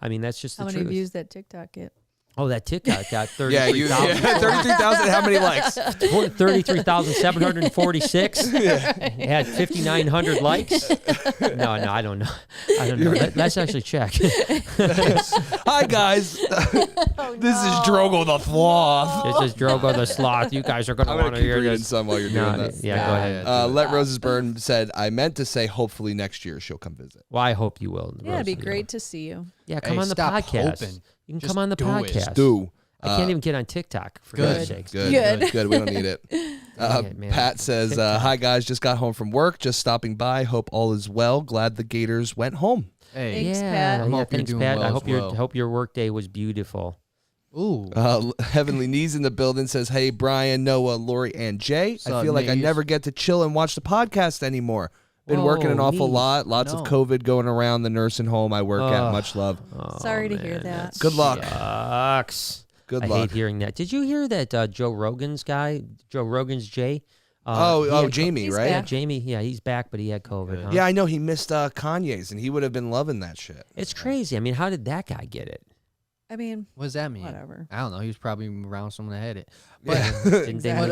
I mean, that's just the truth. How many views that TikTok get? Oh, that TikTok got 33,000. 33,000. 33,000. How many likes? 33,746. It had 5,900 likes. No, I don't know. Let's actually check. Hi guys, this is Drogo the Sloth. This is Drogo the Sloth. You guys are going to want to hear this. Some while you're doing that. Yeah, go ahead. Let Roses Burn said, I meant to say hopefully next year she'll come visit. Well, I hope you will. Yeah, it'd be great to see you. Yeah, come on the podcast. Hoping. You can Just come on the do it. podcast. Do. I can't even get on TikTok, for Good. God's sakes. Good. We don't need it. Man. Pat says, hi guys, just got home from work, just stopping by. Hope all is well. Glad the Gators went home. Hey, Thanks, Pat. I'm hoping thanks, you're Pat. doing I well hope as well. hope your work day was beautiful. Ooh. Heavenly Knees in the building says, hey, Brian, Noah, Lori, and Jay. What's I up, feel like I Knees? never get to chill and watch the podcast anymore. Been working an awful Knees. lot. Lots of COVID going around the nursing home I work at. Much love. Sorry to hear that. Good luck. Sucks. Good I luck. hate hearing that. Did you hear that Joe Rogan's Jay? Jamie, He's right? Yeah, back. Jamie. Yeah, he's back, but he had COVID. Huh? Yeah, I know he missed Kanye's, and he would have been loving that shit. It's crazy. I mean, how did that guy get it? I mean, What does that mean? whatever. I don't know. He was probably around someone that had it. Didn't, Exactly.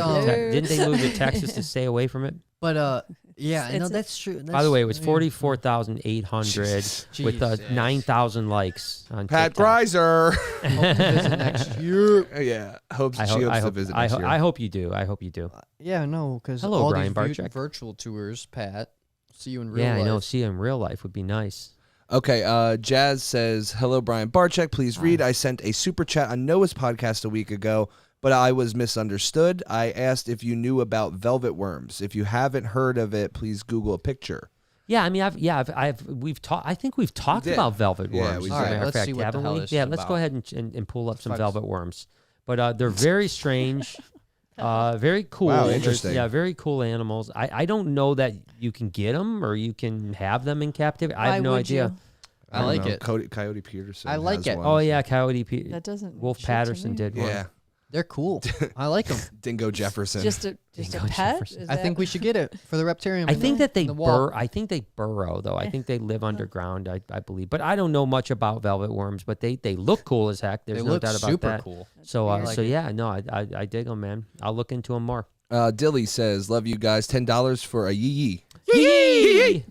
didn't they move to Texas to stay away from it? But yeah, It's no, a- that's true. By the way, it was That's- 44,800 with Jesus. 9,000 likes on Pat TikTok. Greiser. Visit next year. Yeah, I she hope, hopes I, to hope, visit I, next ho- year. I hope you do. I hope you do. Yeah, no, because Hello, all Brian these Barczyk. virtual tours, Pat. See you in real Yeah, life. I know. See you in real life would be nice. Okay, Jazz says, hello, Brian Barczyk. Please read. I sent a super chat on Noah's podcast a week ago, but I was misunderstood. I asked if you knew about velvet worms. If you haven't heard of it, please Google a picture. Yeah, I mean, we've talked. I think we've talked did. about velvet Yeah, worms. we as a did. matter of Let's fact, see what the haven't hell we? this Yeah, is let's go about. ahead and pull up some Fuck. velvet worms. But they're very strange, very cool. Wow, There's- interesting. Yeah, very cool animals. I don't know that you can get them or you can have them in captivity. I Why have no would idea. you? I don't like know. it. Coyote Peterson. I like has it. one. Oh yeah, Coyote Pete. That doesn't. Wolf shit to Patterson me. did one. Yeah, They're cool. I like them. Dingo Jefferson. Just a Dingo pet. Jefferson. Is I think that- we should get it for the Reptarium. I think that they the wall. I think they burrow though. I think they live underground. I believe, but I don't know much about velvet worms. But they look cool as heck. There's They no look doubt about super that. cool. So weird. like so it. yeah, no, I dig them, man. I'll look into them more. Dilly says, love you guys. $10 for a yee. Yee!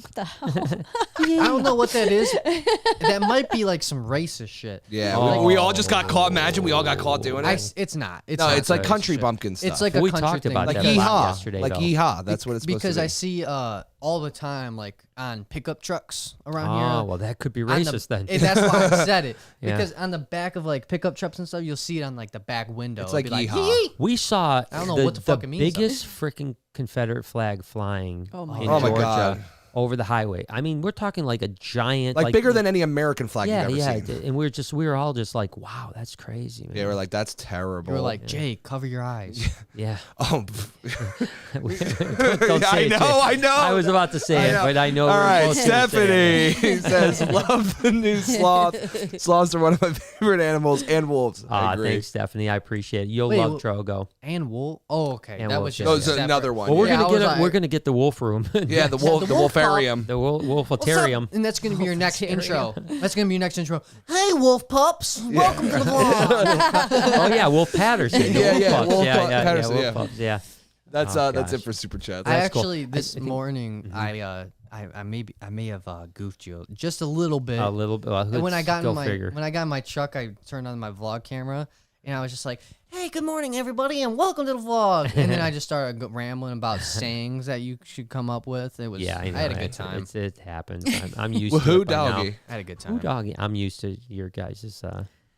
What the hell? I don't know what that is. That might be like some racist shit. Yeah, Oh. we all just got caught. Imagine we all got caught doing it. It's not. It's No, not it's like racist country shit. bumpkin stuff. It's like a We country talked thing. about like that yeehaw. yesterday, Like though. yeehaw. That's what it's supposed because to be. I see all the time like on pickup trucks around Oh here. well, that could be on the- racist then. That's why I said it. Yeah. Because on the back of like pickup trucks and stuff, you'll see it on like the back window. It's It'll like be yeehaw. "Yee-yee." We saw I don't know what the fuck it means, though. biggest freaking Confederate flag flying Oh my in God. Oh my Georgia God. over the highway. I mean, we're talking like a giant, like bigger than any American flag yeah, you've yeah. ever seen. And we were all just like, wow, that's crazy, man. Yeah, we're like, that's terrible. You were like, Jay, cover your eyes. yeah. oh, Don't say it, Jay. I know. I was about to say I it, know. but I know. All we're right, both gonna say it. Stephanie says, love the new sloth. Sloths are one of my favorite animals, and wolves. I agree. Thanks, Stephanie. I appreciate it. You'll Wait, love Drogo. And wool. Oh, okay. And that wolf, was just yeah. Oh, it's separate. another one. Well, we're Yeah, I gonna was get like- we're gonna get the wolf room. Yeah, the wolf, the wolf wolfarium. the wolf What's up? wolfatarium. And that's going to be your next Wolfatarium. intro. That's going to be your next intro. Hey, wolf pups. Welcome to the vlog. Oh yeah, Wolf Patterson. The Yeah, wolf yeah, pups. Wolf yeah, Patterson, Wolf yeah. pups, yeah. That's Oh, that's it gosh. for super chats. I That's cool. actually I this think- morning I may have goofed you just a little bit. A little bit. And when I got go in my figure. when I got in my truck, I turned on my vlog camera and I was just like, "Hey, good morning, everybody, and welcome to the vlog." And then I just started rambling about sayings that you should come up with. It was Yeah, I know. had a good time. It happens. I'm used to Woohoo, it by now. doggy. I had a good Who time. doggy? I'm used to your guys'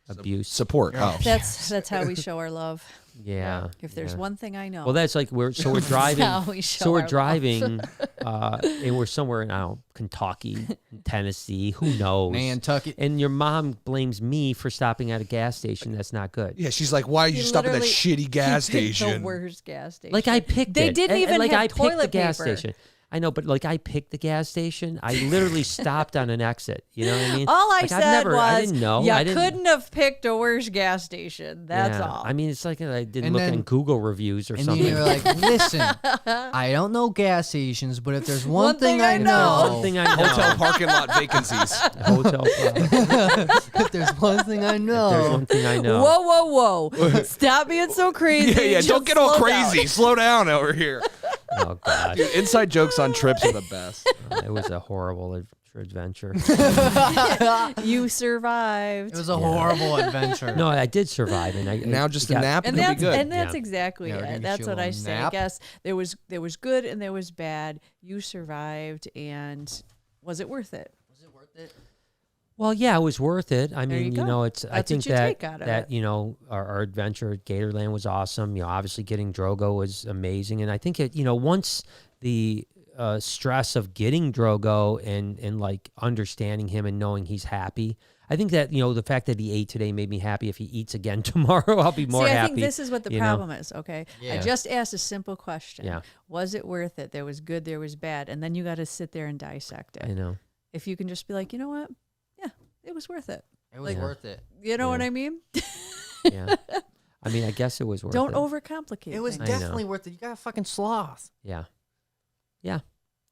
abuse. Support. Oh. That's how we show our love. Yeah. If there's yeah. one thing I know. Well, that's like we're driving. That's how we show So we're our driving, and we're somewhere in I don't know, Kentucky, Tennessee. Who knows? Nantucket. And your mom blames me for stopping at a gas station. That's not good. Yeah, she's like, why are you He stopping at that literally- shitty gas the station? worst gas station. Like I picked They it. didn't And, even like have I picked the toilet gas paper. station. I know, but like I picked the gas station. I literally stopped on an exit. You know what I mean? All I like, said I was, didn't know. you I didn't, couldn't have picked a worse gas station. That's all. I mean, it's like I didn't And look then- at Google reviews or And something. you're like, listen, I don't know gas stations, but if there's one One thing I know. One thing I know. Hotel parking lot vacancies. Hotel. if there's one thing I There's know, one thing I know. Whoa, whoa. Stop being so crazy. Yeah, Just don't get all slow down. crazy. Slow down over here. Oh God, Dude, inside jokes on trips are the best. it was a horrible adventure. You survived. it was a horrible adventure. No, I did survive, and I Now just a got- nap and could be that's good. and that's Yeah. exactly Yeah, we're gonna it. get That's you a what I little say. I nap. guess there was good and there was bad. You survived, and was it worth it? Was it worth it? Well, yeah, it was worth it. I There mean, you go. know, it's. I That's think what you that take out of that it. you know our adventure at Gatorland was awesome. You know, obviously getting Drogo was amazing, and I think it. You know, once the stress of getting Drogo and like understanding him and knowing he's happy. I think that, you know, the fact that he ate today made me happy. If he eats again tomorrow, I'll be more See, I happy. think this is what the you know? problem is, okay? I Yeah. just asked a simple question. Yeah. Was it worth it? There was good, there was bad. And then you got to sit there and dissect I it. know. If you can just be like, you know what? Yeah, it was worth it. It was Like- worth it. You know Yeah. what I mean? Yeah. I mean, I guess it was worth Don't it. overcomplicate It was things. I know. definitely worth it. You got a fucking sloth. Yeah. Yeah.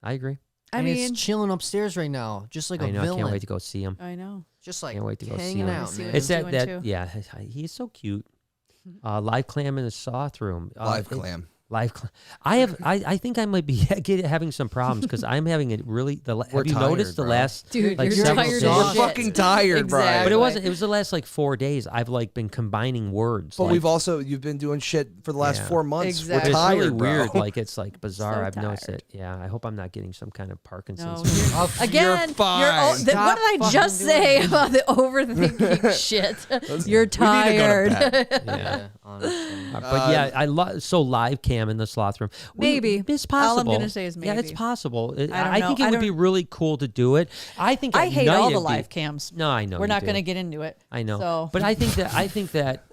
I agree. I And mean, it's chilling upstairs right now, just like I a know. I villain. can't wait to go see him. I know. Just like Can't wait to go see hanging him. out, See man. what It's he's that, doing, too. yeah, he's so cute. Live clam in the Sloth room. Live clam. Live clam. I think I might be having some problems because I'm having it really. We're Have you tired, noticed the bro. last? Dude, like you're several tired days. as We're shit. fucking tired, Brian. Exactly. But it wasn't. It was the last like 4 days. I've like been combining words. But like, you've been doing shit for the last Yeah. 4 months. Exactly. But We're it's tired, really bro. weird. Like it's like bizarre. So I've noticed tired. it. Yeah. I hope I'm not getting some kind of Parkinson's. No, you're- Oh, again, fine. what Stop did I just fucking doing say it. about the overthinking shit? You're We need to go to tired. bed. Yeah. honestly. But yeah, I love so live cam in the Sloth room. Maybe. It's All I'm possible. gonna say is Yeah, it's maybe. possible. I don't I know. think it I would be don't- really cool to do it. I think I at hate night all the it'd be- live cams. No, I know. We're you not do. going to get into it. I know. So. But I think that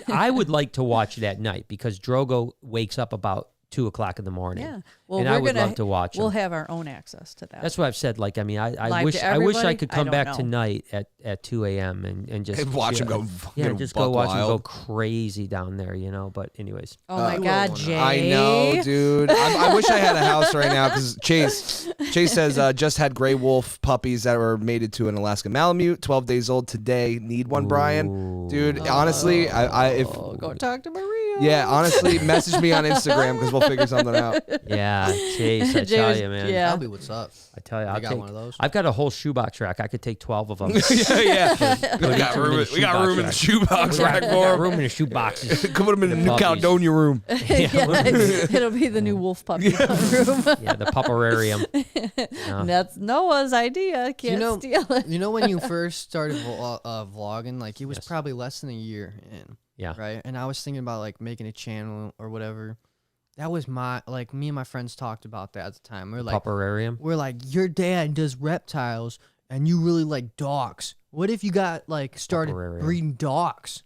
I would like to watch it at night because Drogo wakes up about 2 o'clock in the morning. Yeah. Well, and we're I would gonna, love to watch We'll him. have our own access to that. That's what I've said. Like, I mean, I Live wish to I wish I everybody? could I come don't back know. tonight at 2 a.m. and just And watch him go Yeah, fucking just go buck watch him go wild. crazy down there, you know. But anyways, oh my you God, will Jay. I know, dude. I wish I had a house right now because Chase says just had gray wolf puppies that were mated to an Alaskan Malamute, 12 days old today. Need one, Brian? Dude, honestly, if Oh, go talk to Maria. yeah, honestly, message me on Instagram because we'll figure something out. yeah, Chase, I Jay tell was- you, man. yeah. Shelby, what's up? I tell you, You I'll got take one of those? I've got a whole shoebox rack. I could take 12 of them. yeah. Put each of them in the We got room in the shoebox shoebox rack We for got 'em. room in the shoe boxes. Put them in the The new puppies. Caledonia room. Yeah, it'll be the new wolf puppy room. Yeah, the pupparium. Yeah. That's Noah's idea. Can't You know, steal it. you know when you first started vlogging, like it was Yes. probably less than a year in, Yeah. right? And I was thinking about like making a channel or whatever. That was my like me and my friends talked about that at the time. Pupparium. We're like, your dad does reptiles and you really like dogs. What if you got like started Pupparium. breeding dogs?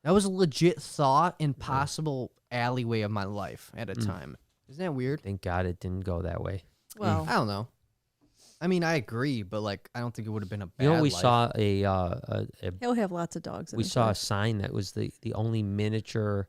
That was a legit thought and possible alleyway of my life at a time. Isn't that weird? Thank God it didn't go that way. Well, I don't know. I mean, I agree, but like, I don't think it would have been a bad. You know, we life. saw he'll have lots of dogs. in we his saw a life. sign that was the only miniature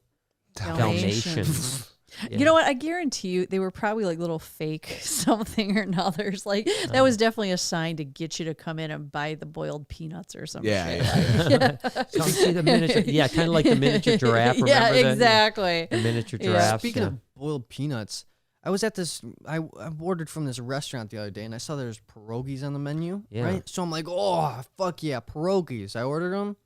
Dalmatian. Dalmatian. Yeah. You know what? I guarantee you they were probably like little fake something or others. Like that was definitely a sign to get you to come in and buy the boiled peanuts or something. Yeah. Come see the miniature. Yeah, kind of like the miniature giraffe. Remember Yeah, that? exactly. The miniature Yeah. giraffes. Speaking yeah. of boiled peanuts, I was at this. I ordered from this restaurant the other day, and I saw there's pierogies on the menu. Yeah. Right. So I'm like, oh fuck yeah, pierogies. I ordered them.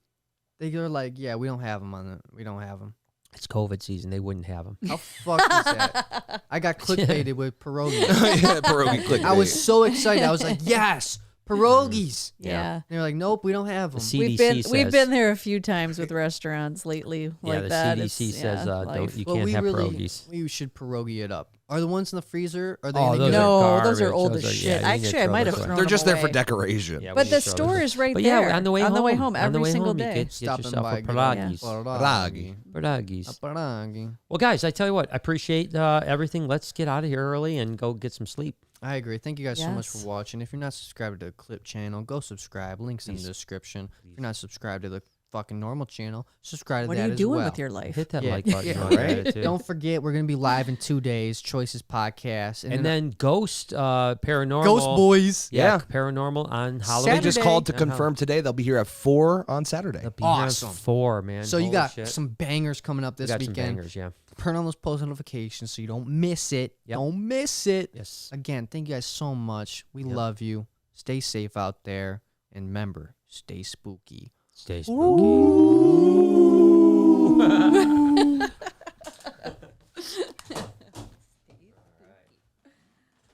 They're like, yeah, we don't have them on the. We don't have them. It's COVID season. They wouldn't have them. How fucked is that? I got clickbaited with pierogies. yeah, pierogi clickbait. I was so excited. I was like, yes, pierogies. Yeah. They're like, nope, we don't have them. The CDC We've says, been there a few times with restaurants lately like the that. CDC It's, says yeah, don't, you Well, can't we have really, pierogies. we should pierogi it up. Are the ones in the freezer? Are they? Oh, in the those good? are No, those are garbage. old Those as are- shit. yeah, you need to Actually, I throw might those have away. thrown They're them just there for away. decoration. Yeah, we But need the to throw store those is right But there. yeah, on the way home, home, on the every way single home, you day. get Stopping yourself by, a get pierogies. Pierogi. Pierogies. Pierogi. Well, guys, I tell you what, I appreciate everything. Let's get out of here early and go get some sleep. I agree. Thank you guys so much for watching. If you're not subscribed to the Clip channel, go subscribe. Links in the description. If you're not subscribed to the fucking normal channel, subscribe to that as well. What are you doing with your life? Hit that like button. Right? Don't forget, we're going to be live in 2 days, Choices Podcast. And then Ghost Paranormal. Ghost Boys. Yeah. Paranormal on Halloween. They just called to confirm today. They'll be here at 4 on Saturday. They'll be here at 4, man. So you got some bangers coming up this weekend. Some bangers, yeah. Turn on those post notifications so you don't miss it. Don't miss it. Yes. Again, thank you guys so much. We love you. Stay safe out there. And remember, stay spooky. Stay spooky.